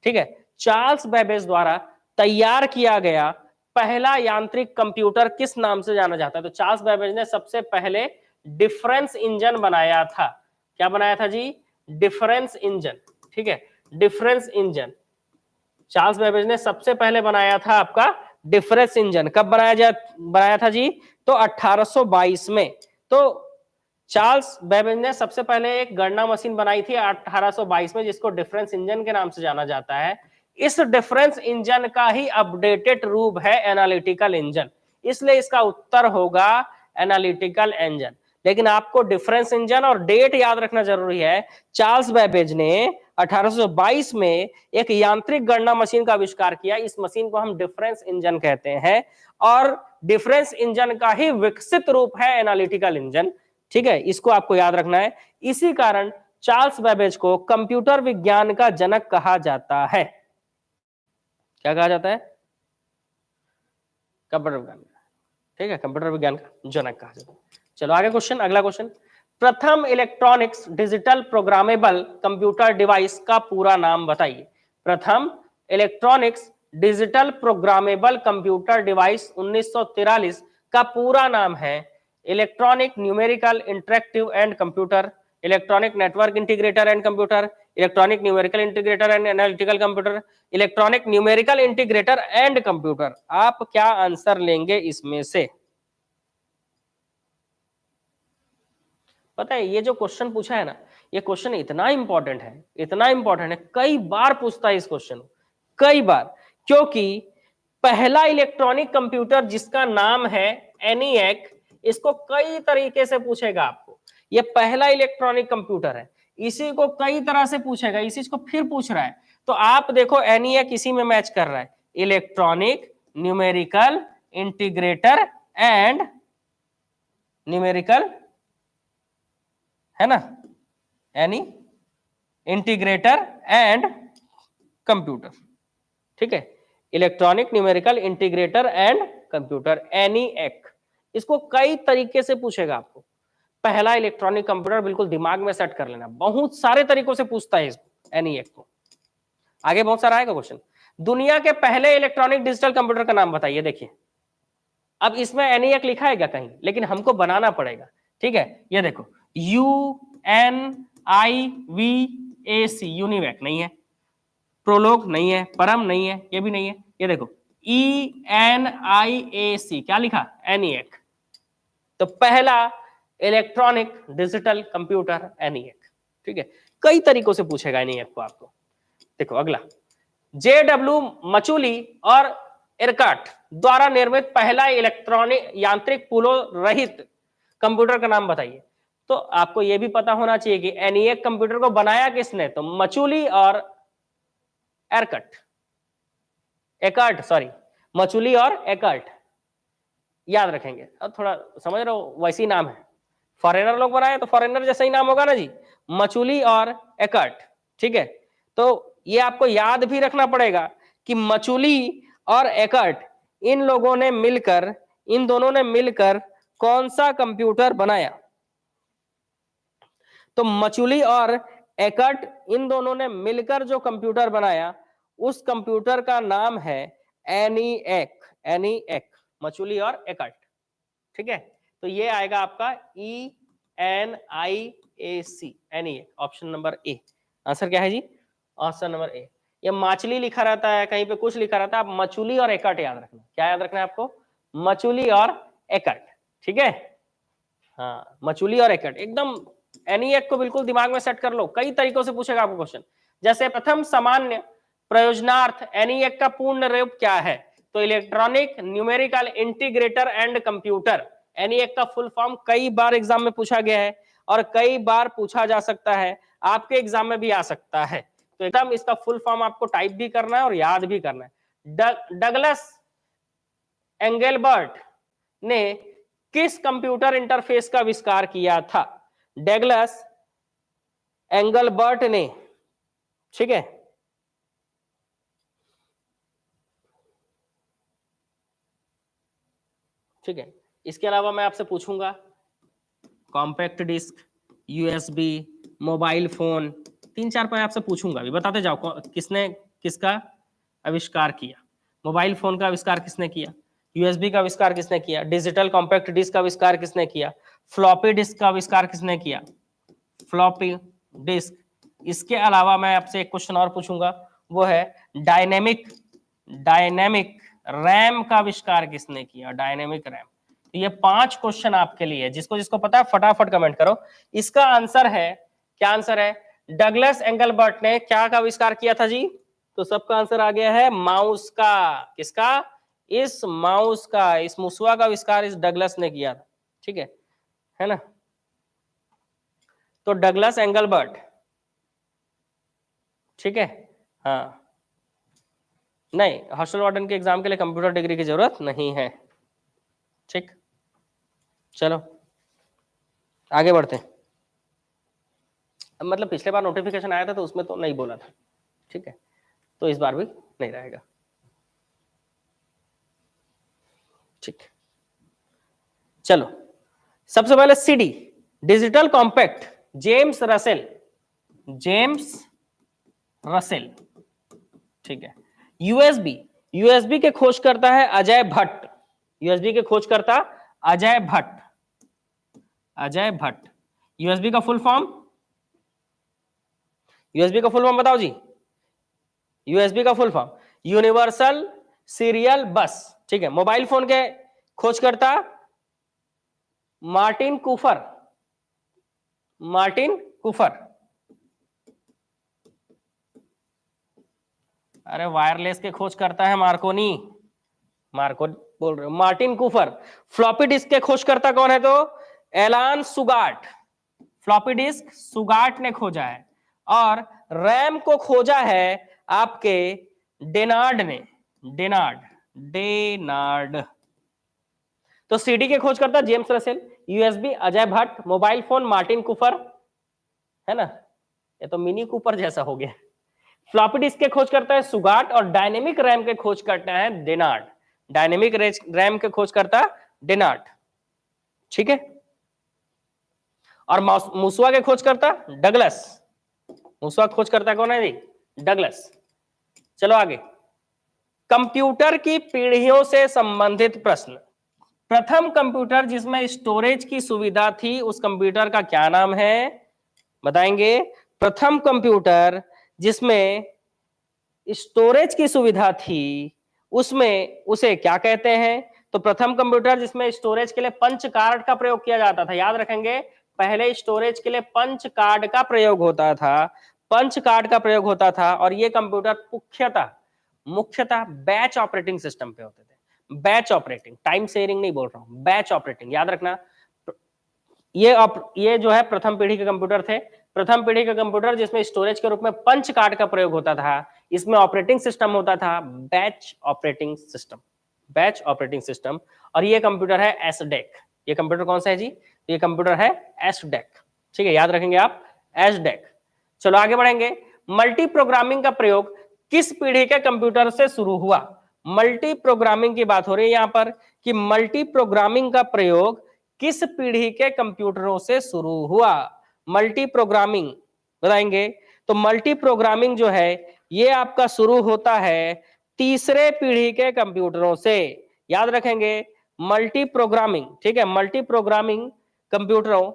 ठीक है, चार्ल्स बेबेज द्वारा तैयार किया गया पहला यांत्रिक कंप्यूटर किस नाम से जाना जाता है? तो चार्ल्स बेबेज ने सबसे पहले डिफरेंस इंजन बनाया था। क्या बनाया था जी? Difference engine. ठीक है, डिफरेंस इंजन चार्ल्स बेबेज ने सबसे पहले बनाया था आपका डिफरेंस इंजन। कब बनाया था जी? तो 1822 में। तो चार्ल्स बेबेज ने सबसे पहले एक गणना मशीन बनाई थी 1822 में, जिसको डिफरेंस इंजन के नाम से जाना जाता है। इस डिफरेंस इंजन का ही अपडेटेड रूप है एनालिटिकल इंजन, इसलिए इसका उत्तर होगा एनालिटिकल इंजन। लेकिन आपको डिफरेंस इंजन और डेट याद रखना जरूरी है। चार्ल्स बेबेज ने 1822 में एक यांत्रिक गणना मशीन का आविष्कार किया। इस मशीन को हम डिफरेंस इंजन कहते हैं, और डिफरेंस इंजन का ही विकसित रूप है एनालिटिकल इंजन। ठीक है, इसको आपको याद रखना है। इसी कारण चार्ल्स बेबेज को कंप्यूटर विज्ञान का जनक कहा जाता है। क्या कहा जाता है? कंप्यूटर विज्ञान। ठीक है, कंप्यूटर विज्ञान का जनक कहा जाता है। चलो आगे क्वेश्चन, अगला क्वेश्चन, प्रथम electronics digital programmable computer device का पूरा नाम बताइए। प्रथम electronics digital programmable computer device 1943 का पूरा नाम है electronic numerical interactive and computer, electronic network integrator and computer, electronic numerical integrator and analytical computer, electronic numerical integrator and computer. आप क्या आंसर लेंगे इसमें से? पता है ये जो क्वेश्चन पूछा है ना, ये क्वेश्चन इतना इंपॉर्टेंट है, कई बार पूछता है इस क्वेश्चन, कई बार, क्योंकि पहला इलेक्ट्रॉनिक कंप्यूटर जिसका नाम है ENIAC, इसको कई तरीके से पूछेगा आपको। ये पहला इलेक्ट्रॉनिक कंप्यूटर है, इसी को कई तरह से पूछेगा, इसी को फिर पूछ रहा है। तो आप देखो ENIAC इसी में मैच कर रहा है, electronic numerical integrator and numerical, है ना, यानी इंटीग्रेटर एंड कंप्यूटर। ठीक है, electronic numerical integrator and computer, ENIAC। इसको कई तरीके से पूछेगा आपको। पहला इलेक्ट्रॉनिक कंप्यूटर बिल्कुल दिमाग में सेट कर लेना, बहुत सारे तरीकों से पूछता है इसको, ENIAC को। आगे बहुत सारा आएगा क्वेश्चन, दुनिया के पहले इलेक्ट्रॉनिक डिजिटल कंप्यूटर का नाम बताइए। देखिए अब इसमें ENIAC लिखा है क्या कहीं, लेकिन हमको बनाना पड़ेगा। ठीक है, ये देखो UNIVAC, यूनिवैक नहीं है, प्रोलोग नहीं है, परम नहीं है, ये भी नहीं है। ये देखो ENIAC, क्या लिखा? ENIAC। तो पहला इलेक्ट्रॉनिक डिजिटल कंप्यूटर ENIAC। ठीक है, कई तरीकों से पूछेगा ENIAC को आपको। देखो अगला, JW मचुली और एरकाट द्वारा निर्मित पहला इलेक्ट्रॉनिक यांत्रिक पुलों रहित कंप्यूटर का नाम बताइए। तो आपको यह भी पता होना चाहिए कि ENIAC कंप्यूटर को बनाया किसने? तो मचुली और एकर्ट, सॉरी, मचुली और एकर्ट, याद रखेंगे। अब थोड़ा समझ रहे हो, वैसी नाम है, फॉरेनर लोग बनाए तो फॉरेनर जैसा ही नाम होगा ना जी, मचुली और एकर्ट। ठीक है, तो ये आपको याद भी रखना पड़ेगा कि मचुली और एकर्ट, इन दोनों ने मिलकर कौन सा कंप्यूटर बनाया? तो मचुली और एकर्ट इन दोनों ने मिलकर जो कंप्यूटर बनाया उस कंप्यूटर का नाम है एनीएक। एनीएक, मचुली और एकर्ट। ठीक है, तो ये आएगा आपका ENIAC, ENIAC, option number A. Answer क्या है जी? ऑप्शन नंबर ए। ये माचली लिखा रहता है, कहीं पे कुछ लिखा रहता है, आप मचुली और एकर्ट याद रखना। क्या याद रखना है आपको? मचुली और एकर्ट। ठीक है, हाँ, मचुली और एकर्ट एकदम। एनीएक को बिल्कुल दिमाग में सेट कर लो, कई तरीकों से पूछेगा आपको क्वेश्चन। जैसे प्रथम सामान्य प्रयोजनार्थ एनीएक का पूर्ण रूप क्या है? तो electronic numerical integrator and computer. ENIAC का फुल फॉर्म कई बार एग्जाम में पूछा गया है और कई बार पूछा जा सकता है, आपके एग्जाम में भी आ सकता है। तो एकदम इसका फुल फॉर्म आपको टाइप भी करना है और याद भी करना है। डगलस एंगलबर्ट ने किस कंप्यूटर इंटरफेस का आविष्कार किया था? डगलस एंगलबर्ट ने, ठीक है, ठीक है। इसके अलावा मैं आपसे पूछूंगा compact disc, USB, mobile phone, 3-4 पर आपसे पूछूंगा, अभी बताते जाओ किसने किसका आविष्कार किया। मोबाइल फोन का आविष्कार किसने किया? यूएसबी का आविष्कार किसने किया? डिजिटल कॉम्पैक्ट डिस्क का आविष्कार किसने किया? फ्लॉपी डिस्क का आविष्कार किसने किया? Floppy disk. इसके अलावा मैं आपसे एक क्वेश्चन और पूछूंगा, वो है डायनेमिक रैम का आविष्कार किसने किया? Dynamic RAM. ये 5 क्वेश्चन आपके लिए, जिसको जिसको पता है फटाफट कमेंट करो। इसका आंसर है, क्या आंसर है? डगलस एंगलबर्ट ने क्या का आविष्कार किया था जी? तो सबका आंसर आ गया है माउस का। किसका? इस माउस का, इस मुसवा का आविष्कार इस डगलस ने किया था। ठीक है ना? तो डगलस एंगलबर्ट, ठीक है, हाँ। नहीं, हॉस्टल वार्डन के एग्जाम के लिए कंप्यूटर डिग्री की जरूरत नहीं है। ठीक, चलो आगे बढ़ते हैं। मतलब पिछले बार नोटिफिकेशन आया था तो उसमें तो नहीं बोला था, ठीक है, तो इस बार भी नहीं रहेगा। ठीक, चलो सबसे पहले CD, digital compact, James Russell, ठीक है। यूएसबी के खोजकर्ता है अजय भट्ट। यूएसबी के खोजकर्ता अजय भट्ट। यूएसबी का फुल फॉर्म बताओ जी। यूएसबी का फुल फॉर्म यूनिवर्सल सीरियल बस। ठीक है। मोबाइल फोन के खोजकर्ता मार्टिन कूफर। अरे वायरलेस के खोज करता है मार्कोनी बोल रहे हो, मार्टिन कूफर। फ्लॉपी डिस्क के खोजकर्ता कौन है? तो एलान सुगाट। फ्लॉपी डिस्क सुगाट ने खोजा है। और रैम को खोजा है आपके डेनार्ड ने। डेनार्ड। तो सीडी के खोजकर्ता James Russell, USB Ajay Bhatt, mobile phone Martin Kupffer, है ना? ये तो मिनी कूपर जैसा हो गया। फ्लॉपी डिस्क के खोज करता है सुगाट और डायनेमिक रैम के खोज करता है डेनार्ड। डायनेमिक रैम के खोज करता डेनार्ड, ठीक है। और मूसवा के खोज करता डगलस। मूसवा खोज करता कौन है जी? डगलस। चलो आगे, कंप्यूटर की पीढ़ियों से संबंधित प्रश्न। प्रथम कंप्यूटर जिसमें स्टोरेज की सुविधा थी उस कंप्यूटर का क्या नाम है? बताएंगे। प्रथम कंप्यूटर जिसमें स्टोरेज की सुविधा थी उसमें उसे क्या कहते हैं? तो प्रथम कंप्यूटर जिसमें स्टोरेज के लिए पंच कार्ड का प्रयोग किया जाता था। याद रखेंगे, पहले स्टोरेज के लिए पंच कार्ड का प्रयोग होता था। और ये कंप्यूटर मुख्यतः बैच ऑपरेटिंग सिस्टम पे होते थे। बैच ऑपरेटिंग, टाइम शेयरिंग नहीं बोल रहा हूं, बैच ऑपरेटिंग। याद रखना, ये जो है प्रथम पीढ़ी के कंप्यूटर थे। प्रथम पीढ़ी का कंप्यूटर जिसमें स्टोरेज के रूप में पंच कार्ड का प्रयोग होता था, इसमें ऑपरेटिंग सिस्टम होता था बैच ऑपरेटिंग सिस्टम। और ये कंप्यूटर है एसडेक। ये कंप्यूटर कौन सा है जी? ये कंप्यूटर है एसडेक, ठीक है, याद रखेंगे आप, एसडेक। चलो आगे बढ़ेंगे। मल्टी प्रोग्रामिंग का प्रयोग किस पीढ़ी के कंप्यूटर से शुरू हुआ? मल्टी प्रोग्रामिंग की बात हो रही है यहां पर कि मल्टी प्रोग्रामिंग का प्रयोग किस पीढ़ी के कंप्यूटरों से शुरू हुआ? मल्टी प्रोग्रामिंग बताएंगे। तो मल्टी प्रोग्रामिंग जो है ये आपका शुरू होता है तीसरे पीढ़ी के कंप्यूटरों से। याद रखेंगे मल्टी प्रोग्रामिंग, ठीक है। मल्टी प्रोग्रामिंग कंप्यूटरों,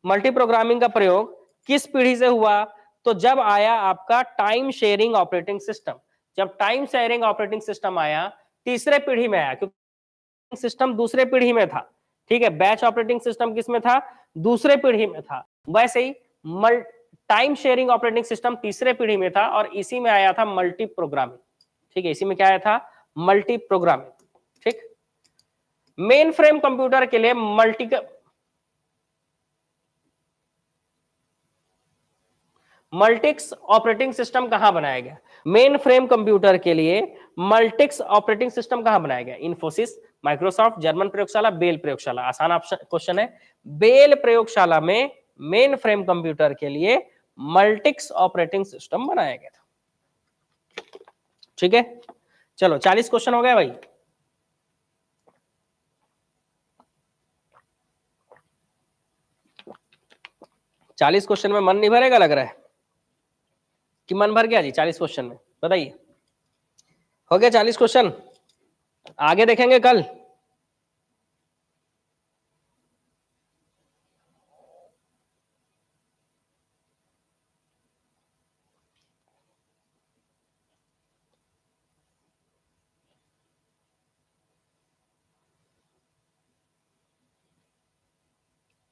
मल्टी प्रोग्रामिंग का प्रयोग किस पीढ़ी से हुआ? तो जब आया आपका टाइम शेयरिंग ऑपरेटिंग सिस्टम। जब टाइम शेयरिंग ऑपरेटिंग सिस्टम आया तीसरे पीढ़ी में आया, क्योंकि सिस्टम दूसरे पीढ़ी में था, ठीक है। बैच ऑपरेटिंग सिस्टम किस में था? दूसरे पीढ़ी में था। वैसे ही टाइम शेयरिंग ऑपरेटिंग सिस्टम तीसरे पीढ़ी में था और इसी में आया था मल्टी प्रोग्रामिंग, ठीक है। इसी में क्या आया था? मल्टी प्रोग्रामिंग, ठीक। मेन फ्रेम कंप्यूटर के लिए मल्टिक्स ऑपरेटिंग सिस्टम कहां बनाया गया? मेन फ्रेम कंप्यूटर के लिए मल्टिक्स ऑपरेटिंग सिस्टम कहां बनाया गया? इन्फोसिस, माइक्रोसॉफ्ट, जर्मन प्रयोगशाला, बेल प्रयोगशाला। आसान क्वेश्चन है। बेल प्रयोगशाला में मेन फ्रेम कंप्यूटर के लिए मल्टिक्स ऑपरेटिंग सिस्टम बनाया गया था, ठीक है। चलो 40 क्वेश्चन हो गया भाई। चालीस क्वेश्चन में मन नहीं भरेगा लग रहा है कि मन भर गया जी? 40 क्वेश्चन में बताइए, हो गया 40 क्वेश्चन? आगे देखेंगे कल।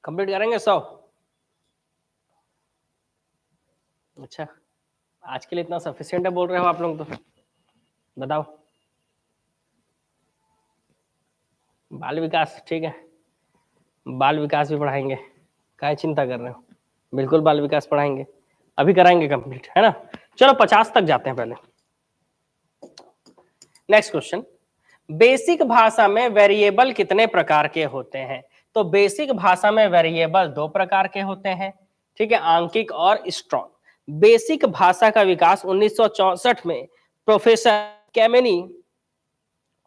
कंप्लीट करेंगे 100? अच्छा, आज के लिए इतना सफिशिएंट है बोल रहे हो आप लोग, तो बताओ। बाल विकास, ठीक है, बाल विकास भी पढ़ाएंगे, काय चिंता कर रहे हो? बिल्कुल बाल विकास पढ़ाएंगे, अभी कराएंगे कंप्लीट, है ना। चलो 50 तक जाते हैं पहले। नेक्स्ट क्वेश्चन, बेसिक भाषा में वेरिएबल कितने प्रकार के होते हैं? तो बेसिक भाषा में वेरिएबल 2 प्रकार के होते हैं, ठीक है, आंकिक और स्ट्रॉन्ग। बेसिक भाषा का विकास 1964 में प्रोफेसर कैमेनी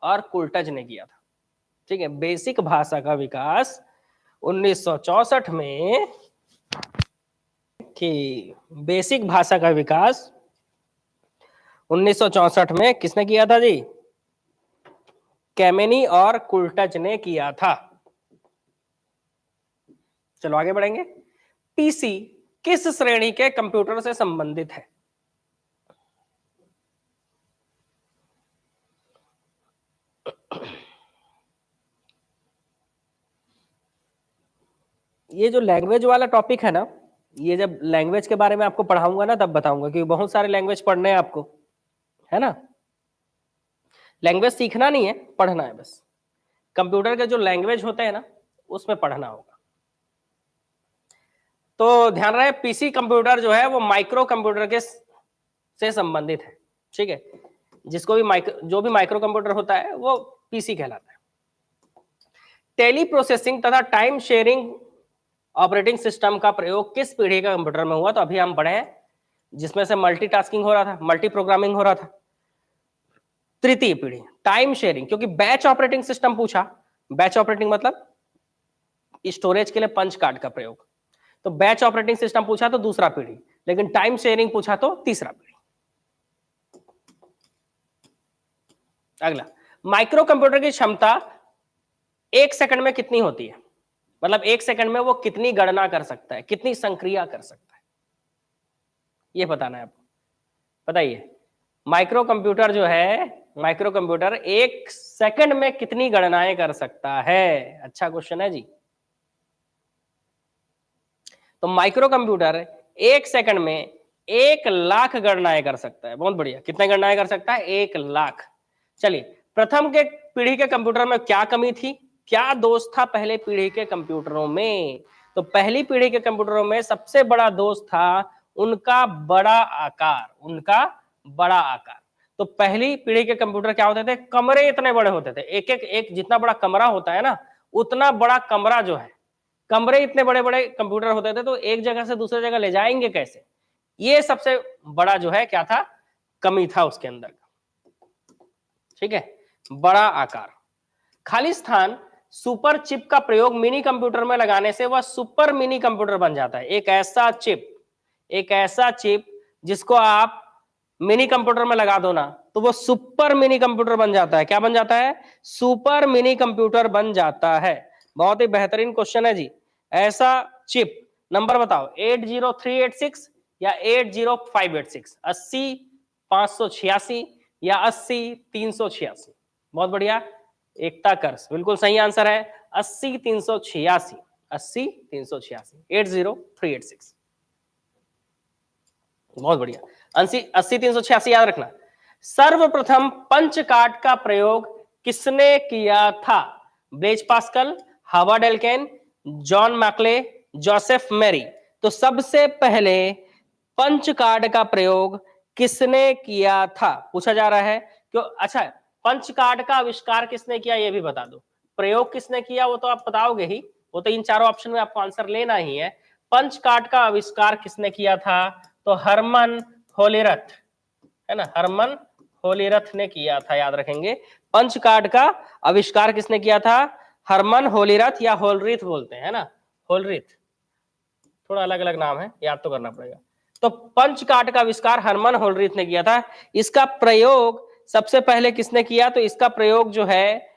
और कुल्टज ने किया था, ठीक है। बेसिक भाषा का विकास 1964 में, कि बेसिक भाषा का विकास 1964 में किसने किया था जी? कैमेनी और कुल्टज ने किया था। चलो आगे बढ़ेंगे। पीसी किस श्रेणी के कंप्यूटर से संबंधित है? ये जो लैंग्वेज वाला टॉपिक है ना, ये जब लैंग्वेज के बारे में आपको पढ़ाऊंगा ना तब बताऊंगा, क्योंकि बहुत सारे लैंग्वेज पढ़ने हैं आपको, है ना। लैंग्वेज सीखना नहीं है, पढ़ना है बस। कंप्यूटर के जो लैंग्वेज होते हैं ना उसमें पढ़ना होगा। तो ध्यान रहे, पीसी कंप्यूटर जो है वो माइक्रो कंप्यूटर के से संबंधित है, ठीक है। जिसको भी जो भी माइक्रो कंप्यूटर होता है वो पीसी कहलाता है। टेली प्रोसेसिंग तथा टाइम शेयरिंग ऑपरेटिंग सिस्टम का प्रयोग किस पीढ़ी के कंप्यूटर में हुआ? तो अभी हम पढ़े हैं जिसमें से मल्टीटास्किंग हो रहा था, मल्टी प्रोग्रामिंग हो रहा था। तृतीय पीढ़ी टाइम शेयरिंग, क्योंकि बैच ऑपरेटिंग सिस्टम पूछा, बैच ऑपरेटिंग मतलब स्टोरेज के लिए पंच कार्ड का प्रयोग, तो बैच ऑपरेटिंग सिस्टम पूछा तो दूसरा पीढ़ी, लेकिन टाइम शेयरिंग पूछा तो तीसरा पीढ़ी। अगला, माइक्रो कंप्यूटर की क्षमता 1 सेकंड में कितनी होती है? मतलब 1 सेकंड में वो कितनी गणना कर सकता है, कितनी संक्रिया कर सकता है, ये बताना है आपको। बताइए, माइक्रो कंप्यूटर जो है, माइक्रो कंप्यूटर 1 सेकंड में कितनी गणनाएं कर सकता है? अच्छा क्वेश्चन है जी। तो माइक्रो कंप्यूटर 1 सेकंड में 1 लाख गणनाएं कर सकता है। बहुत बढ़िया, कितने गणनाएं कर सकता है? 1 लाख। चलिए, प्रथम के पीढ़ी के कंप्यूटर में क्या कमी थी, क्या दोष था पहले पीढ़ी के कंप्यूटरों में? तो पहली पीढ़ी के कंप्यूटरों में सबसे बड़ा दोष था उनका बड़ा आकार, उनका बड़ा आकार। तो पहली पीढ़ी के कंप्यूटर क्या होते थे? कमरे इतने बड़े होते थे, एक जितना बड़ा कमरा होता है ना, उतना बड़ा कमरा जो है, कमरे इतने बड़े बड़े कंप्यूटर होते थे, तो एक जगह से दूसरे जगह ले जाएंगे कैसे? ये सबसे बड़ा जो है क्या था? कमी था उसके अंदर, ठीक है, बड़ा आकार। खाली स्थान सुपर चिप का प्रयोग मिनी कंप्यूटर में लगाने से वह सुपर मिनी कंप्यूटर बन जाता है। एक ऐसा चिप जिसको आप मिनी कंप्यूटर में लगा दो ना, तो वो सुपर मिनी कंप्यूटर बन जाता है। क्या बन जाता है? सुपर मिनी कंप्यूटर बन जाता है। बहुत ही बेहतरीन क्वेश्चन है जी। ऐसा चिप, नंबर बताओ, 80386 या 80586, 80 586 या 80 386? बहुत बढ़िया, एकता कर्स, बिल्कुल सही आंसर है 80 386, 80 386, 80386। बहुत बढ़िया, 80 386 याद रखना। सर्वप्रथम पंचकाट का प्रयोग किसने किया था? Blaise Pascal, Harvard Aiken, John Mauchly, Joseph Marie. तो सबसे पहले पंचकाट का प्रयोग किसने किया था पूछा जा रहा है। क्यों? अच्छा, पंचकाट का आविष्कार किसने किया ये भी बता दो। प्रयोग किसने किया वो तो आप बताओगे ही, वो तो इन चारों ऑप्शन में आपको आंसर लेना ही है। पंचकाट का आविष्कार किसने किया था? तो हरमन होलीरथ, है ना, हरमन होलीरथ ने किया था, याद रखेंगे। पंचकाट का आविष्कार किसने किया था? हरमन होलीरथ, या होलरीथ बोलते हैं, है ना, होलरीथ, थोड़ा अलग अलग नाम है, याद तो करना पड़ेगा। तो पंचकाट का आविष्कार हरमन होलरीथ ने किया था। इसका प्रयोग सबसे पहले किसने किया? तो इसका प्रयोग जो है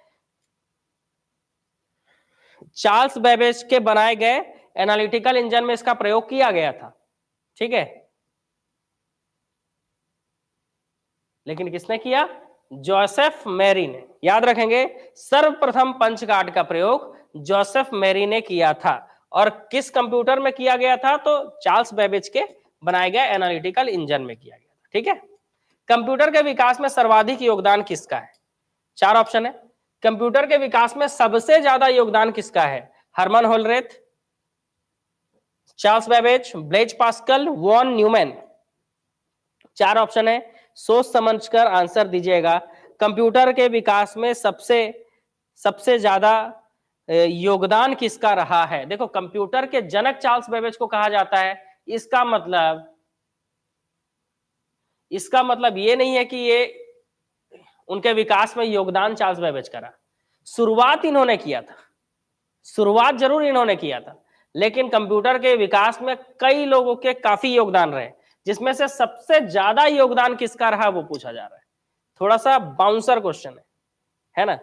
चार्ल्स बेबेज के बनाए गए एनालिटिकल इंजन में इसका प्रयोग किया गया था। ठीक है, लेकिन किसने किया? जोसेफ मेरी ने। याद रखेंगे, सर्वप्रथम पंचकाट का प्रयोग जोसेफ मेरी ने किया था। और किस कंप्यूटर में किया गया था? तो चार्ल्स बेबेज के बनाए गए एनालिटिकल इंजन में किया गया था। ठीक है, कंप्यूटर के विकास में सर्वाधिक योगदान किसका है? चार ऑप्शन है। कंप्यूटर के विकास में सबसे ज्यादा योगदान किसका है? Herman Hollerith, Charles Babbage, Blaise Pascal, von Neumann. चार ऑप्शन है, सोच समझकर आंसर दीजिएगा। कंप्यूटर के विकास में सबसे ज्यादा योगदान किसका रहा है? देखो, कंप्यूटर के जनक चार्ल्स बेबेज को कहा जाता है। इसका मतलब ये नहीं है कि ये उनके विकास में योगदान चार्ल्स बेबेज करा। शुरुआत इन्होंने किया था, शुरुआत जरूर इन्होंने किया था, लेकिन कंप्यूटर के विकास में कई लोगों के काफी योगदान रहे, जिसमें से सबसे ज्यादा योगदान किसका रहा वो पूछा जा रहा है। थोड़ा सा बाउंसर क्वेश्चन है ना।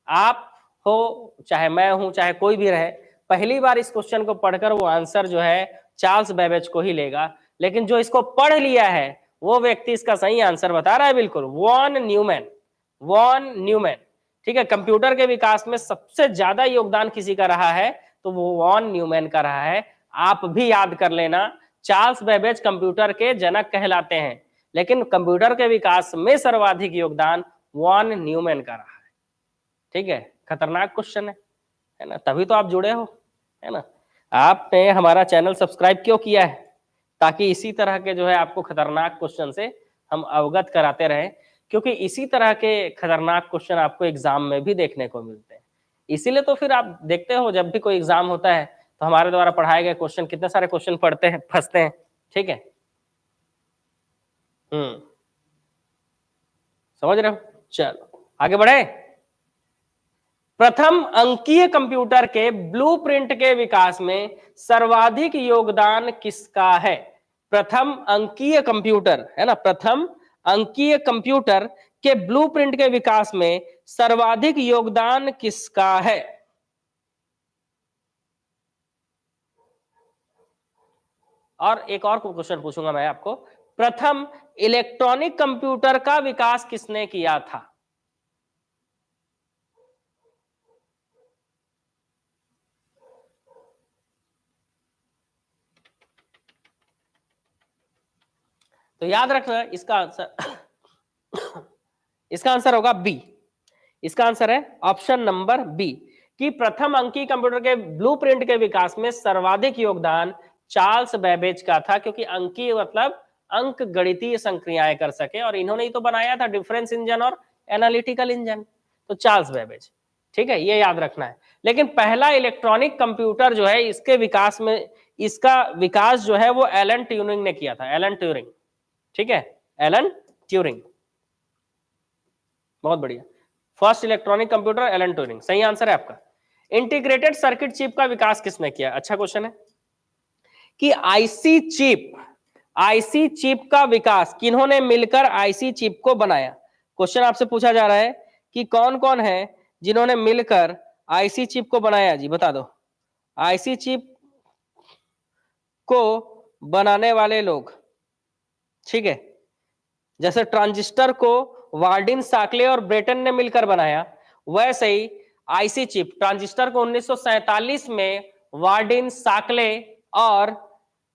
आप हो, चाहे मैं हूं, चाहे कोई भी रहे, पहली बार इस क्वेश्चन को पढ़कर वो आंसर जो है चार्ल्स बेबेज को ही लेगा, लेकिन जो इसको पढ़ लिया है वो व्यक्ति इसका सही आंसर बता रहा है, बिल्कुल, वॉन न्यूमैन, वॉन न्यूमैन। ठीक है, कंप्यूटर के विकास में सबसे ज्यादा योगदान किसी का रहा है तो वो वॉन न्यूमैन का रहा है। आप भी याद कर लेना, चार्ल्स बेबेज कंप्यूटर के जनक कहलाते हैं, लेकिन कंप्यूटर के विकास में सर्वाधिक योगदान वॉन न्यूमैन का रहा है। ठीक है, खतरनाक क्वेश्चन है ना, तभी तो आप जुड़े हो, है ना। आपने हमारा चैनल सब्सक्राइब क्यों किया है? ताकि इसी तरह के जो है आपको खतरनाक क्वेश्चन से हम अवगत कराते रहें, क्योंकि इसी तरह के खतरनाक क्वेश्चन आपको एग्जाम में भी देखने को मिलते हैं। इसीलिए तो फिर आप देखते हो, जब भी कोई एग्जाम होता है तो हमारे द्वारा पढ़ाए गए क्वेश्चन, कितने सारे क्वेश्चन पढ़ते हैं, फंसते हैं। ठीक है, समझ रहे हो? चलो आगे बढ़े। प्रथम अंकीय कंप्यूटर के ब्लूप्रिंट के विकास में सर्वाधिक योगदान किसका है? प्रथम अंकीय कंप्यूटर, है ना, प्रथम अंकीय कंप्यूटर के ब्लूप्रिंट के विकास में सर्वाधिक योगदान किसका है? और एक और क्वेश्चन पूछूंगा मैं आपको, प्रथम इलेक्ट्रॉनिक कंप्यूटर का विकास किसने किया था? तो याद रखना, इसका आंसर होगा बी। इसका आंसर है ऑप्शन नंबर बी, कि प्रथम अंकीय कंप्यूटर के ब्लूप्रिंट के विकास में सर्वाधिक योगदान चार्ल्स बेबेज का था, क्योंकि अंकीय मतलब अंक गणितीय संक्रियाएं कर सके, और इन्होंने ही तो बनाया था डिफरेंस इंजन और एनालिटिकल इंजन, तो चार्ल्स बेबेज। ठीक है, ये याद रखना है। लेकिन पहला इलेक्ट्रॉनिक कंप्यूटर जो है, इसके विकास में, इसका विकास जो है वो एलन ट्यूरिंग ने किया था, एलन ट्यूरिंग। ठीक है, एलन ट्यूरिंग, बहुत बढ़िया। First electronic computer Alan Turing, सही आंसर है आपका। इंटीग्रेटेड सर्किट चिप का विकास किसने किया? अच्छा क्वेश्चन है कि आईसी चिप का विकास किन्होंने मिलकर आईसी चिप को बनाया? क्वेश्चन आपसे पूछा जा रहा है कि कौन कौन है जिन्होंने मिलकर आईसी चिप को बनाया जी, बता दो। आईसी चिप को बनाने वाले लोग, ठीक है, जैसे ट्रांजिस्टर को वार्डिन, साकले और ब्रेटन ने मिलकर बनाया, वैसे ही आईसी चिप ट्रांजिस्टर को 1947 में वार्डिन, साकले और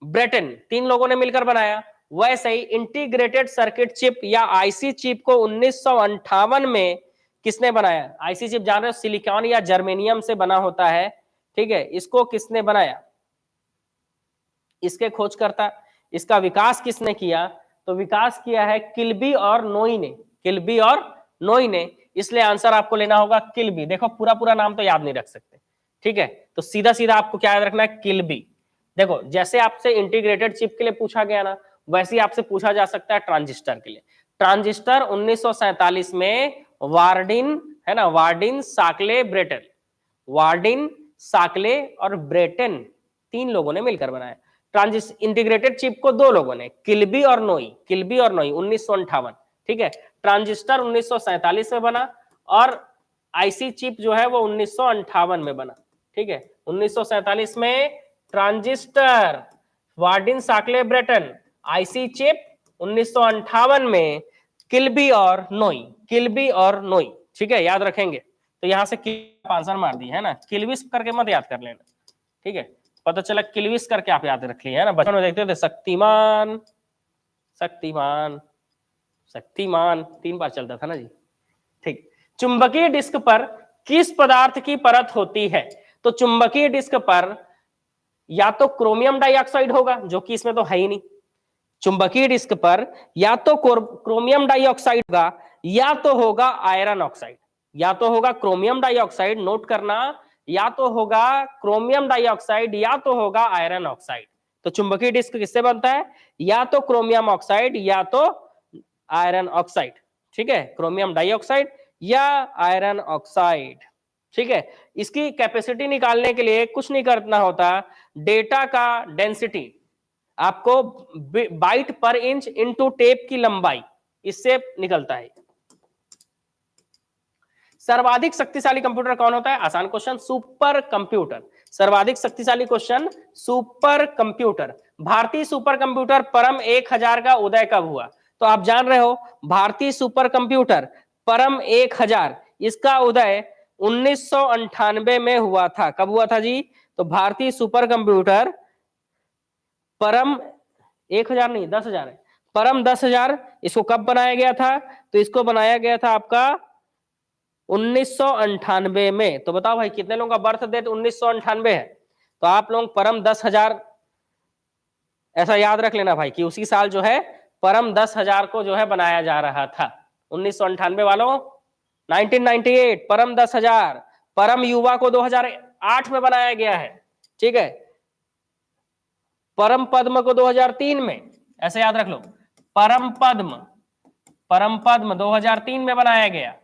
ब्रेटन 3 लोगों ने मिलकर बनाया। वैसे ही इंटीग्रेटेड सर्किट चिप या आईसी चिप को 1958 में किसने बनाया? आईसी चिप जान रहे हो सिलिकॉन या जर्मेनियम से बना होता है, ठीक है, इसको किसने बनाया? इसके खोजकर्ता, इसका विकास किसने किया? तो विकास किया है किल्बी और नोई ने, किल्बी और नोई ने, इसलिए आंसर आपको लेना होगा किल्बी। देखो पूरा पूरा नाम तो याद नहीं रख सकते, ठीक है, तो सीधा सीधा आपको क्या याद रखना है? किल्बी। देखो जैसे आपसे इंटीग्रेटेड चिप के लिए पूछा गया ना, वैसे ही आपसे पूछा जा सकता है ट्रांजिस्टर के लिए। ट्रांजिस्टर 1947 में वार्डिन, है ना, वार्डिन, साकले, ब्रेटन, वार्डिन, साकले और ब्रेटन 3 लोगों ने मिलकर बनाया। इंटीग्रेटेड चिप को 2 लोगों ने, किल्बी और नोई, किल्बी और नोई 1958, ठीक है। ट्रांजिस्टर 1947 में बना और आईसी चिप जो है वो 1958 में बना, ठीक है। 1947 में ट्रांजिस्टर, वार्डिन, साकले, ब्रेटन, आईसी चिप 1958 में किल्बी और नोई, किल्बी और नोई, ठीक है, याद रखेंगे। तो यहां से आंसर मार दी है ना, किल्विस करके मत याद कर लेना, ठीक है, पता चला किल्विस करके आप याद रख लिए है ना। बचपन में देखते थे शक्तिमान, शक्तिमान, शक्तिमान 3 बार चलता था ना जी, ठीक। चुंबकीय डिस्क पर किस पदार्थ की परत होती है? तो चुंबकीय डिस्क पर या तो क्रोमियम डाइऑक्साइड होगा, जो कि इसमें तो है ही नहीं। चुंबकीय डिस्क पर या तो क्रोमियम डाइऑक्साइड होगा या तो होगा आयरन ऑक्साइड, या तो होगा क्रोमियम डाइऑक्साइड, नोट करना, या तो होगा क्रोमियम डाइऑक्साइड या तो होगा आयरन ऑक्साइड। तो चुंबकीय डिस्क किससे बनता है? या तो क्रोमियम ऑक्साइड या तो आयरन ऑक्साइड, ठीक है, क्रोमियम डाइऑक्साइड या आयरन ऑक्साइड, ठीक है। इसकी कैपेसिटी निकालने के लिए कुछ नहीं करना होता, डेटा का डेंसिटी आपको बाइट पर इंच इनटू टेप की लंबाई, इससे निकलता है। सर्वाधिक शक्तिशाली कंप्यूटर कौन होता है? आसान क्वेश्चन, सुपर कंप्यूटर। सर्वाधिक शक्तिशाली क्वेश्चन, सुपर कंप्यूटर। भारतीय सुपर कंप्यूटर परम 1000 का उदय कब हुआ? तो आप जान रहे हो भारतीय सुपर कंप्यूटर परम 1000, इसका उदय 1998 में हुआ था। कब हुआ था जी? तो भारतीय सुपर कंप्यूटर परम 1000 नहीं 10,000 है, परम 10,000, इसको कब बनाया गया था? तो इसको बनाया गया था आपका 1998 में। तो बताओ भाई कितने लोगों का बर्थ डेट 1998 है? तो आप लोग परम 10,000 ऐसा याद रख लेना भाई कि उसी साल जो है परम 10,000 को जो है बनाया जा रहा था। 1998 वालों 1998 परम 10,000, परम युवा को 2008 में बनाया गया है, ठीक है, परम पद्म को 2003 में, ऐसे याद रख लो, परम पद्म, परम पद्म 2003 में बनाया गया।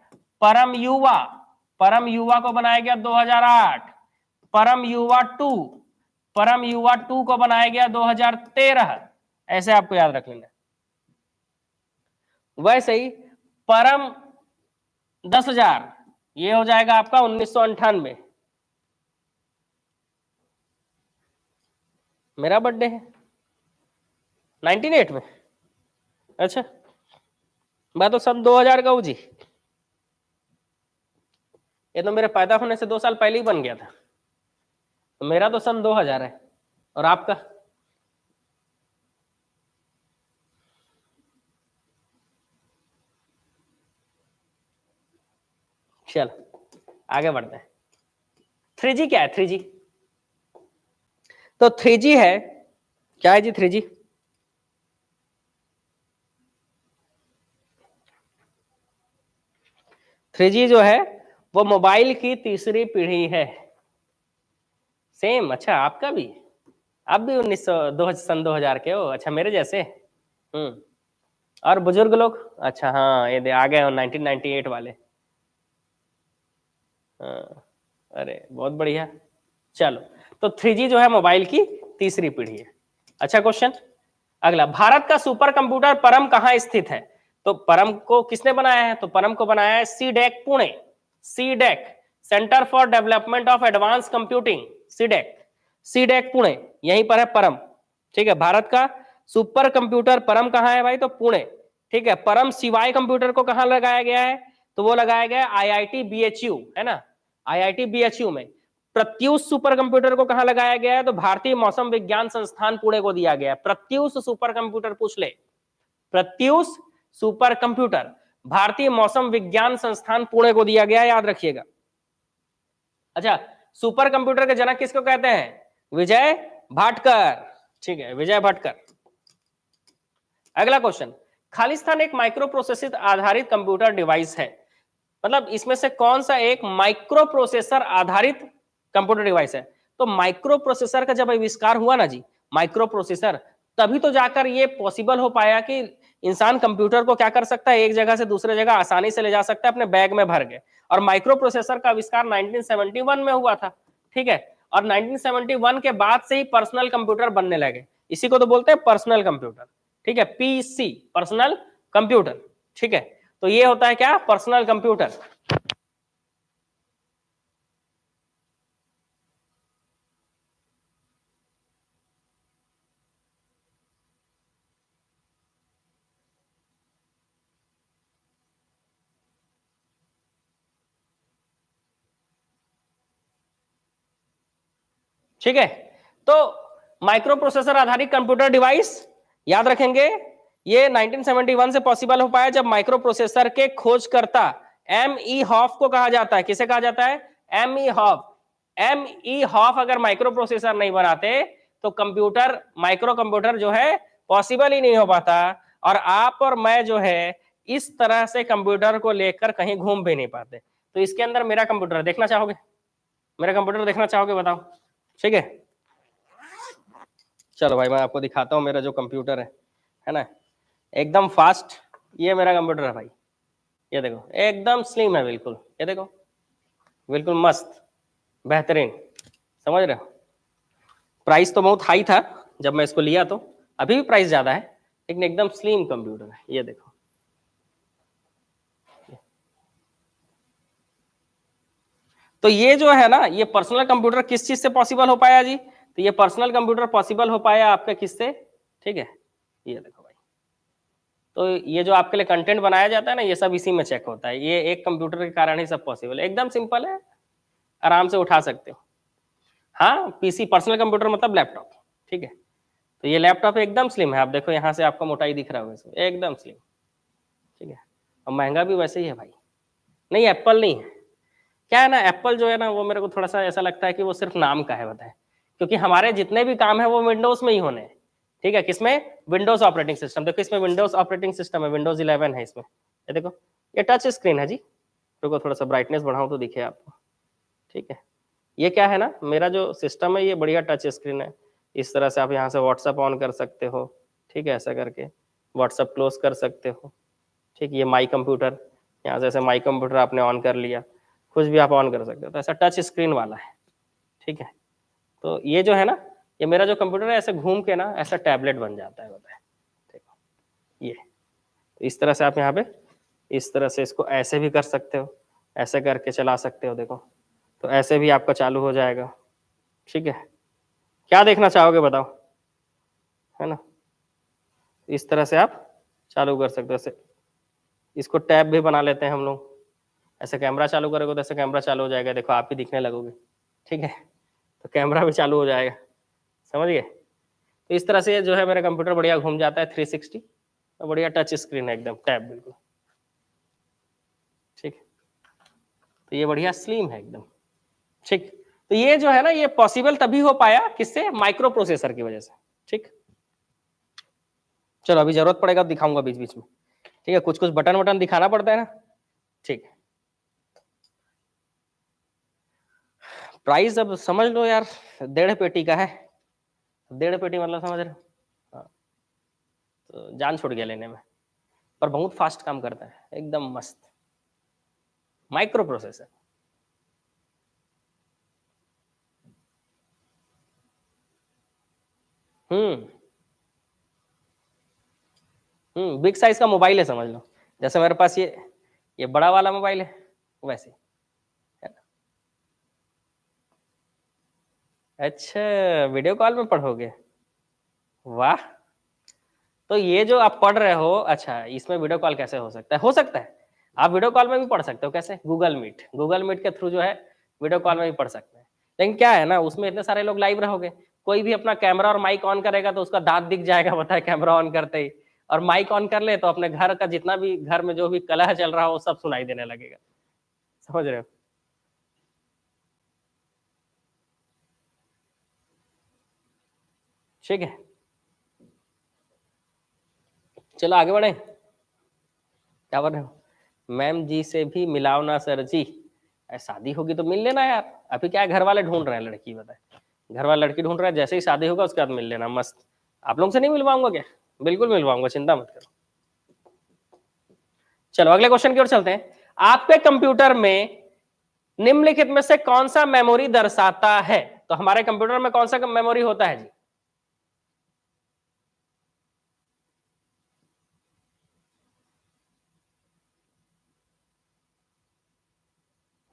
परम युवा को बनाया गया 2008, परम युवा 2, परम युवा 2 को बनाया गया 2013, ऐसे आपको याद रख लेना। वैसे ही परम 10,000 ये हो जाएगा आपका 1998। मेरा बर्थडे है 98 में, अच्छा मैं तो सन 2000 का हूं जी, ये तो मेरे पैदा होने से 2 साल पहले ही बन गया था, तो मेरा तो सन 2000 है। और आपका? चलो आगे बढ़ते हैं। 3G क्या है? 3G, तो 3G है, क्या है जी 3G? थ्री जी जो है वो मोबाइल की तीसरी पीढ़ी है। सेम, अच्छा आपका भी, आप भी सन 2000 के हो, अच्छा मेरे जैसे। और बुजुर्ग लोग, अच्छा हाँ ये आ गए 1998 वाले, हाँ अरे बहुत बढ़िया। चलो, तो 3G जो है मोबाइल की तीसरी पीढ़ी है। अच्छा क्वेश्चन। अगला, भारत का सुपर कंप्यूटर परम कहाँ स्थित है? तो परम को किसने बनाया है? तो परम को बनाया है CDAC Pune, CDAC, centre for development of advance computing, CDAC, CDAC Pune, यहीं पर है परम। ठीक है, भारत का सुपर कंप्यूटर परम कहाँ है भाई? तो पुणे। ठीक है, परम सिवाय कंप्यूटर को कहाँ लगाया गया है? तो वो लगाया गया आईआईटी बीएचयू, है ना, आईआईटी बीएचयू में। प्रत्यूष सुपर कंप्यूटर को कहां लगाया गया है? तो भारतीय मौसम विज्ञान संस्थान पुणे को दिया गया है। प्रत्यूष सुपर कंप्यूटर पूछ ले, प्रत्यूष सुपर कंप्यूटर भारतीय मौसम विज्ञान संस्थान पुणे को दिया गया, याद रखिएगा। अच्छा, सुपर कंप्यूटर के जनक किसको कहते हैं? विजय भाटकर। ठीक है, विजय भाटकर। अगला क्वेश्चन, खालिस्तान एक माइक्रो प्रोसेसर आधारित कंप्यूटर डिवाइस है, मतलब इसमें से कौन सा एक माइक्रो प्रोसेसर आधारित कंप्यूटर डिवाइस है? तो माइक्रो प्रोसेसर का जब आविष्कार हुआ ना जी, माइक्रो प्रोसेसर, तभी तो जाकर ये पॉसिबल हो पाया कि इंसान कंप्यूटर को क्या कर सकता है, एक जगह से दूसरे जगह आसानी से ले जा सकता है अपने बैग में भर के। और माइक्रो प्रोसेसर का आविष्कार 1971 में हुआ था। ठीक है, और 1971 के बाद से ही पर्सनल कंप्यूटर बनने लगे, इसी को तो बोलते हैं पर्सनल कंप्यूटर। ठीक है, पीसी, पर्सनल कंप्यूटर। ठीक है, तो ये होता है क्या? Personal computer. ठीक है, तो माइक्रो प्रोसेसर आधारित कंप्यूटर डिवाइस याद रखेंगे, ये 1971 से पॉसिबल हो पाया जब माइक्रो प्रोसेसर के खोजकर्ता एम ई हॉफ को कहा जाता है। किसे कहा जाता है? M E Hoff. M E Hoff अगर माइक्रो प्रोसेसर नहीं बनाते तो कंप्यूटर, माइक्रो कंप्यूटर जो है पॉसिबल ही नहीं हो पाता, और आप और मैं जो है इस तरह से कंप्यूटर को लेकर कहीं घूम भी नहीं पाते। तो इसके अंदर मेरा कंप्यूटर देखना चाहोगे? मेरा कंप्यूटर देखना चाहोगे? बताओ। ठीक है, चलो भाई मैं आपको दिखाता हूँ मेरा जो कंप्यूटर है ना, एकदम फास्ट। ये मेरा कंप्यूटर है भाई, ये देखो एकदम स्लिम है बिल्कुल, ये देखो बिल्कुल मस्त, बेहतरीन। समझ रहे हो? प्राइस तो बहुत हाई था जब मैं इसको लिया, तो अभी भी प्राइस ज्यादा है, लेकिन एकदम स्लिम कंप्यूटर है। ये देखो, तो ये जो है ना, ये पर्सनल कंप्यूटर किस चीज से पॉसिबल हो पाया जी? तो ये पर्सनल कंप्यूटर पॉसिबल हो पाया आपका किससे? ठीक है, ये देखो भाई, तो ये जो आपके लिए कंटेंट बनाया जाता है ना, ये सब इसी में चेक होता है। ये एक कंप्यूटर के कारण ही सब पॉसिबल है, एकदम सिंपल है, आराम से उठा सकते हो। हाँ, पीसी, पर्सनल कंप्यूटर मतलब लैपटॉप। ठीक है, तो ये लैपटॉप एकदम स्लिम है, आप देखो यहाँ से आपको मोटाई दिख रहा होगा इसमें, एकदम स्लिम। ठीक है, और महंगा भी वैसे ही है भाई। नहीं, एप्पल नहीं है। क्या है ना, एप्पल जो है ना, वो मेरे को थोड़ा सा ऐसा लगता है कि वो सिर्फ नाम का है, बताए, क्योंकि हमारे जितने भी काम है वो विंडोज में ही होने हैं। ठीक है, किसमें? Windows operating system. देखो इसमें विंडोज ऑपरेटिंग सिस्टम है, विंडोज 11 है इसमें। ये देखो, ये टच स्क्रीन है जी। रुको थोड़ा सा ब्राइटनेस बढ़ाऊं तो दिखे आपको। ठीक है, ये क्या है ना, मेरा जो सिस्टम है ये बढ़िया टच स्क्रीन है। इस तरह से आप यहाँ से व्हाट्सअप ऑन कर सकते हो। ठीक है, ऐसा करके व्हाट्सअप क्लोज कर सकते हो। ठीक, ये माई कंप्यूटर, यहाँ से ऐसे माई कंप्यूटर आपने ऑन कर लिया, कुछ भी आप ऑन कर सकते हो, तो ऐसा टच स्क्रीन वाला है। ठीक है, तो ये जो है ना, ये मेरा जो कंप्यूटर है ऐसे घूम के ना ऐसा टैबलेट बन जाता है, बताए। देखो ये, तो इस तरह से आप यहाँ पे इस तरह से इसको ऐसे भी कर सकते हो, ऐसे करके चला सकते हो। देखो, तो ऐसे भी आपका चालू हो जाएगा। ठीक है, क्या देखना चाहोगे बताओ, है ना? इस तरह से आप चालू कर सकते हो। ऐसे इसको टैब भी बना लेते हैं हम लोग, ऐसे कैमरा चालू करोगे तो ऐसे कैमरा चालू हो जाएगा, देखो आप भी दिखने लगोगे। ठीक है, तो कैमरा भी चालू हो जाएगा, समझ गए? तो इस तरह से जो है मेरा कंप्यूटर बढ़िया घूम जाता है 360, और बढ़िया टच स्क्रीन है एकदम, टैब बिल्कुल। ठीक, तो ये बढ़िया स्लिम है एकदम। ठीक, तो ये जो है ना, ये पॉसिबल तभी हो पाया किससे? माइक्रो प्रोसेसर की वजह से। ठीक, चलो अभी जरूरत पड़ेगा दिखाऊंगा बीच बीच में। ठीक है, कुछ कुछ बटन वटन दिखाना पड़ता है ना। ठीक, प्राइस अब समझ लो यार, 1.5 पेटी का है। 1.5 पेटी मतलब समझ रहे हो? हाँ, तो जान छूट गया लेने में, पर बहुत फास्ट काम करता है, एकदम मस्त माइक्रो प्रोसेसर। बिग साइज का मोबाइल है समझ लो, जैसे मेरे पास ये बड़ा वाला मोबाइल है वैसे, है ना? अच्छा, वीडियो कॉल में पढ़ोगे, वाह। तो ये जो आप पढ़ रहे हो, अच्छा इसमें वीडियो कॉल कैसे हो सकता है? हो सकता है, आप वीडियो कॉल में भी पढ़ सकते हो। कैसे? गूगल मीट के थ्रू जो है वीडियो कॉल में भी पढ़ सकते हैं। लेकिन क्या है ना, उसमें इतने सारे लोग लाइव रहोगे, कोई भी अपना कैमरा और माइक ऑन करेगा तो उसका दांत दिख जाएगा, पता है, कैमरा ऑन करते ही। और माइक ऑन कर ले तो अपने घर का जितना भी, घर में जो भी कलह चल रहा हो, सब सुनाई देने लगेगा। समझ रहे हो? ठीक है, चलो आगे बढ़े। क्या बोल रहे हो? मैम जी से भी मिलाओ ना सर जी। शादी होगी तो मिल लेना यार, अभी क्या है, घर वाले ढूंढ रहे हैं लड़की, बताए, घर वाले लड़की ढूंढ रहे हैं, जैसे ही शादी होगा उसके बाद मिल लेना मस्त। आप लोगों से नहीं मिलवाऊंगा क्या? बिल्कुल मिलवाऊंगा, चिंता मत करो। चलो अगले क्वेश्चन की ओर चलते हैं। आपके कंप्यूटर में निम्नलिखित में से कौन सा मेमोरी दर्शाता है? तो हमारे कंप्यूटर में कौन सा मेमोरी होता है जी?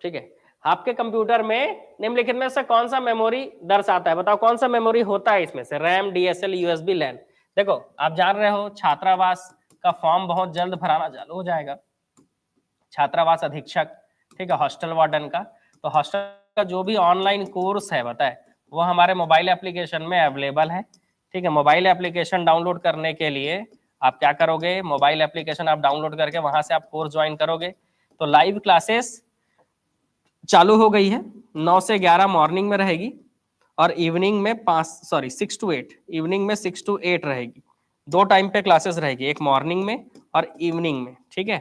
ठीक है, आपके कंप्यूटर में निम्नलिखित में से कौन सा मेमोरी दर्शाता है? बताओ कौन सा मेमोरी होता है इसमें से? रैम, डीएसएल, यूएसबी, लैन। देखो आप जान रहे हो छात्रावास का फॉर्म बहुत जल्द भराना चालू हो जाएगा, छात्रावास अधीक्षक, ठीक है, हॉस्टल वार्डन का। तो हॉस्टल का जो भी ऑनलाइन कोर्स है, बताए, वो हमारे मोबाइल एप्लीकेशन में अवेलेबल है। ठीक है, मोबाइल एप्लीकेशन डाउनलोड करने के लिए आप क्या करोगे? मोबाइल एप्लीकेशन आप डाउनलोड करके वहां से आप कोर्स ज्वाइन करोगे। तो लाइव क्लासेस चालू हो गई है, 9 से 11 मॉर्निंग में रहेगी, और इवनिंग में 6 to 8, इवनिंग में 6 to 8 रहेगी। दो टाइम पे क्लासेस रहेगी, एक मॉर्निंग में और इवनिंग में। ठीक है,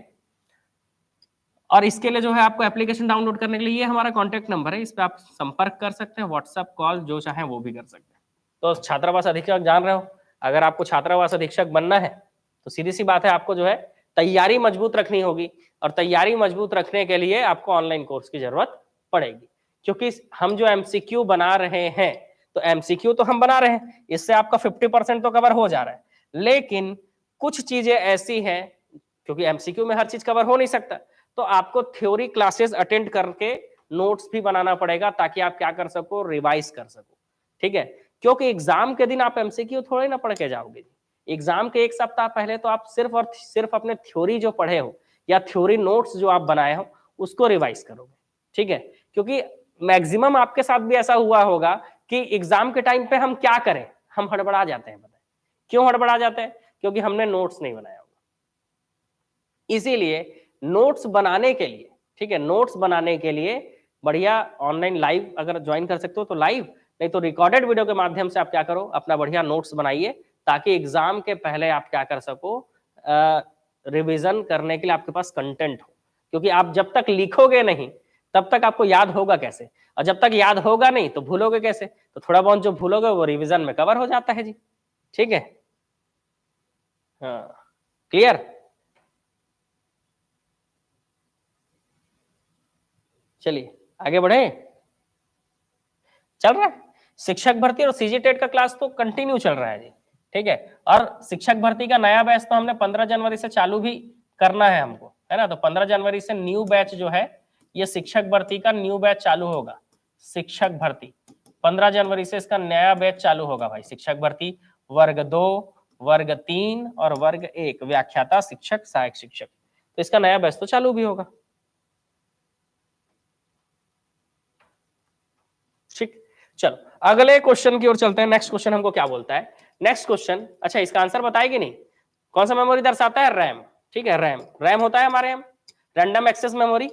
और इसके लिए जो है आपको एप्लीकेशन डाउनलोड करने के लिए ये हमारा कॉन्टैक्ट नंबर है, इस पर आप संपर्क कर सकते हैं, व्हाट्सएप कॉल जो चाहे वो भी कर सकते हैं। तो छात्रावास अधीक्षक जान रहे हो, अगर आपको छात्रावास अधीक्षक बनना है तो सीधी सी बात है, आपको जो है तैयारी मजबूत रखनी होगी, और तैयारी मजबूत रखने के लिए आपको ऑनलाइन कोर्स की जरूरत पड़ेगी। क्योंकि हम जो एमसीक्यू बना रहे हैं, तो एमसीक्यू तो हम बना रहे हैं, इससे आपका 50% तो कवर हो जा रहा है, लेकिन कुछ चीजें ऐसी हैं, क्योंकि एमसीक्यू में हर चीज कवर हो नहीं सकता, तो आपको थ्योरी क्लासेस अटेंड करके नोट्स भी बनाना पड़ेगा, ताकि आप क्या कर सको? रिवाइज कर सको। ठीक है, क्योंकि एग्जाम के दिन आप एमसीक्यू थोड़े ना पढ़ के जाओगे। एग्जाम के एक सप्ताह पहले तो आप सिर्फ और सिर्फ अपने थ्योरी जो पढ़े हो या थ्योरी नोट्स जो आप बनाए हो उसको रिवाइज करोगे। ठीक है, क्योंकि मैक्सिमम आपके साथ भी ऐसा हुआ होगा कि एग्जाम के टाइम पे हम क्या करें? हम हड़बड़ा जाते हैं। बताएं क्यों हड़बड़ा जाते हैं? क्योंकि हमने नोट्स नहीं बनाया होगा। इसीलिए नोट्स बनाने के लिए, ठीक है, नोट्स बनाने के लिए बढ़िया ऑनलाइन लाइव अगर ज्वाइन कर सकते हो तो लाइव, नहीं तो रिकॉर्डेड वीडियो के माध्यम से आप क्या करो? अपना बढ़िया नोट्स बनाइए, ताकि एग्जाम के पहले आप क्या कर सको? रिवीजन करने के लिए आपके पास कंटेंट हो। क्योंकि आप जब तक लिखोगे नहीं तब तक आपको याद होगा कैसे? और जब तक याद होगा नहीं तो भूलोगे कैसे? तो थोड़ा बहुत जो भूलोगे वो रिवीजन में कवर हो जाता है जी। ठीक है, हाँ, क्लियर? चलिए आगे बढ़े। चल रहा है शिक्षक भर्ती और सीजी टेट का क्लास तो कंटिन्यू चल रहा है जी। ठीक है, और शिक्षक भर्ती का नया बैच तो हमने 15 जनवरी से चालू भी करना है हमको, है ना? तो 15 जनवरी से न्यू बैच जो है, ये शिक्षक भर्ती का न्यू बैच चालू होगा। शिक्षक भर्ती 15 जनवरी से इसका नया बैच चालू होगा भाई। शिक्षक भर्ती वर्ग 2, वर्ग 3 और वर्ग 1, व्याख्याता शिक्षक, सहायक शिक्षक, तो इसका नया बैच तो चालू भी होगा। ठीक, चलो अगले क्वेश्चन की ओर चलते हैं। नेक्स्ट क्वेश्चन हमको क्या बोलता है? नेक्स्ट क्वेश्चन, अच्छा इसका आंसर बताएगी नहीं? कौन सा मेमोरी दर्शाता है? रैम। ठीक है, रैम, रैम होता है हमारे यहाँ रैंडम एक्सेस मेमोरी।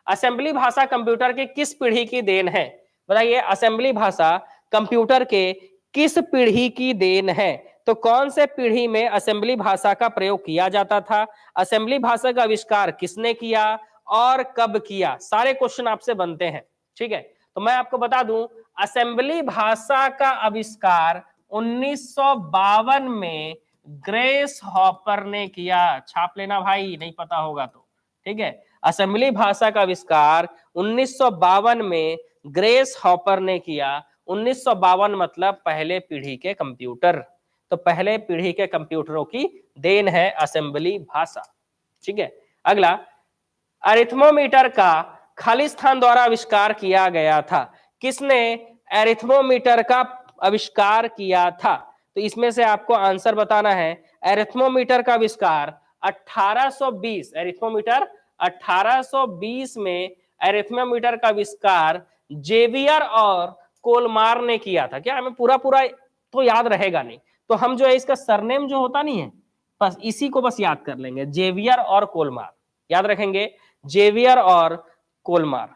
असेंबली भाषा कंप्यूटर की किस पीढ़ी की देन है? बताइए, असेंबली भाषा कंप्यूटर के किस पीढ़ी की देन है? तो कौन से पीढ़ी में असेंबली भाषा का प्रयोग किया जाता था? असेंबली भाषा का आविष्कार किसने किया और कब किया? सारे क्वेश्चन आपसे बनते हैं। ठीक है, तो मैं आपको बता दूं, असेंबली भाषा का आविष्कार 1952 में ग्रेस हॉपर ने किया। छाप लेना भाई, नहीं पता होगा तो। ठीक है, असेंबली भाषा का आविष्कार 1952 में ग्रेस हॉपर ने किया। 1952 मतलब पहले पीढ़ी के कंप्यूटर। तो पहले पीढ़ी के कंप्यूटरों की देन है असेंबली भाषा। ठीक है, अगला, अरिथमोमीटर का खाली स्थान द्वारा आविष्कार किया गया था। किसने अरिथमोमीटर का आविष्कार किया था? तो इसमें से आपको आंसर बताना है। अरिथमोमीटर का आविष्कार 1820, अरिथमोमीटर 1820 में अरिथमोमीटर का आविष्कार जेवियर और कोलमार ने किया था। क्या हमें पूरा पूरा तो याद रहेगा नहीं, तो हम जो है इसका सरनेम जो होता नहीं है, बस इसी को बस याद कर लेंगे, जेवियर और कोलमार, याद रखेंगे, जेवियर और कोलमार।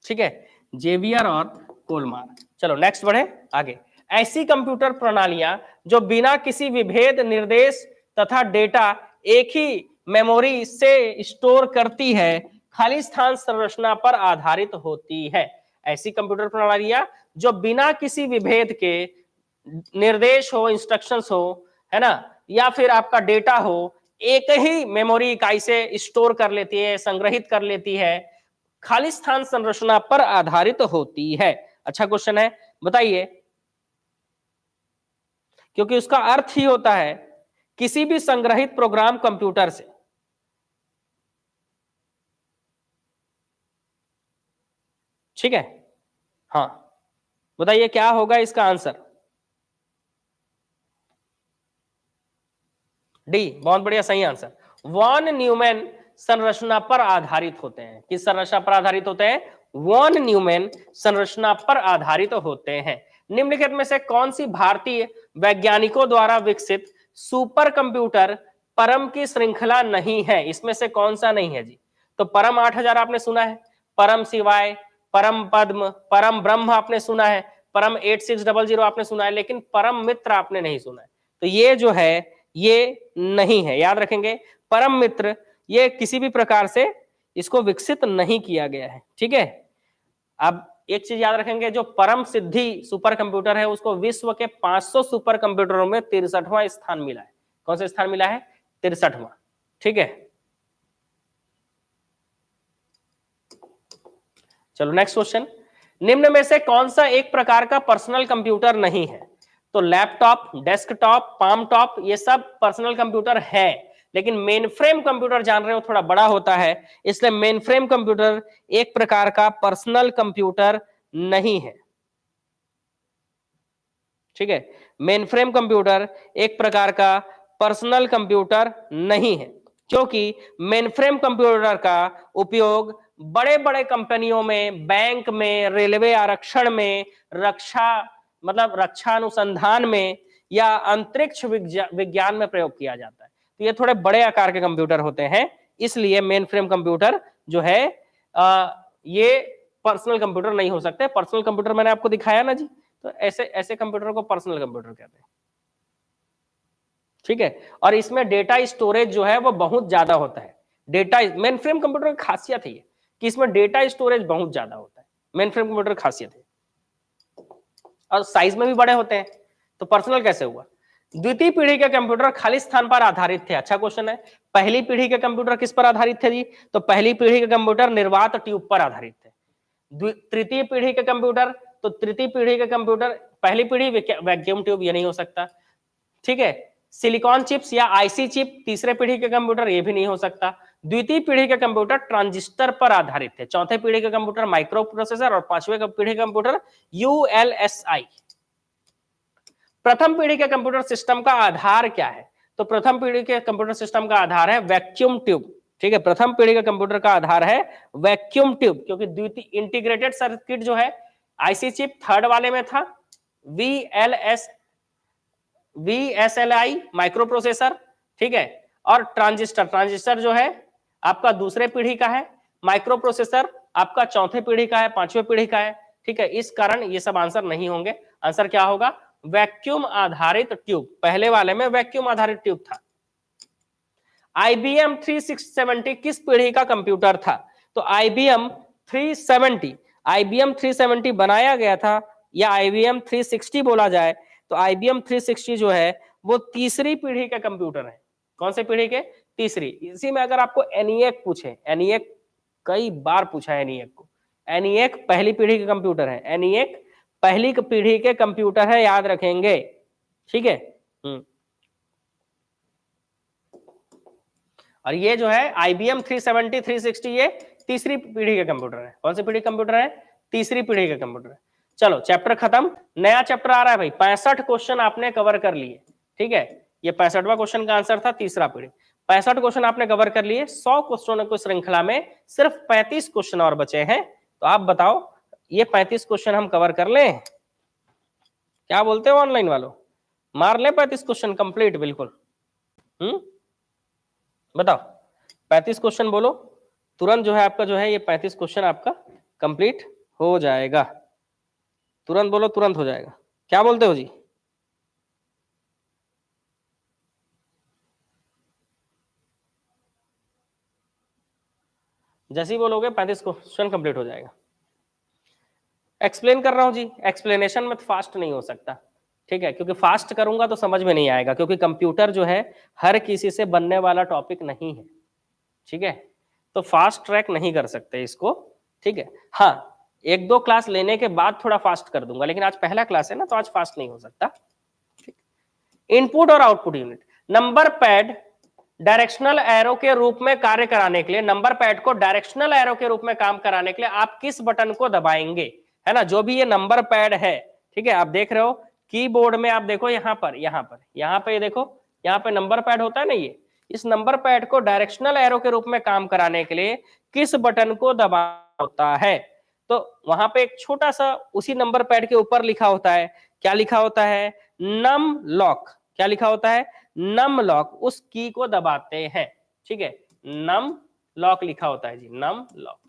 ठीक है, जेवियर और कोलमार। चलो नेक्स्ट बढ़े आगे। ऐसी कंप्यूटर प्रणालियां जो बिना किसी विभेद निर्देश तथा डेटा एक ही मेमोरी से स्टोर करती है, खाली स्थान संरचना पर आधारित होती है। ऐसी कंप्यूटर प्रणालियां जो बिना किसी विभेद के निर्देश हो, इंस्ट्रक्शंस हो, है ना, या फिर आपका डेटा हो, एक ही मेमोरी इकाई से स्टोर कर लेती है, संग्रहित कर लेती है, खाली स्थान संरचना पर आधारित होती है। अच्छा क्वेश्चन है, बताइए, क्योंकि उसका अर्थ ही होता है किसी भी संग्रहित प्रोग्राम कंप्यूटर से। ठीक है, हाँ, बताइए क्या होगा इसका आंसर? डी, बहुत बढ़िया, सही आंसर। वॉन न्यूमैन संरचना पर आधारित होते हैं। किस संरचना पर आधारित होते हैं? वॉन न्यूमैन संरचना पर आधारित होते हैं। निम्नलिखित में से कौन सी भारतीय वैज्ञानिकों द्वारा विकसित सुपर कंप्यूटर परम की श्रृंखला नहीं है? इसमें से कौन सा नहीं है जी? तो परम 8000 आपने सुना है, परम शिवाय, परम पद्म, परम ब्रह्म आपने सुना है, परम 8600 आपने सुना है, लेकिन परम मित्र आपने नहीं सुना है। तो ये जो है ये नहीं है, याद रखेंगे। परम मित्र ये किसी भी प्रकार से इसको विकसित नहीं किया गया है। ठीक है, अब एक चीज याद रखेंगे, जो परम सिद्धि सुपर कंप्यूटर है उसको विश्व के 500 सुपर कंप्यूटरों में 63वां स्थान मिला है। कौन सा स्थान मिला है? 63वां। ठीक है, चलो नेक्स्ट क्वेश्चन। निम्न में से कौन सा एक प्रकार का पर्सनल कंप्यूटर नहीं है? तो लैपटॉप, डेस्कटॉप, पाम टॉप, ये सब पर्सनल कंप्यूटर है, लेकिन मेन फ्रेम कंप्यूटर जान रहे हो थोड़ा बड़ा होता है, इसलिए मेन फ्रेम कंप्यूटर एक प्रकार का पर्सनल कंप्यूटर नहीं है। ठीक है, मेन फ्रेम कंप्यूटर एक प्रकार का पर्सनल कंप्यूटर नहीं है, क्योंकि मेन फ्रेम कंप्यूटर का उपयोग बड़े बड़े कंपनियों में, बैंक में, रेलवे आरक्षण में, रक्षा मतलब रक्षा अनुसंधान में या अंतरिक्ष विज्ञान में प्रयोग किया जाता है। तो ये थोड़े बड़े आकार के कंप्यूटर होते हैं, इसलिए मेन फ्रेम कंप्यूटर जो है ये पर्सनल कंप्यूटर नहीं हो सकते। पर्सनल कंप्यूटर मैंने आपको दिखाया ना जी, तो ऐसे ऐसे कंप्यूटर को पर्सनल कंप्यूटर कहते हैं। ठीक है, और इसमें डेटा स्टोरेज जो है वो बहुत ज्यादा होता है। डेटा मेन फ्रेम कंप्यूटर की खासियत है ये कि इसमें डेटा स्टोरेज बहुत ज्यादा होता है, मेन फ्रेम कंप्यूटर की खासियत है, और साइज में भी बड़े होते हैं। तो पर्सनल कैसे हुआ? द्वितीय पीढ़ी के कंप्यूटर खाली स्थान पर आधारित थे। अच्छा क्वेश्चन है। पहली पीढ़ी के कंप्यूटर किस पर आधारित थे जी? तो पहली पीढ़ी के कंप्यूटर निर्वात ट्यूब पर आधारित थे। तृतीय पीढ़ी के कंप्यूटर, तो तृतीय पीढ़ी के कंप्यूटर, पहली पीढ़ी वैक्यूम ट्यूब, ये नहीं हो सकता। ठीक है, सिलिकॉन चिप्स या आईसी चिप तीसरे पीढ़ी के कंप्यूटर, ये भी नहीं हो सकता। द्वितीय पीढ़ी के कंप्यूटर ट्रांजिस्टर पर आधारित थे। चौथे पीढ़ी के कंप्यूटर माइक्रो प्रोसेसर, और पांचवें पीढ़ी के कंप्यूटर यूएलएसआई। प्रथम पीढ़ी के कंप्यूटर सिस्टम का आधार क्या है? तो प्रथम पीढ़ी के कंप्यूटर सिस्टम का आधार है वैक्यूम ट्यूब। ठीक है, प्रथम पीढ़ी के कंप्यूटर का आधार है वैक्यूम ट्यूब, क्योंकि द्वितीय इंटीग्रेटेड सर्किट जो है आईसी चिप थर्ड वाले में था, वीएसएलआई माइक्रो प्रोसेसर। ठीक है, और ट्रांजिस्टर जो है आपका दूसरे पीढ़ी का है, माइक्रो प्रोसेसर आपका चौथे पीढ़ी का है, पांचवें पीढ़ी का है। ठीक है, इस कारण ये सब आंसर नहीं होंगे। आंसर क्या होगा? वैक्यूम आधारित ट्यूब। पहले वाले में वैक्यूम आधारित ट्यूब था। IBM 370 किस पीढ़ी का कंप्यूटर था? तो IBM 370 बनाया गया था, या IBM 360 बोला जाए तो IBM 360 जो है वो तीसरी पीढ़ी का कंप्यूटर है। कौन से पीढ़ी के? तीसरी। इसी में अगर आपको ENIAC पूछे, ENIAC कई बार पूछा है ENIAC को, ENIAC पहली पीढ़ी का कंप्यूटर है, ENIAC पहली पीढ़ी के कंप्यूटर है, याद रखेंगे, ठीक है। और ये जो है IBM 370 360 ये तीसरी पीढ़ी के कंप्यूटर है। कौन सी पीढ़ी कंप्यूटर है? तीसरी पीढ़ी के कंप्यूटर है। चलो चैप्टर खत्म, नया चैप्टर आ रहा है भाई। 65 क्वेश्चन आपने कवर कर लिए, ठीक है। ये 65वां क्वेश्चन का आंसर था तीसरा पीढ़ी। 65 क्वेश्चन आपने कवर कर लिए। 100 क्वेश्चनों की श्रृंखला में सिर्फ 35 क्वेश्चन और बचे हैं। तो आप बताओ ये 35 क्वेश्चन हम कवर कर लें? क्या बोलते हो ऑनलाइन वालों? मार ले 35 क्वेश्चन कंप्लीट बिल्कुल? बताओ 35 क्वेश्चन बोलो तुरंत, जो है आपका जो है ये 35 क्वेश्चन आपका कंप्लीट हो जाएगा। तुरंत बोलो, तुरंत हो जाएगा। क्या बोलते हो जी? जैसे ही बोलोगे 35 क्वेश्चन कंप्लीट हो जाएगा। एक्सप्लेन कर रहा हूं जी, एक्सप्लेनेशन में फास्ट नहीं हो सकता, ठीक है, क्योंकि फास्ट करूंगा तो समझ में नहीं आएगा, क्योंकि कंप्यूटर जो है हर किसी से बनने वाला टॉपिक नहीं है, ठीक है। तो फास्ट ट्रैक नहीं कर सकते इसको, ठीक है। हाँ, एक दो क्लास लेने के बाद थोड़ा फास्ट कर दूंगा, लेकिन आज पहला क्लास है ना, तो आज फास्ट नहीं हो सकता। इनपुट और output unit, number pad directional arrow के रूप में कार्य कराने के लिए, नंबर पैड को डायरेक्शनल एरो के रूप में काम कराने के लिए आप किस बटन को दबाएंगे, है ना। जो भी ये नंबर पैड है, ठीक है, आप देख रहे हो कीबोर्ड में, आप देखो यहाँ पर ये देखो, यहाँ पे नंबर पैड होता है ना, ये इस नंबर पैड को डायरेक्शनल एरो के रूप में काम कराने के लिए किस बटन को दबाना होता है? तो वहां पे एक छोटा सा उसी नंबर पैड के ऊपर लिखा होता है, क्या लिखा होता है? Num lock. क्या लिखा होता है? Num lock. उस की को दबाते हैं, ठीक है, नम लॉक लिखा होता है जी, नम लॉक।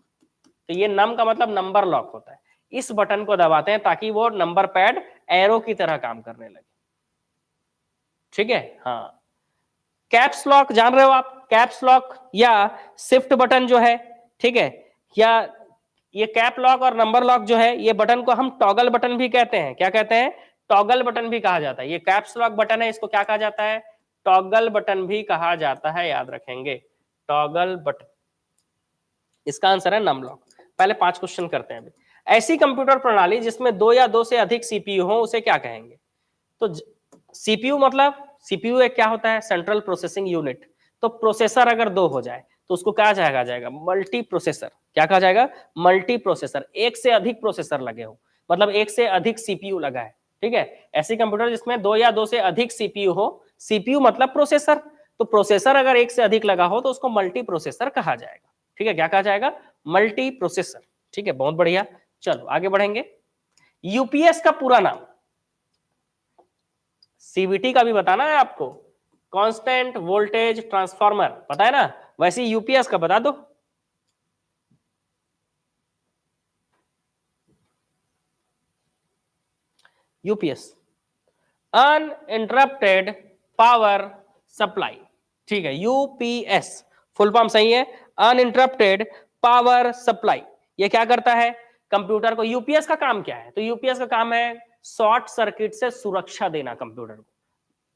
तो ये नम का मतलब नंबर लॉक होता है। इस बटन को दबाते हैं ताकि वो नंबर पैड एरो की तरह काम करने लगे, ठीक है। हाँ, कैप्स लॉक जान रहे हो आप? कैप्स लॉक या शिफ्ट बटन जो है, ठीक है, या ये कैप लॉक और नंबर लॉक जो है, ये बटन को हम टॉगल बटन भी कहते हैं। क्या कहते हैं? टॉगल बटन भी कहा जाता है। ये कैप्स लॉक बटन है, इसको क्या कहा जाता है? टॉगल बटन भी कहा जाता है, याद रखेंगे, टॉगल बटन। इसका आंसर है नम लॉक। पहले 5 क्वेश्चन करते हैं अभी। ऐसी कंप्यूटर प्रणाली जिसमें 2 या 2 से अधिक सीपीयू हो, उसे क्या कहेंगे? तो सीपीयू मतलब, सीपीयू एक क्या होता है? Central processing unit. तो प्रोसेसर अगर 2 हो जाए तो उसको क्या कहा जाएगा? Multi processor. क्या कहा जाएगा? Multi processor. एक से अधिक प्रोसेसर लगे हो, मतलब एक से अधिक सीपीयू लगा है, ठीक है। ऐसी कंप्यूटर जिसमें 2 या 2 से अधिक सीपीयू हो, सीपीयू मतलब प्रोसेसर, तो प्रोसेसर अगर एक से अधिक लगा हो तो उसको मल्टी प्रोसेसर कहा जाएगा, ठीक है। क्या कहा जाएगा? मल्टी प्रोसेसर, ठीक है, बहुत बढ़िया। चलो आगे बढ़ेंगे। यूपीएस का पूरा नाम, सीवीटी का भी बताना है आपको, कांस्टेंट वोल्टेज ट्रांसफार्मर, पता है ना, वैसे यूपीएस का बता दो। यूपीएस अनइंटरप्टेड पावर सप्लाई, ठीक है। यूपीएस फुल फॉर्म सही है, अनइंटरप्टेड पावर सप्लाई। ये क्या करता है? कंप्यूटर को, यूपीएस का काम क्या है? तो यूपीएस का काम है शॉर्ट सर्किट से सुरक्षा देना कंप्यूटर को।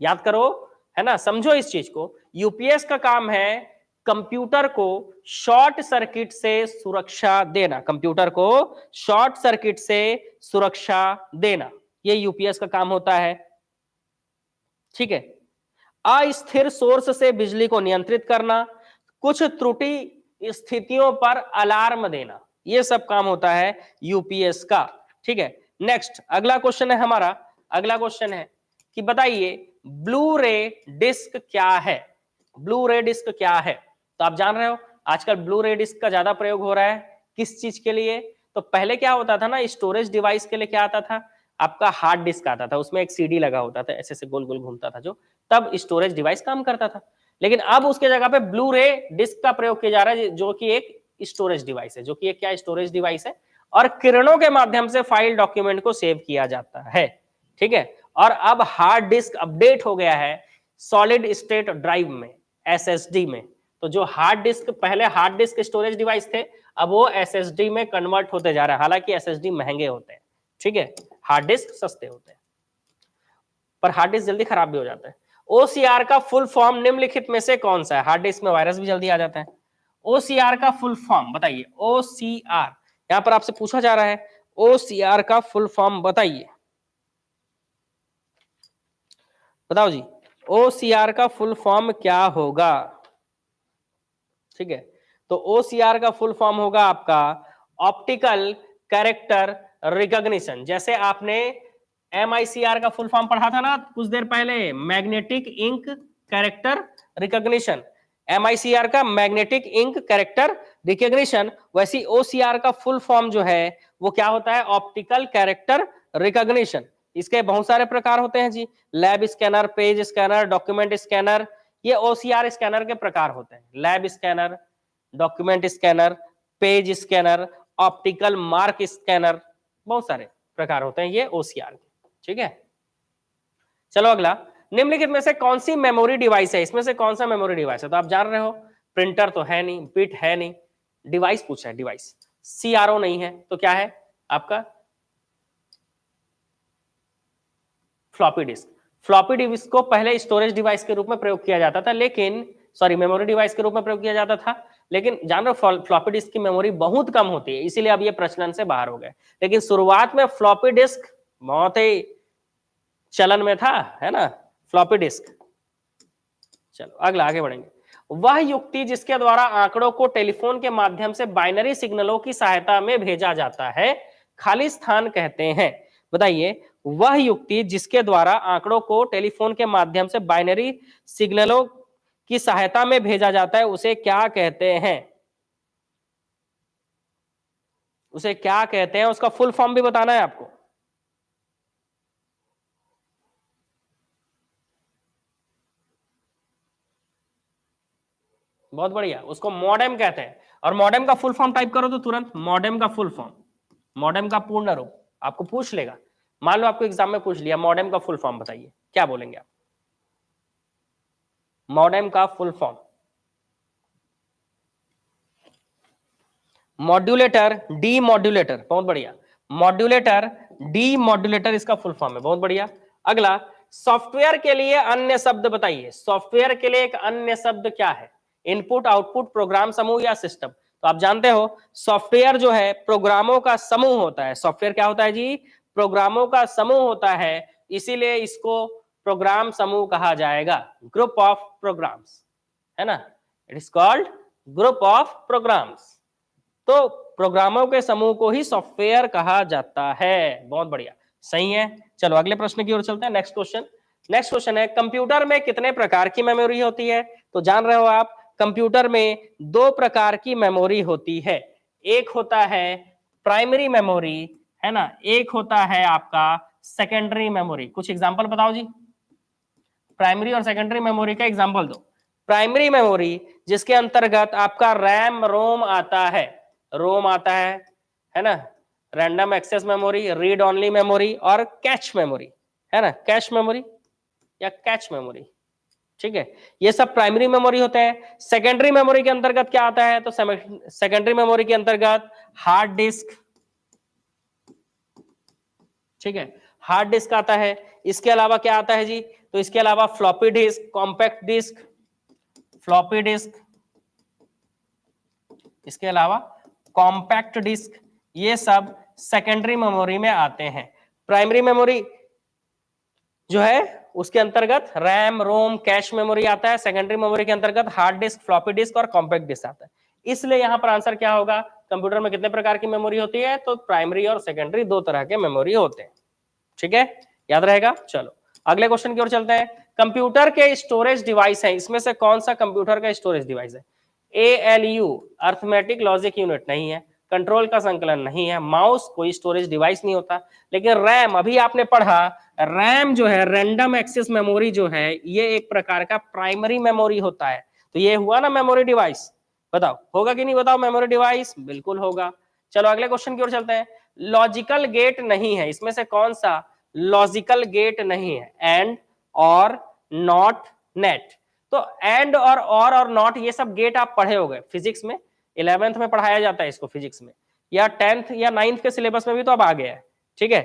याद करो, है ना, समझो इस चीज को। यूपीएस का काम है कंप्यूटर को शॉर्ट सर्किट से सुरक्षा देना, कंप्यूटर को शॉर्ट सर्किट से सुरक्षा देना, ये यूपीएस का काम होता है, ठीक है। अस्थिर सोर्स से बिजली को नियंत्रित करना, कुछ त्रुटि स्थितियों पर अलार्म देना, ये सब काम होता है यूपीएस का, ठीक है। नेक्स्ट अगला क्वेश्चन है हमारा, अगला क्वेश्चन है कि बताइए ब्लू रे डिस्क क्या है? ब्लू रे डिस्क क्या है? तो आप जान रहे हो आजकल ब्लू रे डिस्क का ज्यादा प्रयोग हो रहा है, किस चीज के लिए? तो पहले क्या होता था ना, स्टोरेज डिवाइस के लिए क्या आता था? आपका हार्ड डिस्क आता था, उसमें एक सीडी लगा होता था, ऐसे ऐसे गोल गोल घूमता था, जो तब स्टोरेज डिवाइस काम करता था। लेकिन अब उसके जगह पे ब्लू रे डिस्क का प्रयोग किया जा रहा है, जो कि एक स्टोरेज डिवाइस है, जो कि एक क्या स्टोरेज डिवाइस है, और किरणों के माध्यम से फाइल डॉक्यूमेंट को सेव किया जाता है, ठीक है। और अब हार्ड डिस्क अपडेट हो गया है सॉलिड स्टेट ड्राइव में, एसएसडी में। तो जो हार्ड डिस्क, पहले हार्ड डिस्क स्टोरेज डिवाइस थे, अब वो एसएसडी में कन्वर्ट होते जा रहा है। हालांकि एसएसडी महंगे होते हैं, ठीक है, हार्ड डिस्क सस्ते होते हैं, पर हार्ड डिस्क जल्दी खराब भी हो जाता है। ओसीआर का फुल फॉर्म निम्नलिखित में से कौन सा है? हार्ड डिस्क में वायरस भी जल्दी आ जाता है। ओसीआर का फुल फॉर्म बताइए, ओसीआर, यहां पर आपसे पूछा जा रहा है OCR का फुल फॉर्म बताइए, बताओ जी, OCR का फुल फॉर्म क्या होगा? ठीक है, तो OCR का फुल फॉर्म होगा आपका ऑप्टिकल कैरेक्टर रिकॉग्निशन। जैसे आपने MICR का फुल फॉर्म पढ़ा था ना कुछ देर पहले, magnetic ink character recognition. MICR का मैग्नेटिक इंक कैरेक्टर रिकॉग्निशन, वैसी OCR का फुल फॉर्म जो है वो क्या होता है? Optical character recognition. इसके बहुत सारे प्रकार होते हैं जी, lab scanner, page scanner, document scanner, ये OCR स्कैनर के प्रकार होते हैं। Lab scanner, document scanner, page scanner, optical mark scanner, बहुत सारे प्रकार होते हैं ये OCR के। ठीक है, चलो अगला, निम्नलिखित में से कौन सी मेमोरी डिवाइस है? इसमें से कौन सा मेमोरी डिवाइस है? तो आप जान रहे हो, प्रिंटर तो है नहीं, बिट है नहीं, डिवाइस पूछा है, डिवाइस। CRO नहीं है तो क्या है आपका? Floppy disk. फ्लॉपी डिस्क को पहले स्टोरेज डिवाइस के रूप में प्रयोग किया जाता था, लेकिन सॉरी मेमोरी डिवाइस के रूप में प्रयोग किया जाता था, लेकिन जान रहे हो फ्लॉपी डिस्क की मेमोरी बहुत कम होती है, इसीलिए अब ये प्रचलन से बाहर हो गए। लेकिन शुरुआत में फ्लॉपी डिस्क बहुत ही चलन में था, है ना, फ्लॉपी डिस्क। चलो अगला आगे बढ़ेंगे। वह युक्ति जिसके द्वारा आंकड़ों को टेलीफोन के माध्यम से बाइनरी सिग्नलों की सहायता में भेजा जाता है, खाली स्थान कहते हैं। बताइए, वह युक्ति जिसके द्वारा आंकड़ों को टेलीफोन के माध्यम से बाइनरी सिग्नलों की सहायता में भेजा जाता है, उसे क्या कहते हैं? उसे क्या कहते हैं? उसका फुल फॉर्म भी बताना है आपको। बहुत बढ़िया, उसको मॉडेम कहते हैं। और मॉडेम का फुल फॉर्म टाइप करो तो तुरंत मॉडेम का फुल फॉर्म, मॉडेम का पूर्ण रूप आपको पूछ लेगा। मान लो आपको एग्जाम में पूछ लिया मॉडेम का फुल फॉर्म बताइए, क्या बोलेंगे आप? मॉडेम का full form, modulator D modulator, बहुत बढ़िया, मॉड्यूलेटर डी मॉड्यूलेटर इसका फुल फॉर्म है, बहुत बढ़िया। अगला, सॉफ्टवेयर के लिए अन्य शब्द बताइए। सॉफ्टवेयर के लिए एक अन्य शब्द क्या है? इनपुट, आउटपुट, प्रोग्राम समूह या सिस्टम? तो आप जानते हो सॉफ्टवेयर जो है प्रोग्रामों का समूह होता है। सॉफ्टवेयर क्या होता है जी? प्रोग्रामों का समूह होता है, इसीलिए इसको प्रोग्राम समूह कहा जाएगा, ग्रुप ऑफ प्रोग्राम्स, है ना, it is called group of programs. तो प्रोग्रामों के समूह को ही सॉफ्टवेयर कहा जाता है। बहुत बढ़िया, सही है। चलो अगले प्रश्न की ओर चलते हैं। नेक्स्ट क्वेश्चन, नेक्स्ट क्वेश्चन है, कंप्यूटर में कितने प्रकार की मेमोरी होती है? तो जान रहे हो आप, कंप्यूटर में दो प्रकार की मेमोरी होती है। एक होता है प्राइमरी मेमोरी, है ना, एक होता है आपका सेकेंडरी मेमोरी। कुछ एग्जांपल बताओ जी, प्राइमरी और सेकेंडरी मेमोरी का एग्जांपल दो। प्राइमरी मेमोरी जिसके अंतर्गत आपका रैम रोम आता है, रोम आता है ना, random access memory, read only memory और कैच मेमोरी, है ना, कैश मेमोरी या कैच मेमोरी। ठीक है, ये सब प्राइमरी मेमोरी होते हैं। सेकेंडरी मेमोरी के अंतर्गत क्या आता है? तो सेकेंडरी मेमोरी के अंतर्गत हार्ड डिस्क, ठीक है, हार्ड डिस्क आता है। इसके अलावा क्या आता है जी? तो इसके अलावा floppy disk, compact disk, floppy disk, इसके अलावा कॉम्पैक्ट डिस्क, ये सब सेकेंडरी मेमोरी में आते हैं। प्राइमरी मेमोरी जो है उसके अंतर्गत रैम, रोम, कैश मेमोरी आता है। सेकेंडरी मेमोरी के अंतर्गत हार्ड डिस्क, फ्लॉपी डिस्क और कॉम्पैक्ट डिस्क आता है। इसलिए यहां पर आंसर क्या होगा? कंप्यूटर में कितने प्रकार की मेमोरी होती है? तो प्राइमरी और सेकेंडरी दो तरह के मेमोरी होते हैं। ठीक है, याद रहेगा। चलो अगले क्वेश्चन की ओर चलते हैं। कंप्यूटर के स्टोरेज डिवाइस है, इसमें से कौन सा कंप्यूटर का स्टोरेज डिवाइस है? ALU अर्थमेटिक लॉजिक यूनिट नहीं है, कंट्रोल का संकलन नहीं है, माउस कोई स्टोरेज डिवाइस नहीं होता। लेकिन रैम, अभी आपने पढ़ा, रैम जो है रैंडम एक्सेस मेमोरी जो है, ये एक प्रकार का प्राइमरी मेमोरी होता है। तो ये हुआ ना मेमोरी डिवाइस, बताओ होगा कि नहीं? बताओ, मेमोरी डिवाइस बिल्कुल होगा। चलो अगले क्वेश्चन की ओर चलते हैं। लॉजिकल गेट नहीं है, इसमें से कौन सा लॉजिकल गेट नहीं है? एंड, और, नॉट, नेट। तो एंड और नॉट, ये सब गेट आप पढ़े होंगे फिजिक्स में, 11th में पढ़ाया जाता है इसको फिजिक्स में, या 10th या 9th के सिलेबस में भी तो अब आ गया है। ठीक है,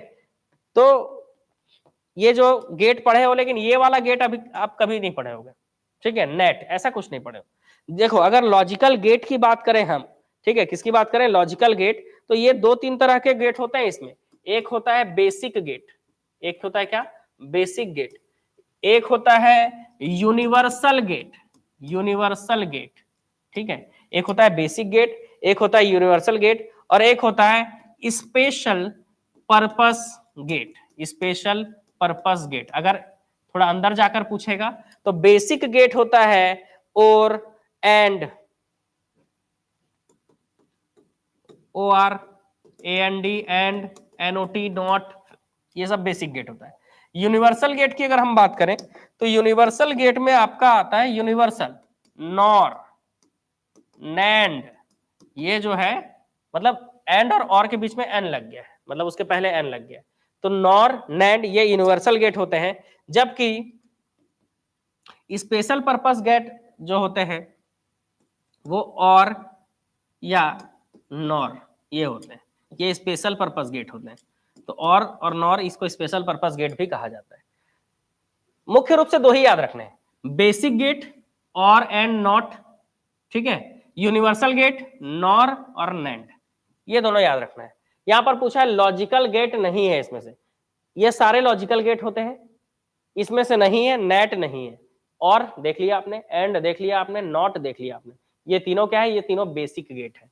तो ये जो गेट पढ़े हो, लेकिन ये वाला गेट अभी आप कभी नहीं पढ़े होंगे। ठीक है, नेट, ऐसा कुछ नहीं पढ़े हो। देखो, अगर लॉजिकल गेट की बात करें हम, ठीक है, किसकी बात करें, लॉजिकल गेट। तो ये दो तीन तरह के गेट होते हैं इसमें, एक होता है बेसिक गेट, एक होता है क्या, बेसिक गेट, एक होता है यूनिवर्सल गेट, यूनिवर्सल गेट, ठीक है, एक होता है बेसिक गेट, एक होता है यूनिवर्सल गेट, और एक होता है special purpose gate, special purpose gate. अगर थोड़ा अंदर जाकर पूछेगा तो बेसिक गेट होता है और and, OR AND and NOT not, ये सब बेसिक गेट होता है। यूनिवर्सल गेट की अगर हम बात करें तो यूनिवर्सल गेट में आपका आता है यूनिवर्सल, नॉर, नैंड, ये जो है मतलब एंड और के बीच में एन लग गया है, मतलब उसके पहले एन लग गया, तो नॉर, नैंड ये यूनिवर्सल गेट होते हैं। जबकि स्पेशल पर्पस गेट जो होते हैं वो और या नॉर ये होते हैं, ये स्पेशल पर्पस गेट होते हैं। तो और नॉर, इसको स्पेशल पर्पस गेट भी कहा जाता है। मुख्य रूप से दो ही याद रखने हैं, बेसिक गेट और एंड नॉट, ठीक है, यूनिवर्सल गेट नॉर और नैंड, ये दोनों याद रखना है। यहां पर पूछा है लॉजिकल गेट नहीं है इसमें से, ये सारे लॉजिकल गेट होते हैं, इसमें से नहीं है, नेट नहीं है, और देख लिया आपने, एंड देख लिया आपने, नॉट देख लिया आपने, ये तीनों क्या है, ये तीनों बेसिक गेट है,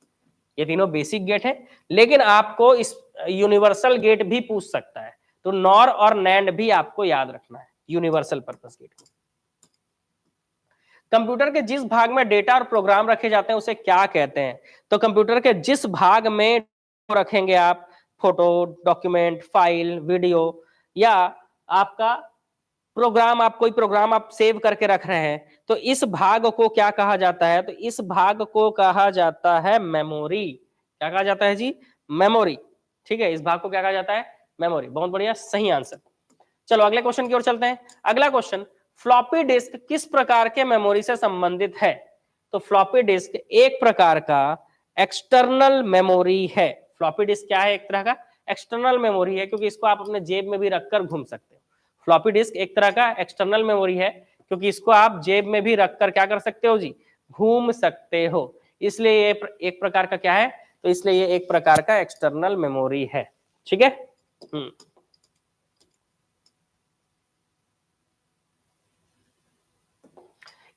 ये तीनों बेसिक गेट है। लेकिन आपको इस यूनिवर्सल गेट भी पूछ सकता है, तो नॉर और नैंड भी आपको याद रखना है यूनिवर्सल पर्पस गेट को। कंप्यूटर के जिस भाग में डेटा और प्रोग्राम रखे जाते हैं उसे क्या कहते हैं, तो कंप्यूटर के जिस भाग में रखेंगे आप फोटो, डॉक्यूमेंट, फाइल, वीडियो, या आपका प्रोग्राम, आप कोई प्रोग्राम आप सेव करके रख रहे हैं, तो इस भाग को क्या कहा जाता है, तो इस भाग को कहा जाता है मेमोरी। क्या कहा जाता है जी, मेमोरी, ठीक है, इस भाग को क्या कहा जाता है, मेमोरी। बहुत बढ़िया, सही आंसर। चलो अगले क्वेश्चन की ओर चलते हैं। अगला क्वेश्चन, फ्लॉपी डिस्क किस प्रकार के मेमोरी से संबंधित है, तो फ्लॉपी डिस्क एक प्रकार का एक्सटर्नल मेमोरी है। फ्लॉपी डिस्क क्या है, एक तरह का एक्सटर्नल मेमोरी है, क्योंकि इसको आप अपने जेब में भी रखकर घूम सकते हो। फ्लॉपी डिस्क एक तरह का एक्सटर्नल मेमोरी है, क्योंकि इसको आप जेब में भी रखकर क्या कर सकते हो जी, घूम सकते हो, इसलिए ये एक प्रकार का क्या है, तो इसलिए ये एक प्रकार का एक्सटर्नल मेमोरी है, ठीक है।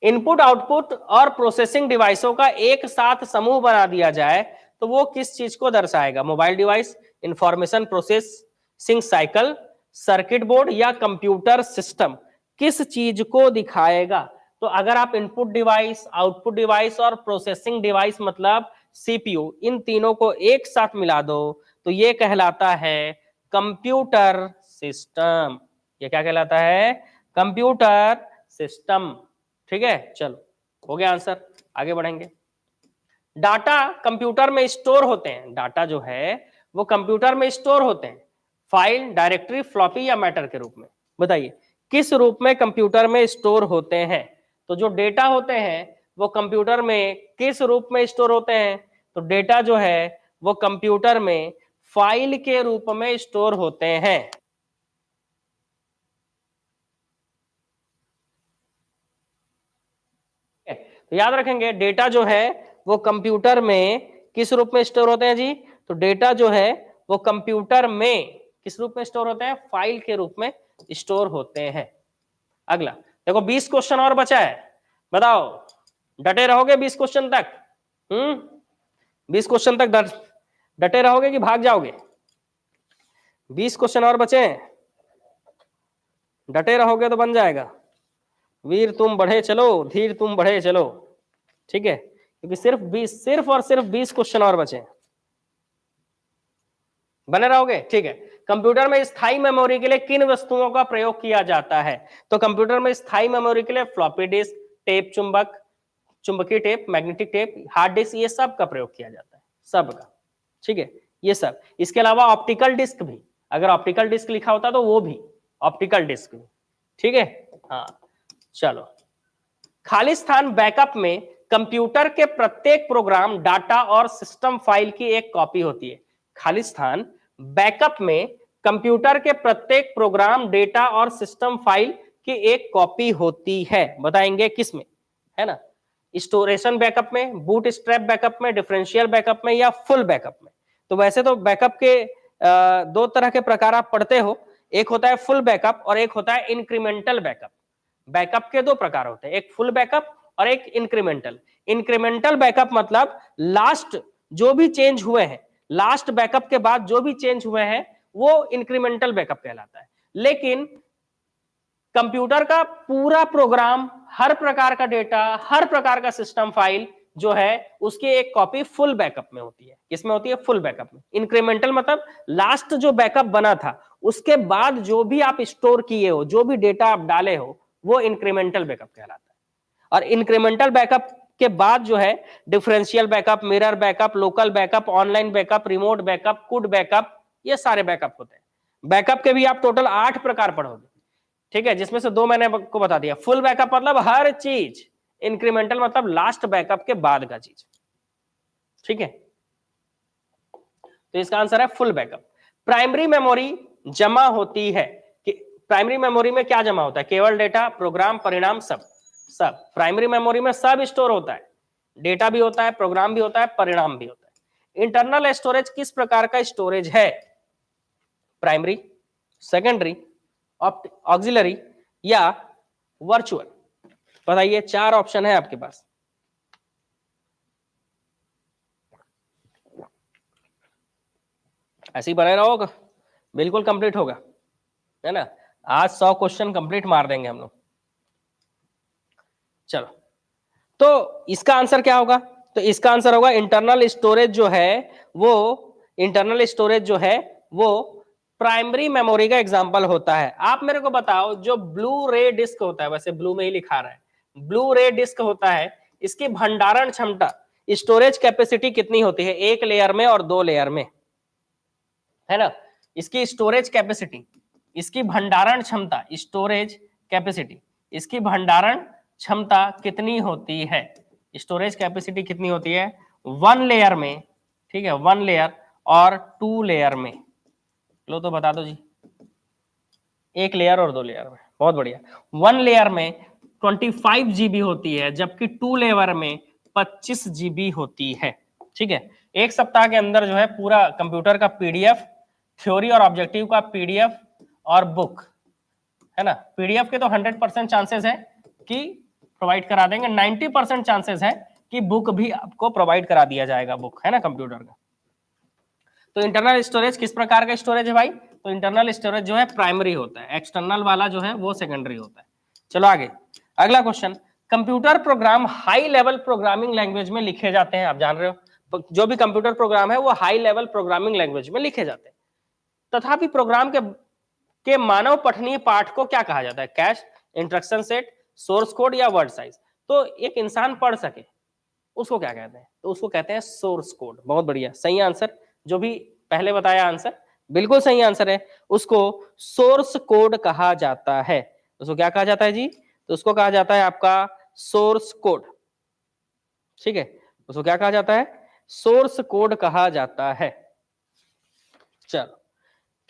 इनपुट, आउटपुट और प्रोसेसिंग डिवाइसों का एक साथ समूह बना दिया जाए तो वो किस चीज को दर्शाएगा, mobile device, information processing cycle, circuit board या कंप्यूटर सिस्टम, किस चीज को दिखाएगा। तो अगर आप इनपुट डिवाइस, आउटपुट डिवाइस और प्रोसेसिंग डिवाइस मतलब सीपीयू, इन तीनों को एक साथ मिला दो तो ये कहलाता है कंप्यूटर सिस्टम। ये क्या कहलाता है, कंप्यूटर सिस्टम, ठीक है। चलो हो गया आंसर, आगे बढ़ेंगे। डाटा कंप्यूटर में स्टोर होते हैं, डाटा जो है वो कंप्यूटर में स्टोर होते हैं, फाइल, डायरेक्टरी, फ्लॉपी या मैटर के रूप में। बताइए किस रूप में कंप्यूटर में स्टोर होते हैं। तो जो डेटा होते हैं वो कंप्यूटर में किस रूप में स्टोर होते हैं, तो डेटा जो है वो कंप्यूटर में फाइल के रूप में स्टोर होते हैं। तो याद रखेंगे डेटा जो है वो कंप्यूटर में किस रूप में स्टोर होते हैं जी, तो डेटा जो है वो कंप्यूटर में किस रूप में स्टोर होते हैं, फाइल के रूप में स्टोर होते हैं। अगला देखो 20 क्वेश्चन और बचा है, बताओ डटे रहोगे 20 क्वेश्चन तक, 20 क्वेश्चन तक डटे रहोगे कि भाग जाओगे। 20 क्वेश्चन और बचे हैं, डटे रहोगे तो बन जाएगा। वीर तुम बढ़े चलो, धीर तुम बढ़े चलो, ठीक है, क्योंकि सिर्फ और सिर्फ 20 क्वेश्चन और बचे, बने रहोगे, ठीक है। कंप्यूटर में स्थायी मेमोरी के लिए किन वस्तुओं का प्रयोग किया जाता है, तो कंप्यूटर में स्थायी मेमोरी के लिए फ्लॉपी डिस्क, टेप चुंबक, चुंबकीय tape, magnetic tape, hard disk, ये सब का प्रयोग किया जाता है, सबका, ठीक है, ये सब। इसके अलावा ऑप्टिकल डिस्क भी, अगर ऑप्टिकल डिस्क लिखा होता तो वो भी ऑप्टिकल डिस्क भी, ठीक है। हाँ चलो, खाली स्थान बैकअप में कंप्यूटर के प्रत्येक प्रोग्राम, डाटा और सिस्टम फाइल की एक कॉपी होती है। खाली स्थान बैकअप में कंप्यूटर के प्रत्येक प्रोग्राम, डेटा और सिस्टम फाइल की एक कॉपी होती है, बताएंगे किसमें, है ना। स्टोरेशन बैकअप में, बूट स्ट्रैप बैकअप में, डिफरेंशियल बैकअप में या फुल बैकअप में? तो वैसे तो बैकअप के दो तरह के प्रकार आप पढ़ते हो, एक होता है फुल बैकअप और एक होता है इंक्रीमेंटल बैकअप। बैकअप के दो प्रकार होते हैं, एक फुल बैकअप और एक इंक्रीमेंटल। इंक्रीमेंटल बैकअप मतलब लास्ट जो भी चेंज हुए हैं, लास्ट बैकअप के बाद जो भी चेंज हुए हैं वो इंक्रीमेंटल बैकअप कहलाता है। लेकिन कंप्यूटर का पूरा प्रोग्राम, हर प्रकार का डेटा, हर प्रकार का सिस्टम फाइल जो है उसकी एक कॉपी फुल बैकअप में होती है। किसमें होती है? फुल बैकअप में। इंक्रीमेंटल मतलब लास्ट जो बैकअप बना था उसके बाद जो भी आप स्टोर किए हो, जो भी डेटा आप डाले हो, वो इंक्रीमेंटल बैकअप कहलाता है। और इंक्रीमेंटल बैकअप के बाद जो है differential backup, mirror backup, local backup, online backup, remote backup, could backup, ये सारे बैकअप होते हैं। बैकअप के भी आप टोटल 8 प्रकार पढ़ोगे, ठीक है, जिसमें से 2 मैंने आपको बता दिया। फुल बैकअप मतलब हर चीज, इंक्रीमेंटल मतलब लास्ट बैकअप के बाद का चीज, ठीक है। तो इसका आंसर है फुल बैकअप। प्राइमरी मेमोरी जमा होती है कि प्राइमरी मेमोरी में क्या जमा होता है? केवल डेटा, प्रोग्राम, परिणाम, सब प्राइमरी मेमोरी में सब स्टोर होता है। डेटा भी होता है, प्रोग्राम भी होता है, परिणाम भी होता है। इंटरनल स्टोरेज किस प्रकार का स्टोरेज है? प्राइमरी, सेकेंडरी, ऑक्सिलरी या वर्चुअल? बताइए, 4 ऑप्शन है आपके पास। ऐसे ही बने रहोगा, बिल्कुल कंप्लीट होगा, है ना। आज 100 क्वेश्चन कंप्लीट मार देंगे हम लोग। चलो, तो इसका आंसर क्या होगा? तो इसका आंसर होगा इंटरनल स्टोरेज जो है वो, इंटरनल स्टोरेज जो है वो प्राइमरी मेमोरी का एग्जांपल होता है। आप मेरे को बताओ, जो ब्लू रे डिस्क होता है, वैसे ब्लू में ही लिखा रहा है, ब्लू रे डिस्क होता है, इसकी भंडारण क्षमता, स्टोरेज कैपेसिटी कितनी होती है? 1 लेयर में और 2 लेयर में, है ना। इसकी स्टोरेज कैपेसिटी, इसकी भंडारण क्षमता, स्टोरेज कैपेसिटी, इसकी भंडारण क्षमता कितनी होती है? स्टोरेज कैपेसिटी कितनी होती है? 1 लेयर में, ठीक है, 1 लेयर और 2 लेयर में। लो तो बता दो जी। 1 लेयर और 2 लेयर में, बहुत बढ़िया। 1 लेयर में 25 GB होती है, जबकि 2 लेयर में 25 GB होती है, ठीक है। 1 सप्ताह के अंदर जो है पूरा कंप्यूटर का पीडीएफ, थ्योरी और ऑब्जेक्टिव का पीडीएफ और बुक, है ना। पीडीएफ के तो 100% चांसेस है कि प्रोवाइड करा देंगे, 90% चांसेस है कि बुक भी आपको प्रोवाइड करा दिया जाएगा, बुक, है ना, कंप्यूटर का। तो इंटरनल स्टोरेज किस प्रकार का स्टोरेज है भाई? तो इंटरनल स्टोरेज जो है प्राइमरी होता है, एक्सटर्नल वाला जो है वो सेकेंडरी होता है। चलो आगे, अगला question. Computer program high level programming language में लिखे जाते हैं, आप जान रहे हो, जो भी कंप्यूटर प्रोग्राम है वो हाई लेवल प्रोग्रामिंग लैंग्वेज में लिखे जाते हैं। तथापि प्रोग्राम के मानव पठनीय पाठ को क्या कहा जाता है? Cash, instruction set, source code या वर्ड साइज? तो एक इंसान पढ़ सके उसको क्या कहते हैं? तो उसको कहते हैं सोर्स कोड। बहुत बढ़िया, सही आंसर, जो भी पहले बताया आंसर बिल्कुल सही आंसर है। उसको सोर्स कोड कहा जाता है। उसको क्या कहा जाता है जी? तो उसको कहा जाता है आपका सोर्स कोड, ठीक है। उसको क्या कहा जाता है? सोर्स कोड कहा जाता है। चलो,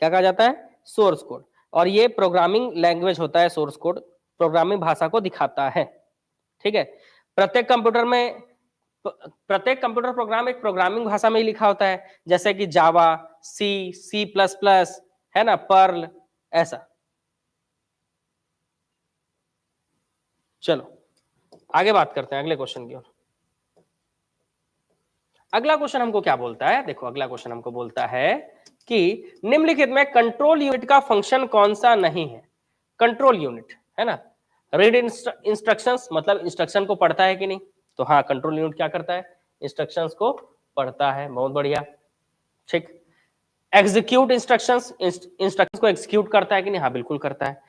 क्या कहा जाता है? Source code. और ये प्रोग्रामिंग लैंग्वेज होता है, सोर्स कोड प्रोग्रामिंग भाषा को दिखाता है, ठीक है। प्रत्येक कंप्यूटर प्रोग्राम एक प्रोग्रामिंग भाषा में ही लिखा होता है, जैसे कि जावा, सी, सी प्लस प्लस, है ना, पर्ल, ऐसा। चलो आगे बात करते हैं अगले क्वेश्चन की ओर। अगला क्वेश्चन हमको क्या बोलता है? देखो, अगला क्वेश्चन हमको बोलता है कि निम्नलिखित में कंट्रोल यूनिट का फंक्शन कौन सा नहीं है? कंट्रोल यूनिट, है ना। रीड इंस्ट्रक्शंस मतलब इंस्ट्रक्शन को पढ़ता है कि नहीं? तो हाँ, कंट्रोल यूनिट क्या करता है? इंस्ट्रक्शंस को पढ़ता है, बहुत बढ़िया, ठीक। एग्जीक्यूट इंस्ट्रक्शंस, इंस्ट्रक्शंस को एग्जीक्यूट करता है कि नहीं? हाँ, बिल्कुल करता है।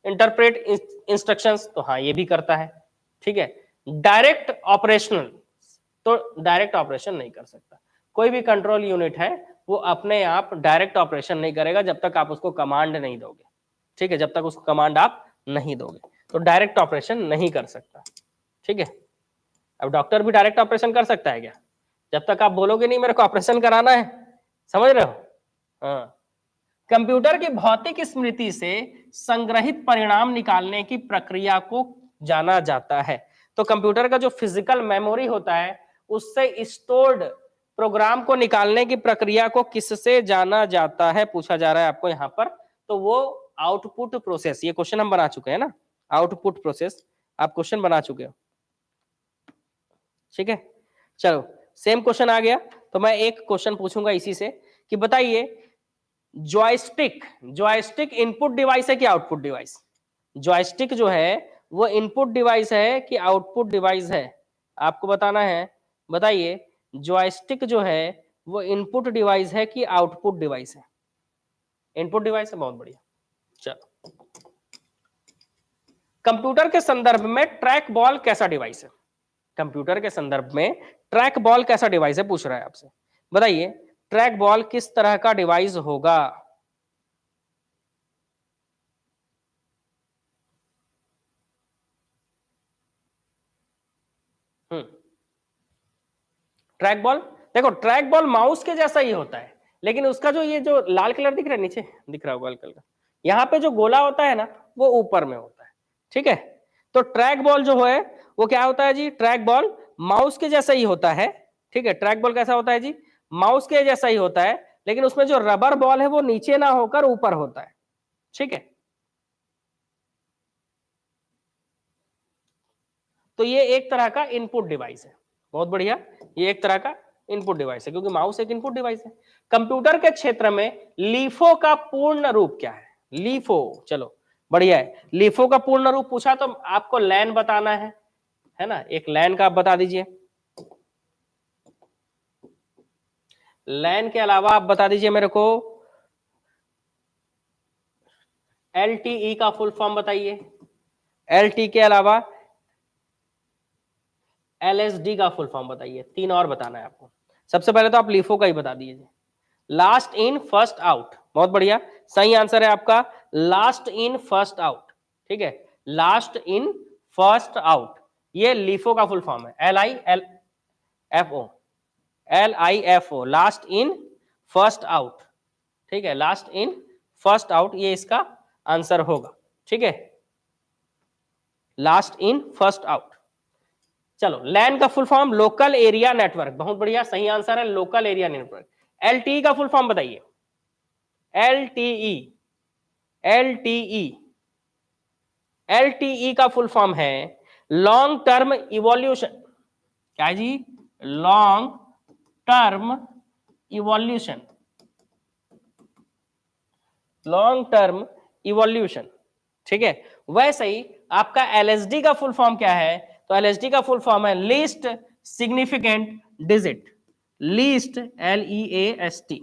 इंटरप्रेट इंस्ट्रक्शंस, तो हाँ, ये भी करता है, ठीक है। डायरेक्ट ऑपरेशनल, तो डायरेक्ट ऑपरेशन नहीं कर सकता। कोई भी कंट्रोल यूनिट है वो अपने आप डायरेक्ट ऑपरेशन नहीं करेगा जब तक आप उसको कमांड नहीं दोगे, ठीक है, जब तक उसको कमांड आप नहीं दोगे तो डायरेक्ट ऑपरेशन नहीं कर सकता, ठीक है। अब डॉक्टर भी डायरेक्ट ऑपरेशन कर सकता है क्या? जब तक आप बोलोगे नहीं मेरे को ऑपरेशन कराना है, समझ रहे हो? हाँ। कंप्यूटर की भौतिक स्मृति से संग्रहित परिणाम निकालने की प्रक्रिया को जाना जाता है। तो कंप्यूटर का जो फिजिकल मेमोरी होता है उससे स्टोर्ड प्रोग्राम को निकालने की प्रक्रिया को किससे जाना जाता है, पूछा जा रहा है आपको यहाँ पर। तो वो आउटपुट प्रोसेस, ये क्वेश्चन हम बना चुके हैं ना, आउटपुट प्रोसेस आप क्वेश्चन बना चुके हो, ठीक है। चलो सेम क्वेश्चन आ गया, तो मैं एक क्वेश्चन पूछूंगा इसी से कि बताइए जॉयस्टिक, जॉयस्टिक इनपुट डिवाइस है कि आउटपुट डिवाइस? जॉयस्टिक जो है वो इनपुट डिवाइस है कि आउटपुट डिवाइस है, आपको बताना है। बताइए जॉयस्टिक जो है वो इनपुट डिवाइस है कि आउटपुट डिवाइस है? इनपुट डिवाइस है, बहुत बढ़िया। चलो कंप्यूटर के संदर्भ में ट्रैक बॉल कैसा डिवाइस है? कंप्यूटर के संदर्भ में ट्रैक बॉल कैसा डिवाइस है पूछ रहा है आपसे। बताइए ट्रैक बॉल किस तरह का डिवाइस होगा? ट्रैक बॉल, देखो ट्रैक बॉल माउस के जैसा ही होता है, लेकिन उसका जो ये जो लाल कलर दिख रहा है, नीचे दिख रहा होगा कलर, यहाँ पे जो गोला होता है ना वो ऊपर में होता है, ठीक है। तो ट्रैक बॉल जो है वो क्या होता है जी? ट्रैक बॉल माउस के जैसा ही होता है, ठीक है। ट्रैक बॉल कैसा होता है जी? माउस के जैसा ही होता है, लेकिन उसमें जो रबर बॉल है वो नीचे ना होकर ऊपर होता है, ठीक है। तो ये एक तरह का इनपुट डिवाइस है, बहुत बढ़िया, ये एक तरह का इनपुट डिवाइस है क्योंकि माउस एक इनपुट डिवाइस है। कंप्यूटर के क्षेत्र में लीफो का पूर्ण रूप क्या है? लीफो, चलो बढ़िया है। लीफो का पूर्ण रूप पूछा तो आपको लैन बताना है ना, एक लैन का आप बता दीजिए। लैन के अलावा आप बता दीजिए मेरे को एलटीई का फुल फॉर्म बताइए। एलटी के अलावा एलएसडी का फुल फॉर्म बताइए, तीन और बताना है आपको। सबसे पहले तो आप लीफो का ही बता दीजिए। लास्ट इन फर्स्ट आउट, बहुत बढ़िया, सही आंसर है आपका लास्ट इन फर्स्ट आउट, ठीक है। लास्ट इन फर्स्ट आउट ये लीफो का फुल फॉर्म है, LIFO, last in first out, ठीक है। लास्ट इन फर्स्ट आउट ये इसका आंसर होगा, ठीक है, लास्ट इन फर्स्ट आउट। चलो लैन का full form local area network, बहुत बढ़िया, सही आंसर है लोकल एरिया नेटवर्क। एलटीई का फुल फॉर्म बताइए। एलटीई, एलटीई, एलटीई का फुल फॉर्म है लॉन्ग टर्म इवोल्यूशन, क्या है जी? Long term evolution, long term evolution, ठीक है। वैसे ही आपका एलएसडी का फुल फॉर्म क्या है? तो एलएसडी का फुल फॉर्म है least significant digit, least, LEAST,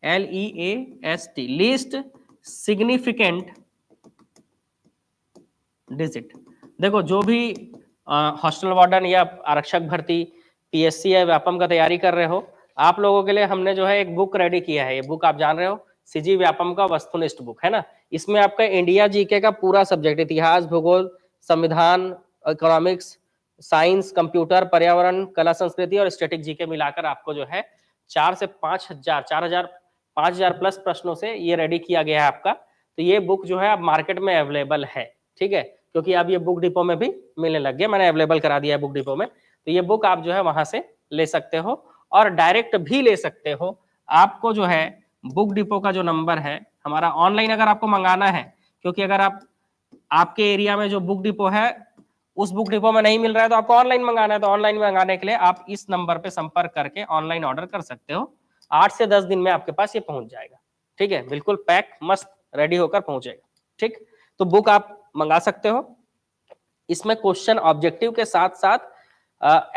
LEAST, least significant digit. देखो जो भी हॉस्टल वार्डन या आरक्षक भर्ती, पीएससी या व्यापम का तैयारी कर रहे हो, आप लोगों के लिए हमने जो है एक बुक रेडी किया है। ये बुक आप जान रहे हो सीजी व्यापम का वस्तुनिष्ठ बुक है ना। इसमें आपका इंडिया जीके का पूरा सब्जेक्ट, इतिहास, भूगोल, संविधान, इकोनॉमिक्स, साइंस, कंप्यूटर, पर्यावरण, कला संस्कृति और स्टैटिक जीके मिलाकर आपको जो है 4 से 5,000 प्लस प्रश्नों से ये रेडी किया गया है आपका। तो ये बुक जो है अब मार्केट में अवेलेबल है, ठीक है, क्योंकि अब ये बुक डिपो में भी मिलने लग गया, मैंने अवेलेबल करा दिया है बुक डिपो में। तो ये बुक आप जो है वहां से ले सकते हो और डायरेक्ट भी ले सकते हो। आपको जो है बुक डिपो का जो नंबर है हमारा, ऑनलाइन अगर आपको मंगाना है, क्योंकि अगर आप आपके एरिया में जो बुक डिपो है उस बुक डिपो में नहीं मिल रहा है तो आपको ऑनलाइन मंगाना है, तो ऑनलाइन मंगाने के लिए आप इस नंबर पे संपर्क करके ऑनलाइन ऑर्डर कर सकते हो। 8 से 10 दिन में आपके पास ये पहुंच जाएगा, ठीक है, बिल्कुल पैक मस्त रेडी होकर पहुंचेगा, ठीक। तो बुक आप मंगा सकते हो। इसमें क्वेश्चन ऑब्जेक्टिव के साथ साथ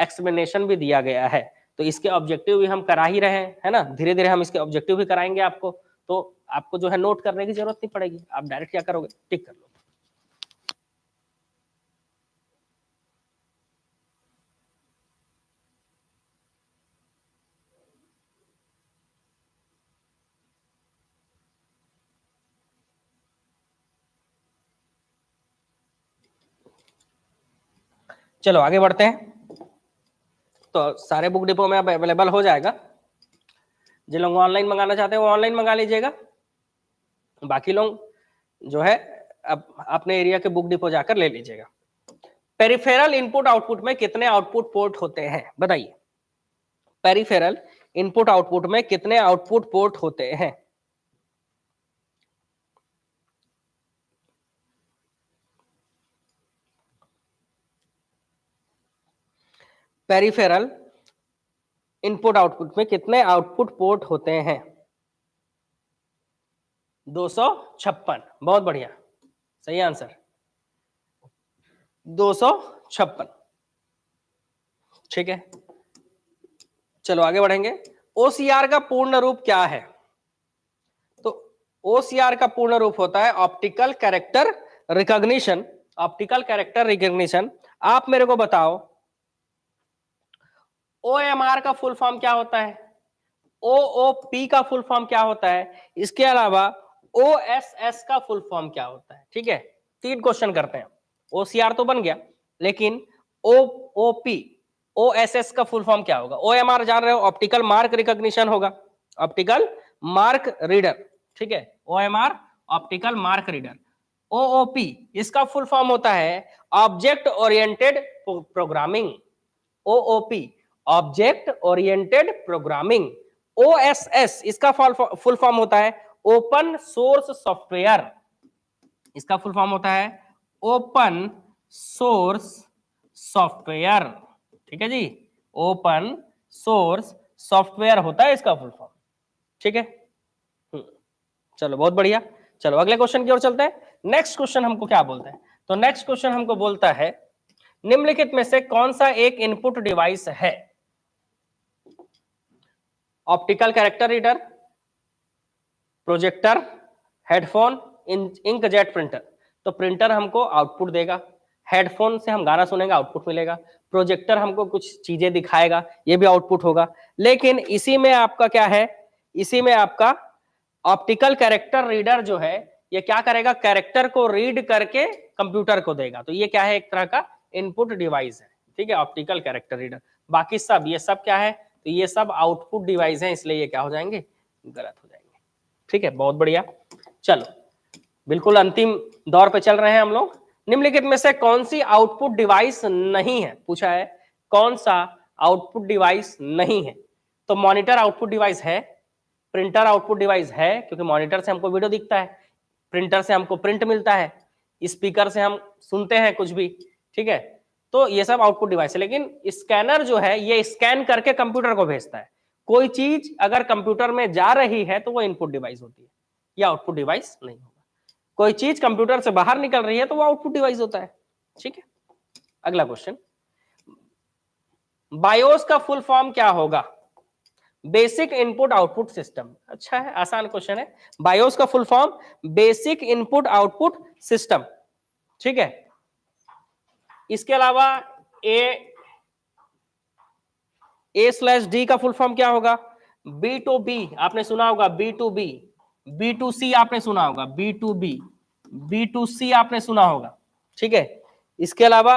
एक्सप्लेनेशन भी दिया गया है, तो इसके ऑब्जेक्टिव भी हम करा ही रहे हैं, है ना। धीरे धीरे हम इसके ऑब्जेक्टिव भी कराएंगे आपको, तो आपको जो है नोट करने की जरूरत नहीं पड़ेगी, आप डायरेक्ट क्या करोगे, टिक कर लो। चलो आगे बढ़ते हैं। तो सारे बुक डिपो में अब अवेलेबल हो जाएगा। जिन लोग ऑनलाइन मंगाना चाहते हैं वो ऑनलाइन मंगा लीजिएगा, बाकी लोग जो है अब अपने एरिया के बुक डिपो जाकर ले लीजिएगा। पेरिफेरल इनपुट आउटपुट में कितने आउटपुट पोर्ट होते हैं, बताइए। पेरिफेरल इनपुट आउटपुट में कितने आउटपुट पोर्ट होते हैं? पेरिफेरल इनपुट आउटपुट में कितने आउटपुट पोर्ट होते हैं? 256। बहुत बढ़िया, सही आंसर 256। ठीक है, चलो आगे बढ़ेंगे। ओसीआर का पूर्ण रूप क्या है? तो ओसीआर का पूर्ण रूप होता है optical character recognition. Optical character recognition. आप मेरे को बताओ ओएमआर का फुल फॉर्म क्या होता है? ओओपी का फुल फॉर्म क्या होता है? इसके अलावा ओएसएस का फुल फॉर्म क्या होता है? ठीक है, 3 क्वेश्चन करते हैं। ओसीआर तो बन गया, लेकिन ओओपी ओएसएस का फुल फॉर्म क्या होगा? ओएमआर जान रहे हो, ऑप्टिकल मार्क रिकॉग्निशन होगा, ऑप्टिकल मार्क रीडर। ठीक है, OMR optical mark reader. OOP इसका फुल फॉर्म होता है object oriented programming. OOP object oriented programming. OSS इसका फुल फॉर्म होता है ओपन सोर्स सॉफ्टवेयर। इसका फुल फॉर्म होता है ओपन सोर्स सॉफ्टवेयर। ठीक है जी, ओपन सोर्स सॉफ्टवेयर होता है इसका फुल फॉर्म। ठीक है, चलो बहुत बढ़िया। चलो अगले क्वेश्चन की ओर चलते हैं। नेक्स्ट क्वेश्चन हमको क्या बोलते हैं? तो नेक्स्ट क्वेश्चन हमको बोलता है निम्नलिखित में से कौन सा एक इनपुट डिवाइस है? Optical character reader, projector, headphone, inkjet printer. तो प्रिंटर हमको आउटपुट देगा, हेडफोन से हम गाना सुनेंगे आउटपुट मिलेगा, प्रोजेक्टर हमको कुछ चीजें दिखाएगा ये भी आउटपुट होगा। लेकिन इसी में आपका क्या है, इसी में आपका ऑप्टिकल कैरेक्टर रीडर जो है ये क्या करेगा, कैरेक्टर को रीड करके कंप्यूटर को देगा। तो ये क्या है, एक तरह का इनपुट डिवाइस है। ठीक है, ऑप्टिकल कैरेक्टर रीडर। बाकी सब ये सब क्या है, तो ये सब आउटपुट डिवाइस है, इसलिए ये क्या हो जाएंगे, गलत हो जाएंगे। ठीक है, बहुत बढ़िया। चलो बिल्कुल अंतिम दौर पे चल रहे हैं हम लोग। निम्नलिखित में से कौन सी आउटपुट डिवाइस नहीं है, पूछा है कौन सा आउटपुट डिवाइस नहीं है। तो मॉनिटर आउटपुट डिवाइस है, प्रिंटर आउटपुट डिवाइस है क्योंकि मॉनिटर से हमको वीडियो दिखता है, प्रिंटर से हमको प्रिंट मिलता है, स्पीकर से हम सुनते हैं कुछ भी। ठीक है, तो ये सब आउटपुट डिवाइस है। लेकिन स्कैनर जो है ये स्कैन करके कंप्यूटर को भेजता है। कोई चीज अगर कंप्यूटर में जा रही है तो वो इनपुट डिवाइस होती है, ये आउटपुट डिवाइस नहीं होगा। कोई चीज कंप्यूटर से बाहर निकल रही है तो वो आउटपुट डिवाइस होता है। ठीक है, अगला क्वेश्चन, बायोस का फुल फॉर्म क्या होगा? Basic input output system. अच्छा है, आसान क्वेश्चन है। बायोस का full form basic input output system. ठीक है, इसके अलावा A/D का फुल फॉर्म क्या होगा? B2B आपने सुना होगा, B2B, B2C आपने सुना होगा, B2B, B2C आपने सुना होगा। ठीक है, इसके अलावा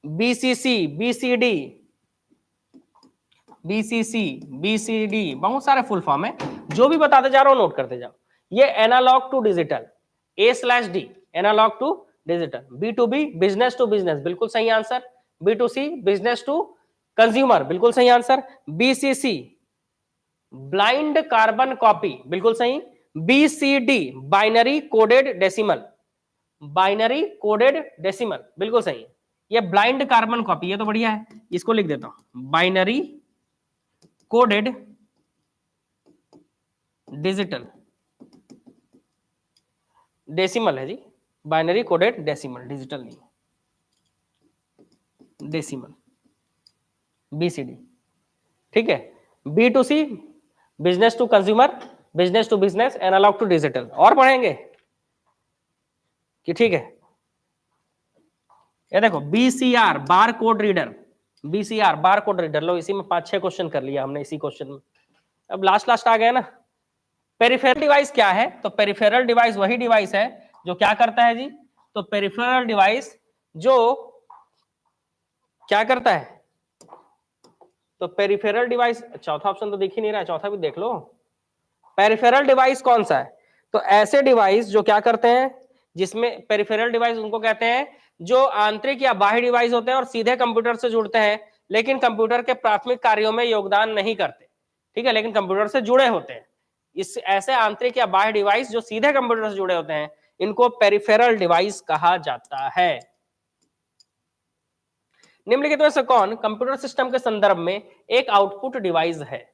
BCC, BCD, BCC, BCD बहुत सारे फुल फॉर्म है, जो भी बताते जा रहा हूं नोट करते जाओ। ये analogue to digital, A/D analogue to digital, B2B business to business बिल्कुल सही answer, B2C business to consumer बिल्कुल सही answer, BCC blind carbon copy बिल्कुल सही, BCD binary coded decimal, binary coded decimal बिल्कुल सही है। ये ब्लाइंड कार्बन कॉपी, ये तो बढ़िया है, इसको लिख देता हूं, बाइनरी कोडेड डिजिटल डेसिमल है जी, बाइनरी कोडेड डेसिमल, डिजिटल नहीं, डेसिमल, BCD। ठीक है, B2C business to consumer, business to business, analogue to digital. और पढ़ेंगे कि ठीक है, ये देखो BCR bar code reader, BCR bar code reader. लो इसी में 5-6 क्वेश्चन कर लिया हमने इसी क्वेश्चन में, अब लास्ट आ गए ना। पेरिफेरल डिवाइस क्या है? तो पेरिफेरल डिवाइस वही डिवाइस है जो क्या करता है जी, तो पेरिफेरल डिवाइस जो क्या करता है, तो पेरिफेरल डिवाइस, चौथा ऑप्शन तो दिख ही नहीं रहा है, चौथा भी देख लो। पेरिफेरल डिवाइस कौन सा है? तो ऐसे डिवाइस जो क्या करते हैं, जिसमें पेरिफेरल डिवाइस उनको कहते हैं जो आंतरिक या बाह्य डिवाइस होते हैं और सीधे कंप्यूटर से जुड़ते हैं, लेकिन कंप्यूटर के प्राथमिक कार्यों में योगदान नहीं करते, ठीक है, लेकिन कंप्यूटर से जुड़े होते हैं। इस ऐसे आंतरिक या बाह्य डिवाइस जो सीधे कंप्यूटर से जुड़े होते हैं, इनको पेरिफेरल डिवाइस कहा जाता है। निम्नलिखित में से कौन कंप्यूटर सिस्टम के संदर्भ में एक आउटपुट डिवाइस है?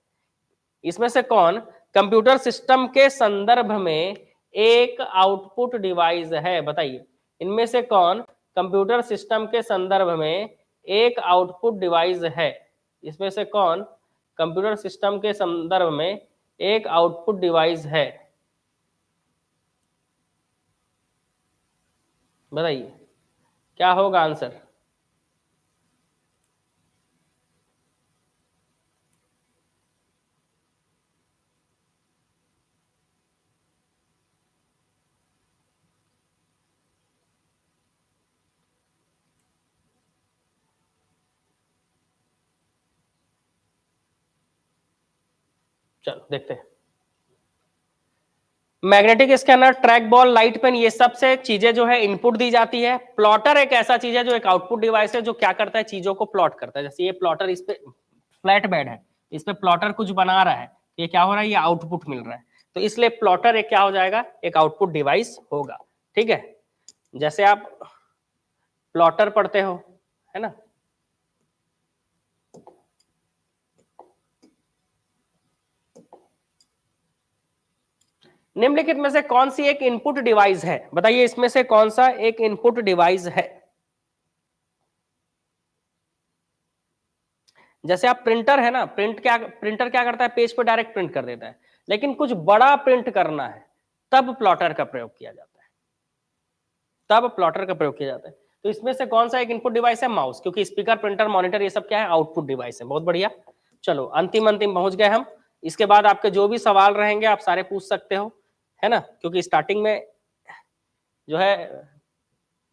इसमें से कौन कंप्यूटर सिस्टम के संदर्भ में एक आउटपुट डिवाइस है? बताइए, इनमें से कौन कंप्यूटर सिस्टम के संदर्भ में एक आउटपुट डिवाइस है? इसमें से कौन कंप्यूटर सिस्टम के संदर्भ में एक आउटपुट डिवाइस है? बताइए क्या होगा आंसर? चलो देखते हैं। Magnetic scanner, trackball, light pen, ये सब से चीजें जो है इनपुट दी जाती है। प्लॉटर एक ऐसा चीज है जो एक आउटपुट डिवाइस है, जो क्या करता है, चीजों को प्लॉट करता है। जैसे ये प्लॉटर, इस पे फ्लैट बेड है, इस पे प्लॉटर कुछ बना रहा है, ये क्या हो रहा है, ये आउटपुट मिल रहा है, तो इसलिए प्लॉटर एक क्या हो जाएगा, एक आउटपुट डिवाइस होगा। ठीक है, जैसे आप प्लॉटर पढ़ते हो, है ना, निम्नलिखित में से कौन सी एक इनपुट डिवाइस है? बताइए, इसमें से कौन सा एक इनपुट डिवाइस है? जैसे आप प्रिंटर है ना, प्रिंटर क्या करता है, पेज पर डायरेक्ट प्रिंट कर देता है, लेकिन कुछ बड़ा प्रिंट करना है तब प्लॉटर का प्रयोग किया जाता है, तब प्लॉटर का प्रयोग किया जाता है। तो इसमें से कौन सा एक इनपुट डिवाइस है? माउस, क्योंकि स्पीकर, प्रिंटर, मॉनिटर, ये सब क्या है, आउटपुट डिवाइस है। बहुत बढ़िया। चलो अंतिम पहुंच गए हम। इसके बाद आपके जो भी सवाल रहेंगे आप सारे पूछ सकते हो, है ना, क्योंकि स्टार्टिंग में जो है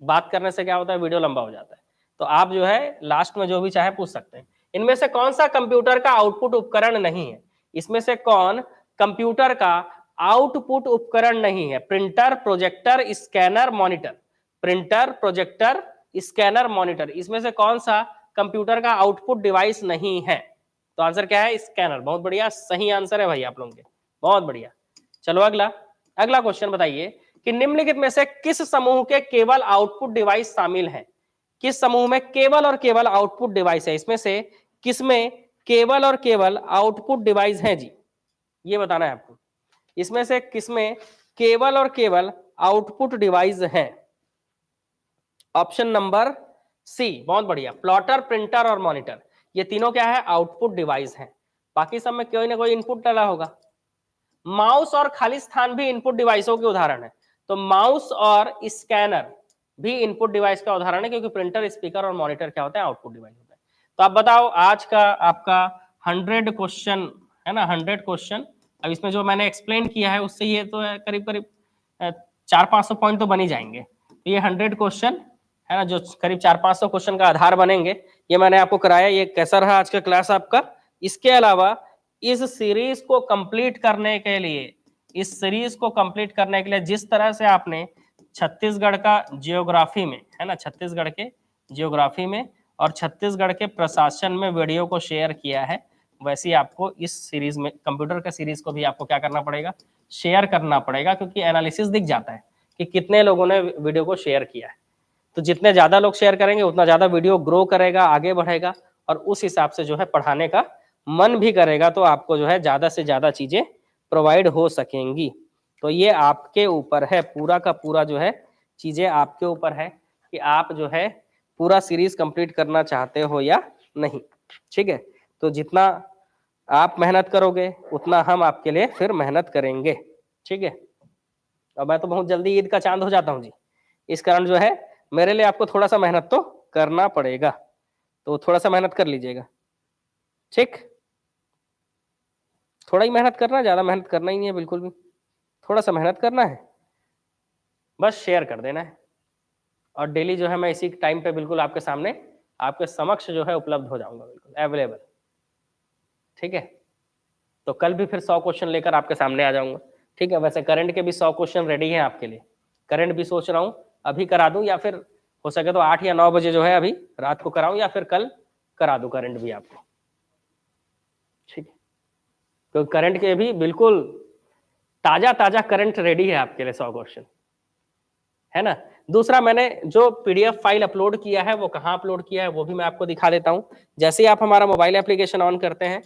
बात करने से क्या होता है, वीडियो लंबा हो जाता है, तो आप जो है लास्ट में जो भी चाहे पूछ सकते हैं। इनमें से कौन सा कंप्यूटर का आउटपुट उपकरण नहीं है? इसमें से कौन कंप्यूटर का आउटपुट उपकरण नहीं है? Printer, projector, scanner, monitor. Printer, projector, scanner, monitor, इसमें से कौन सा कंप्यूटर का आउटपुट डिवाइस नहीं है? तो आंसर क्या है? स्कैनर। बहुत बढ़िया, सही आंसर है भाई आप लोगों के, बहुत बढ़िया। चलो अगला क्वेश्चन बताइए कि निम्नलिखित में से किस समूह के केवल आउटपुट डिवाइस शामिल है? किस समूह में केवल और केवल आउटपुट डिवाइस है? इसमें से किसमें केवल और केवल आउटपुट डिवाइस है जी? ये बताना है आपको। इसमें से किसमें केवल और केवल आउटपुट डिवाइस है? Option number C. बहुत बढ़िया, प्लॉटर, प्रिंटर और मॉनिटर, ये तीनों क्या है, आउटपुट डिवाइस हैं। बाकी सब में कोई ना कोई इनपुट डाला होगा। माउस और खाली स्थान भी इनपुट डिवाइसों के उदाहरण है। तो माउस और स्कैनर भी इनपुट डिवाइस का उदाहरण है, क्योंकि प्रिंटर, स्पीकर और मॉनिटर क्या होते हैं, आउटपुट डिवाइस होते हैं। तो आप बताओ, आज का आपका 100 क्वेश्चन है ना, 100 क्वेश्चन। अब इसमें जो मैंने एक्सप्लेन किया है उससे ये तो है करीब करीब 400-500 पॉइंट तो बन ही जाएंगे। तो ये 100 क्वेश्चन है ना, जो करीब 400-500 क्वेश्चन का आधार बनेंगे, ये मैंने आपको कराया। ये कैसा रहा आज का क्लास आपका? इसके अलावा इस सीरीज को कंप्लीट करने के लिए, जिस तरह से आपने छत्तीसगढ़ का जियोग्राफी में, है ना, छत्तीसगढ़ के जियोग्राफी में और छत्तीसगढ़ के प्रशासन में वीडियो को शेयर किया है, वैसे ही आपको इस सीरीज में, कंप्यूटर का सीरीज को भी आपको क्या करना पड़ेगा, शेयर करना पड़ेगा, क्योंकि एनालिसिस दिख जाता है कि कितने लोगों ने वीडियो को शेयर किया है। तो जितने ज्यादा लोग शेयर करेंगे उतना ज्यादा वीडियो ग्रो करेगा, आगे बढ़ेगा, और उस हिसाब से जो है पढ़ाने का मन भी करेगा, तो आपको जो है ज्यादा से ज्यादा चीजें प्रोवाइड हो सकेंगी। तो ये आपके ऊपर है, पूरा का पूरा जो है चीजें आपके ऊपर है कि आप जो है पूरा सीरीज कंप्लीट करना चाहते हो या नहीं। ठीक है, तो जितना आप मेहनत करोगे उतना हम आपके लिए फिर मेहनत करेंगे। ठीक है, और मैं तो बहुत जल्दी ईद का चांद हो जाता हूँ जी, इस कारण जो है मेरे लिए आपको थोड़ा सा मेहनत तो करना पड़ेगा, तो थोड़ा सा मेहनत कर लीजिएगा। ठीक, थोड़ा ही मेहनत करना है, ज्यादा मेहनत करना ही नहीं है बिल्कुल भी, थोड़ा सा मेहनत करना है, बस शेयर कर देना है, और डेली जो है मैं इसी टाइम पे बिल्कुल आपके सामने, आपके समक्ष जो है उपलब्ध हो जाऊंगा, बिल्कुल अवेलेबल। ठीक है, तो कल भी फिर 100 क्वेश्चन लेकर आपके सामने आ जाऊंगा। ठीक है, वैसे करंट के भी 100 क्वेश्चन रेडी हैं आपके लिए। करंट भी सोच रहा हूँ अभी करा दूं, या फिर हो सके तो 8 या 9 बजे जो है अभी रात को कराऊं या फिर कल करा दूं करंट भी आपको, ठीक है। तो करंट के भी बिल्कुल ताजा ताजा करंट रेडी है आपके लिए 100 क्वेश्चन, है ना। दूसरा, मैंने जो पीडीएफ फाइल अपलोड किया है वो कहाँ अपलोड किया है वो भी मैं आपको दिखा देता हूँ। जैसे ही आप हमारा मोबाइल एप्लीकेशन ऑन करते हैं,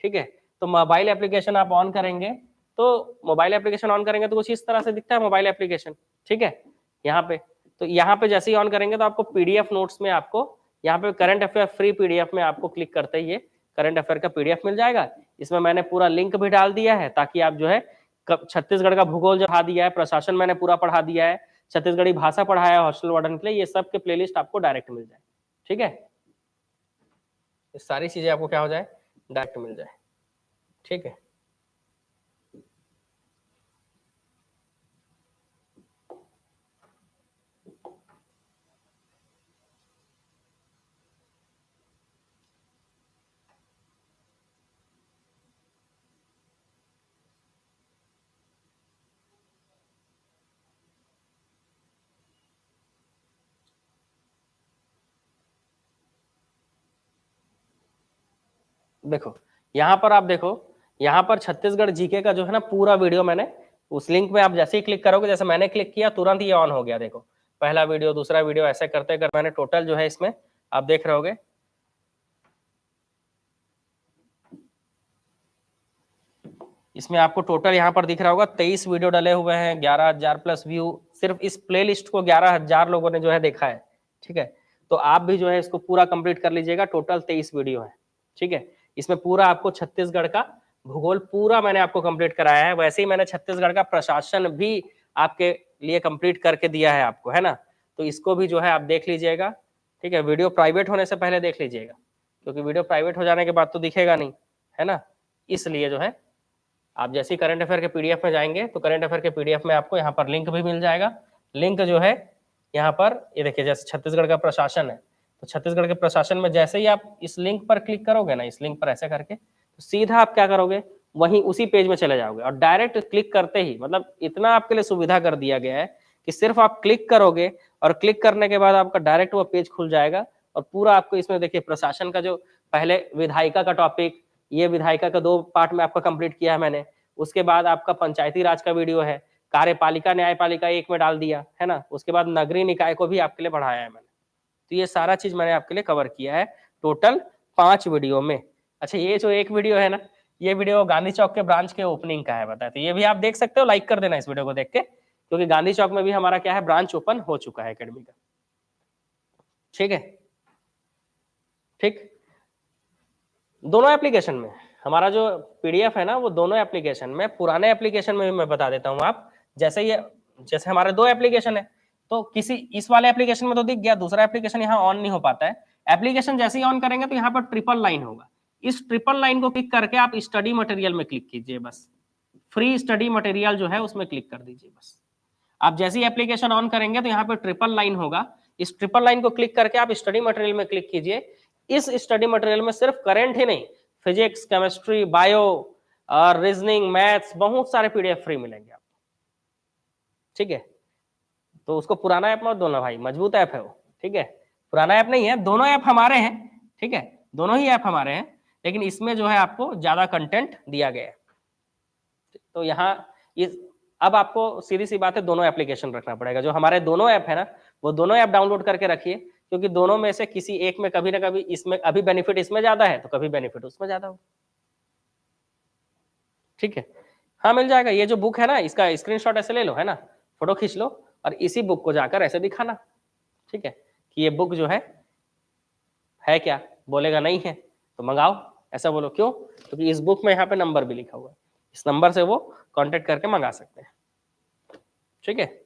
ठीक है, तो मोबाइल एप्लीकेशन आप ऑन करेंगे तो मोबाइल एप्लीकेशन ऑन करेंगे तो कुछ इस तरह से दिखता है मोबाइल एप्लीकेशन, ठीक है। यहाँ पे तो यहाँ पे जैसे ही ऑन करेंगे तो आपको पीडीएफ नोट्स में आपको यहाँ पे करंट अफेयर फ्री पीडीएफ में आपको क्लिक करते ही ये करंट अफेयर का पीडीएफ मिल जाएगा। इसमें मैंने पूरा लिंक भी डाल दिया है ताकि आप जो है छत्तीसगढ़ का भूगोल जो पढ़ा दिया है, प्रशासन मैंने पूरा पढ़ा दिया है, छत्तीसगढ़ी भाषा पढ़ाया है हॉस्टल वार्डन के लिए, ये सब के प्लेलिस्ट आपको डायरेक्ट मिल जाए, ठीक है। ये सारी चीजें आपको क्या हो जाए, डायरेक्ट मिल जाए, ठीक है। देखो यहाँ पर आप देखो, यहाँ पर छत्तीसगढ़ जीके का जो है ना पूरा वीडियो मैंने उस लिंक में आप जैसे ही क्लिक करोगे, जैसे मैंने क्लिक किया तुरंत ये ऑन हो गया। देखो पहला वीडियो, दूसरा वीडियो, ऐसे करते करते मैंने टोटल जो है इसमें आप देख रहे होगे, इसमें आपको टोटल यहाँ पर दिख रहा होगा 23 वीडियो डले हुए हैं, 11,000 प्लस व्यू। सिर्फ इस प्लेलिस्ट को 11,000 लोगों ने जो है देखा है, ठीक है। तो आप भी जो है इसको पूरा कंप्लीट कर लीजिएगा। टोटल 23 वीडियो है, ठीक है। इसमें पूरा आपको छत्तीसगढ़ का भूगोल पूरा मैंने आपको कंप्लीट कराया है। वैसे ही मैंने छत्तीसगढ़ का प्रशासन भी आपके लिए कंप्लीट करके दिया है आपको, है ना। तो इसको भी जो है आप देख लीजिएगा, ठीक है। वीडियो प्राइवेट होने से पहले देख लीजिएगा, क्योंकि वीडियो प्राइवेट हो जाने के बाद तो दिखेगा नहीं, है ना। इसलिए जो है आप जैसे ही करंट अफेयर के पीडीएफ में जाएंगे तो करंट अफेयर के पीडीएफ में आपको यहाँ पर लिंक भी मिल जाएगा। लिंक जो है यहाँ पर ये देखिए, जैसे छत्तीसगढ़ का प्रशासन है तो छत्तीसगढ़ के प्रशासन में जैसे ही आप इस लिंक पर क्लिक करोगे ना, इस लिंक पर ऐसे करके, तो सीधा आप क्या करोगे, वहीं उसी पेज में चले जाओगे और डायरेक्ट क्लिक करते ही, मतलब इतना आपके लिए सुविधा कर दिया गया है कि सिर्फ आप क्लिक करोगे और क्लिक करने के बाद आपका डायरेक्ट वो पेज खुल जाएगा। और पूरा आपको इसमें देखिए प्रशासन का जो पहले विधायिका का टॉपिक, ये विधायिका का 2 पार्ट में आपका कंप्लीट किया है मैंने। उसके बाद आपका पंचायती राज का वीडियो है, कार्यपालिका न्यायपालिका एक में डाल दिया, है ना। उसके बाद नगरीय निकाय को भी आपके लिए बढ़ाया है मैंने। तो ये सारा चीज मैंने आपके लिए कवर किया है टोटल 5 वीडियो में। अच्छा, ये जो एक वीडियो है ना, ये वीडियो गांधी चौक के ब्रांच के ओपनिंग का है, बताया। तो ये भी आप देख सकते हो, लाइक कर देना इस वीडियो को देख के, क्योंकि गांधी चौक में भी हमारा क्या है, ब्रांच ओपन हो चुका है एकेडमी का, ठीक है। ठीक, दोनों एप्लीकेशन में हमारा जो पीडीएफ है ना, वो दोनों एप्लीकेशन में, पुराने एप्लीकेशन में भी मैं बता देता हूँ आप। जैसे ये, जैसे हमारे 2 एप्लीकेशन है, तो किसी इस वाले एप्लीकेशन में तो दिख गया, दूसरा एप्लीकेशन यहाँ ऑन नहीं हो पाता है। एप्लीकेशन जैसे ही ऑन करेंगे तो यहाँ पर ट्रिपल लाइन होगा, इस ट्रिपल लाइन को क्लिक करके आप स्टडी मटेरियल में क्लिक कीजिए, बस फ्री स्टडी मटेरियल जो है उसमें क्लिक कर दीजिए बस। आप जैसे ही एप्लीकेशन ऑन करेंगे तो यहाँ पे ट्रिपल लाइन होगा, इस ट्रिपल लाइन को क्लिक करके आप स्टडी मटेरियल में क्लिक कीजिए। इस स्टडी मटेरियल में सिर्फ करंट ही नहीं, फिजिक्स, केमिस्ट्री, बायो और रीजनिंग, मैथ्स, बहुत सारे पीडीएफ फ्री मिलेंगे आपको, ठीक है। तो उसको पुराना ऐप मत बोलना भाई, मजबूत ऐप है वो, ठीक है। पुराना ऐप नहीं है, दोनों ऐप हमारे हैं, ठीक है, दोनों ही ऐप हमारे हैं, लेकिन इसमें जो है आपको ज्यादा कंटेंट दिया गया है। तो यहाँ इस, अब आपको सीधी सी बात है, दोनों एप्लीकेशन रखना पड़ेगा। जो हमारे दोनों ऐप है ना, वो दोनों ऐप डाउनलोड करके रखिए, क्योंकि दोनों में से किसी एक में कभी ना कभी, इसमें अभी बेनिफिट इसमें ज्यादा है तो कभी बेनिफिट उसमें ज्यादा हो, ठीक है। हाँ मिल जाएगा। ये जो बुक है ना, इसका स्क्रीनशॉट ऐसे ले लो, है ना, फोटो खींच लो और इसी बुक को जाकर ऐसे दिखाना, ठीक है, कि ये बुक जो है क्या, बोलेगा नहीं है तो मंगाओ, ऐसा बोलो। क्यों? क्योंकि इस बुक में यहाँ पे नंबर भी लिखा हुआ है, इस नंबर से वो कांटेक्ट करके मंगा सकते हैं, ठीक है।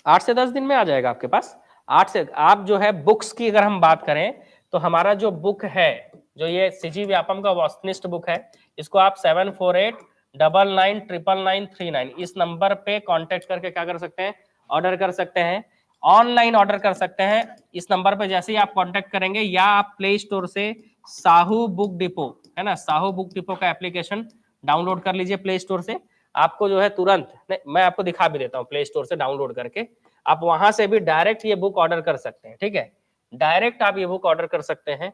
8 से 10 दिन में आ जाएगा आपके पास। 8 से, आप जो है बुक्स की अगर हम बात करें तो हमारा जो बुक है, जो ये सीजी व्यापम का वस्तुनिष्ठ बुक है, इसको आप 7489999939 इस नंबर पे कांटेक्ट करके क्या कर सकते हैं, ऑर्डर कर सकते हैं, ऑनलाइन ऑर्डर कर सकते हैं। इस नंबर पे जैसे ही आप कांटेक्ट करेंगे, या आप प्ले स्टोर से साहू बुक डिपो, है ना, साहू बुक डिपो का एप्लीकेशन डाउनलोड कर लीजिए प्ले स्टोर से। आपको जो है तुरंत, नहीं मैं आपको दिखा भी देता हूँ, प्ले स्टोर से डाउनलोड करके आप वहां से भी डायरेक्ट ये बुक ऑर्डर कर सकते हैं। ठीक है, डायरेक्ट आप ये बुक ऑर्डर कर सकते हैं।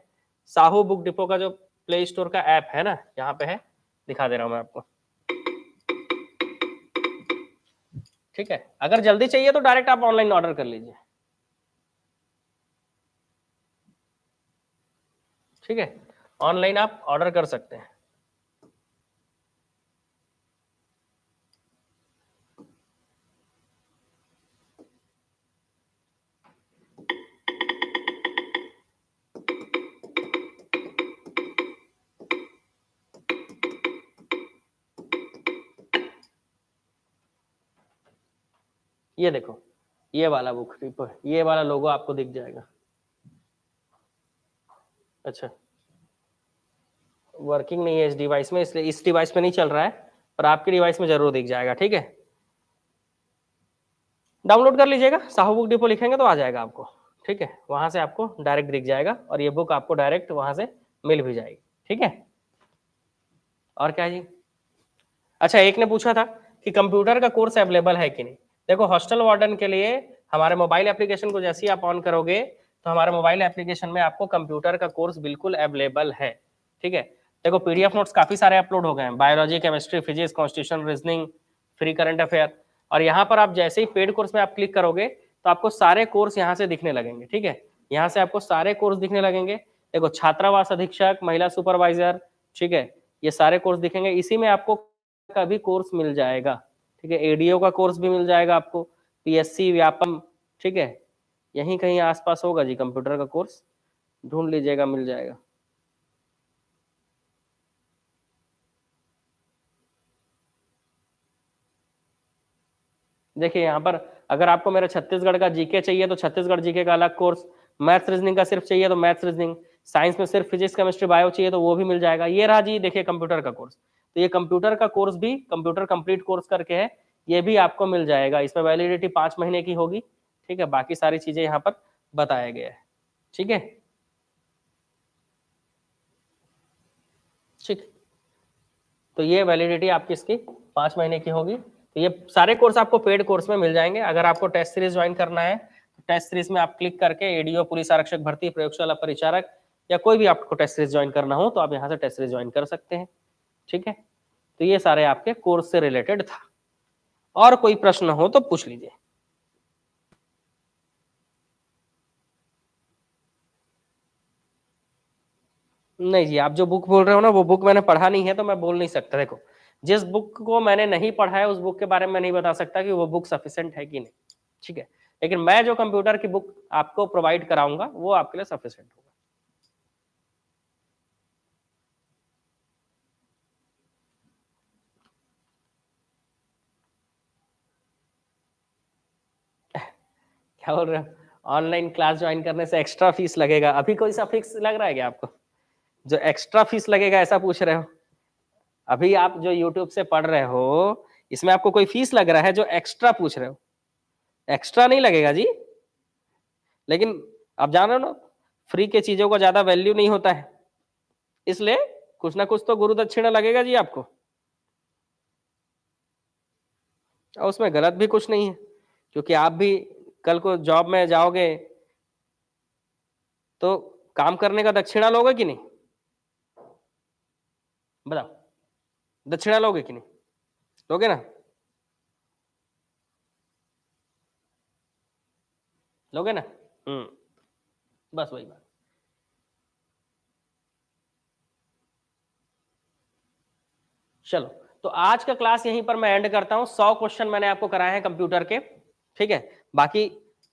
साहू बुक डिपो का जो प्ले स्टोर का ऐप है ना, यहाँ पे है, दिखा दे रहा हूं मैं आपको। ठीक है, अगर जल्दी चाहिए तो डायरेक्ट आप ऑनलाइन ऑर्डर कर लीजिए। ठीक है, ऑनलाइन आप ऑर्डर कर सकते हैं। ये देखो, ये वाला बुक डिपो, ये वाला लोगो आपको दिख जाएगा। अच्छा, वर्किंग नहीं है इस डिवाइस में, इसलिए इस डिवाइस में नहीं चल रहा है, पर आपके डिवाइस में जरूर दिख जाएगा। ठीक है, डाउनलोड कर लीजिएगा, साहू बुक डिपो लिखेंगे तो आ जाएगा आपको। ठीक है, वहां से आपको डायरेक्ट दिख जाएगा और ये बुक आपको डायरेक्ट वहां से मिल भी जाएगी। ठीक है, और क्या जी? अच्छा, एक ने पूछा था कि कंप्यूटर का कोर्स अवेलेबल है कि नहीं। देखो, हॉस्टल वार्डन के लिए हमारे मोबाइल एप्लीकेशन को जैसे ही आप ऑन करोगे तो हमारे मोबाइल एप्लीकेशन में आपको कंप्यूटर का कोर्स बिल्कुल अवेलेबल है। ठीक है, देखो पीडीएफ नोट्स काफी सारे अपलोड हो गए हैं, biology, chemistry, physics, constitution, reasoning, free current affair. और यहाँ पर आप जैसे ही पेड कोर्स में आप क्लिक करोगे तो आपको सारे कोर्स यहाँ से दिखने लगेंगे। ठीक है, यहाँ से आपको सारे कोर्स दिखने लगेंगे। देखो, छात्रावास अधीक्षक, महिला सुपरवाइजर, ठीक है, ये सारे कोर्स दिखेंगे। इसी में आपको का भी कोर्स मिल जाएगा। ठीक है, एडीओ का कोर्स भी मिल जाएगा आपको, पीएससी, व्यापम। ठीक है, यहीं कहीं आसपास होगा जी कंप्यूटर का कोर्स, ढूंढ लीजिएगा, मिल जाएगा। देखिए यहाँ पर अगर आपको मेरा छत्तीसगढ़ का जीके चाहिए तो छत्तीसगढ़ जीके का अलग कोर्स, मैथ्स रीजनिंग का सिर्फ चाहिए तो मैथ्स रीजनिंग, साइंस में सिर्फ फिजिक्स, केमिस्ट्री, बायो चाहिए तो वो भी मिल जाएगा। ये रहा जी, देखिए कंप्यूटर का कोर्स, तो ये कंप्यूटर का कोर्स भी कंप्यूटर कंप्लीट कोर्स करके है, ये भी आपको मिल जाएगा। इसमें वैलिडिटी 5 महीने की होगी। ठीक है, बाकी सारी चीजें यहाँ पर बताया गया है। ठीक है, ठीक, तो ये वैलिडिटी आपकी इसकी 5 महीने की होगी। तो ये सारे कोर्स आपको पेड कोर्स में मिल जाएंगे। अगर आपको टेस्ट सीरीज ज्वाइन करना है तो टेस्ट सीरीज में आप क्लिक करके एडीओ, पुलिस आरक्षक भर्ती, प्रयोगशाला परिचारक, या कोई भी आपको टेस्ट सीरीज ज्वाइन करना हो तो आप यहाँ से टेस्ट सीरीज ज्वाइन कर सकते हैं। ठीक है, तो ये सारे आपके कोर्स से रिलेटेड था। और कोई प्रश्न हो तो पूछ लीजिए। नहीं जी, आप जो बुक बोल रहे हो ना, वो बुक मैंने पढ़ा नहीं है तो मैं बोल नहीं सकता। देखो, जिस बुक को मैंने नहीं पढ़ा है उस बुक के बारे में नहीं बता सकता कि वो बुक सफिशिएंट है कि नहीं। ठीक है, लेकिन मैं जो कंप्यूटर की बुक आपको प्रोवाइड कराऊंगा वो आपके लिए सफिशिएंट होगा। क्या बोल रहे हो? ऑनलाइन क्लास ज्वाइन करने से एक्स्ट्रा फीस लगेगा? अभी कोई सा फिक्स लग रहा है क्या आपको जो एक्स्ट्रा फीस लगेगा, ऐसा पूछ रहे हो? अभी आप जो यूट्यूब से पढ़ रहे हो इसमें आपको कोई फीस लग रहा है जो एक्स्ट्रा पूछ रहे हो? एक्स्ट्रा नहीं लगेगा जी, लेकिन आप जान रहे हो ना, फ्री के चीजों का ज्यादा वैल्यू नहीं होता है, इसलिए कुछ ना कुछ तो गुरु दक्षिणा लगेगा जी आपको। और उसमें गलत भी कुछ नहीं है, क्योंकि आप भी कल को जॉब में जाओगे तो काम करने का दक्षिणा लोगे कि नहीं? बताओ, दक्षिणा लोगे कि नहीं? लोगे ना? लोगे ना? बस वही बात। चलो, तो आज का क्लास यहीं पर मैं एंड करता हूं। 100 क्वेश्चन मैंने आपको कराए हैं कंप्यूटर के। ठीक है, बाकी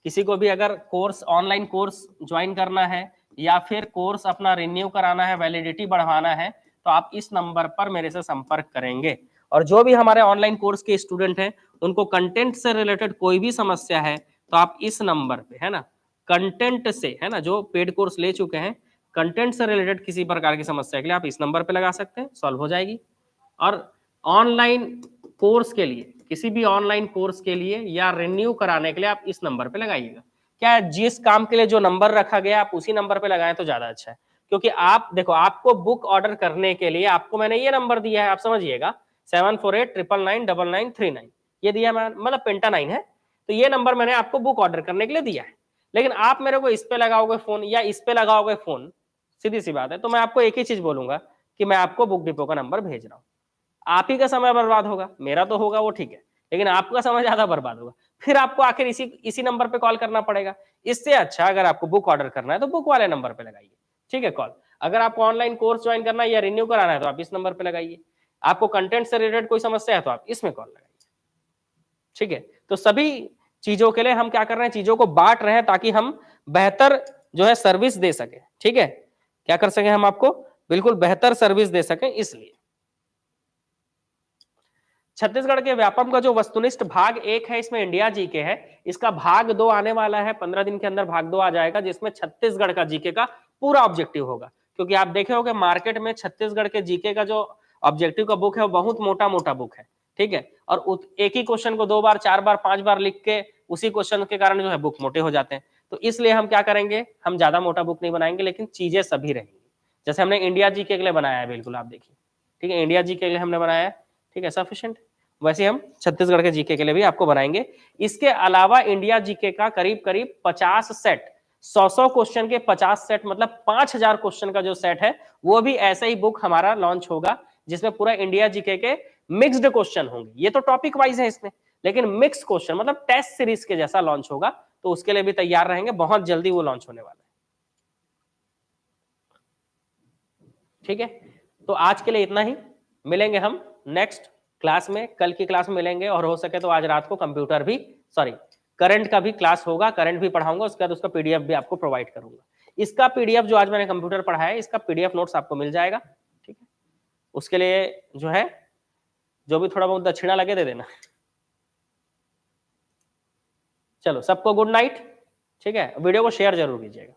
किसी को भी अगर कोर्स, ऑनलाइन कोर्स ज्वाइन करना है या फिर कोर्स अपना रिन्यू कराना है, वैलिडिटी बढ़वाना है, तो आप इस नंबर पर मेरे से संपर्क करेंगे। और जो भी हमारे ऑनलाइन कोर्स के स्टूडेंट हैं उनको कंटेंट से रिलेटेड कोई भी समस्या है तो आप इस नंबर पे, है ना, कंटेंट से, है ना, जो पेड कोर्स ले चुके हैं, कंटेंट से रिलेटेड किसी प्रकार की समस्या के लिए आप इस नंबर पे लगा सकते हैं, सॉल्व हो जाएगी। और ऑनलाइन कोर्स के लिए, किसी भी ऑनलाइन कोर्स के लिए या रिन्यू कराने के लिए आप इस नंबर पे लगाइएगा। क्या है, जिस काम के लिए जो नंबर रखा गया आप उसी नंबर पे लगाएं तो ज्यादा अच्छा है। क्योंकि आप देखो, आपको बुक ऑर्डर करने के लिए आपको मैंने ये नंबर दिया है, आप समझिएगा, 7489999939 ये दिया मैं, मतलब पेंटा 9 है, तो ये नंबर मैंने आपको बुक ऑर्डर करने के लिए दिया है। लेकिन आप मेरे को इस पे लगाओगे फोन या इस पे लगाओगे फोन, सीधी सी बात है, तो मैं आपको एक ही चीज बोलूंगा कि मैं आपको बुक डिपो का नंबर भेज रहा हूँ। आप ही का समय बर्बाद होगा, मेरा तो होगा वो ठीक है, लेकिन आपका समय ज्यादा बर्बाद होगा, फिर आपको आखिर इसी नंबर पे कॉल करना पड़ेगा। इससे अच्छा अगर आपको बुक ऑर्डर करना है तो बुक वाले नंबर पे लगाइए, ठीक है कॉल। अगर आपको ऑनलाइन कोर्स ज्वाइन करना है या रिन्यू कराना है तो आप इस नंबर पे लगाइए। आपको कंटेंट से रिलेटेड कोई समस्या है तो आप इसमें कॉल लगाइए, ठीक है। तो सभी चीजों के लिए हम क्या कर रहे हैं, चीजों को बांट रहे हैं ताकि हम बेहतर जो है सर्विस दे सके, ठीक है। क्या कर सके हम आपको बिल्कुल बेहतर सर्विस दे सके। इसलिए छत्तीसगढ़ के व्यापम का जो वस्तुनिष्ठ भाग 1 है, इसमें इंडिया जीके है। इसका भाग 2 आने वाला है, 15 दिन के अंदर भाग 2 आ जाएगा, जिसमें छत्तीसगढ़ का जीके का पूरा ऑब्जेक्टिव होगा। क्योंकि आप देखे होंगे मार्केट में छत्तीसगढ़ के जीके का जो ऑब्जेक्टिव का बुक है वो बहुत मोटा मोटा बुक है, ठीक है। और एक ही क्वेश्चन को 2 बार 4 बार 5 बार लिख के उसी क्वेश्चन के कारण जो है बुक मोटे हो जाते हैं। तो इसलिए हम क्या करेंगे, हम ज्यादा मोटा बुक नहीं बनाएंगे, लेकिन चीजें सभी रहेंगी। जैसे हमने इंडिया जीके के लिए बनाया है, बिल्कुल आप देखिए, ठीक है, इंडिया जीके के लिए हमने बनाया है, ठीक है, सफिशिएंट। वैसे हम छत्तीसगढ़ के जीके के लिए भी आपको बनाएंगे। इसके अलावा इंडिया जीके का करीब करीब 50 सेट, 100 क्वेश्चन के 50 सेट, मतलब 5000 क्वेश्चन का जो सेट है वो भी ऐसे ही बुक हमारा लॉन्च होगा, जिसमें पूरा इंडिया जीके के मिक्स्ड क्वेश्चन होंगे। ये तो टॉपिक वाइज है इसमें, लेकिन मिक्स क्वेश्चन मतलब टेस्ट सीरीज के जैसा लॉन्च होगा, तो उसके लिए भी तैयार रहेंगे, बहुत जल्दी वो लॉन्च होने वाला है, ठीक है। तो आज के लिए इतना ही, मिलेंगे हम नेक्स्ट क्लास में, कल की क्लास में मिलेंगे, और हो सके तो आज रात को कंप्यूटर भी, सॉरी करंट का भी क्लास होगा, करंट भी पढ़ाऊंगा, उसके बाद उसका पीडीएफ भी आपको प्रोवाइड करूंगा। इसका पीडीएफ जो आज मैंने कंप्यूटर पढ़ाया है, इसका पीडीएफ नोट्स आपको मिल जाएगा, ठीक है। उसके लिए जो है जो भी थोड़ा बहुत दक्षिणा लगे दे देना। चलो सबको गुड नाइट, ठीक है, वीडियो को शेयर जरूर कीजिएगा।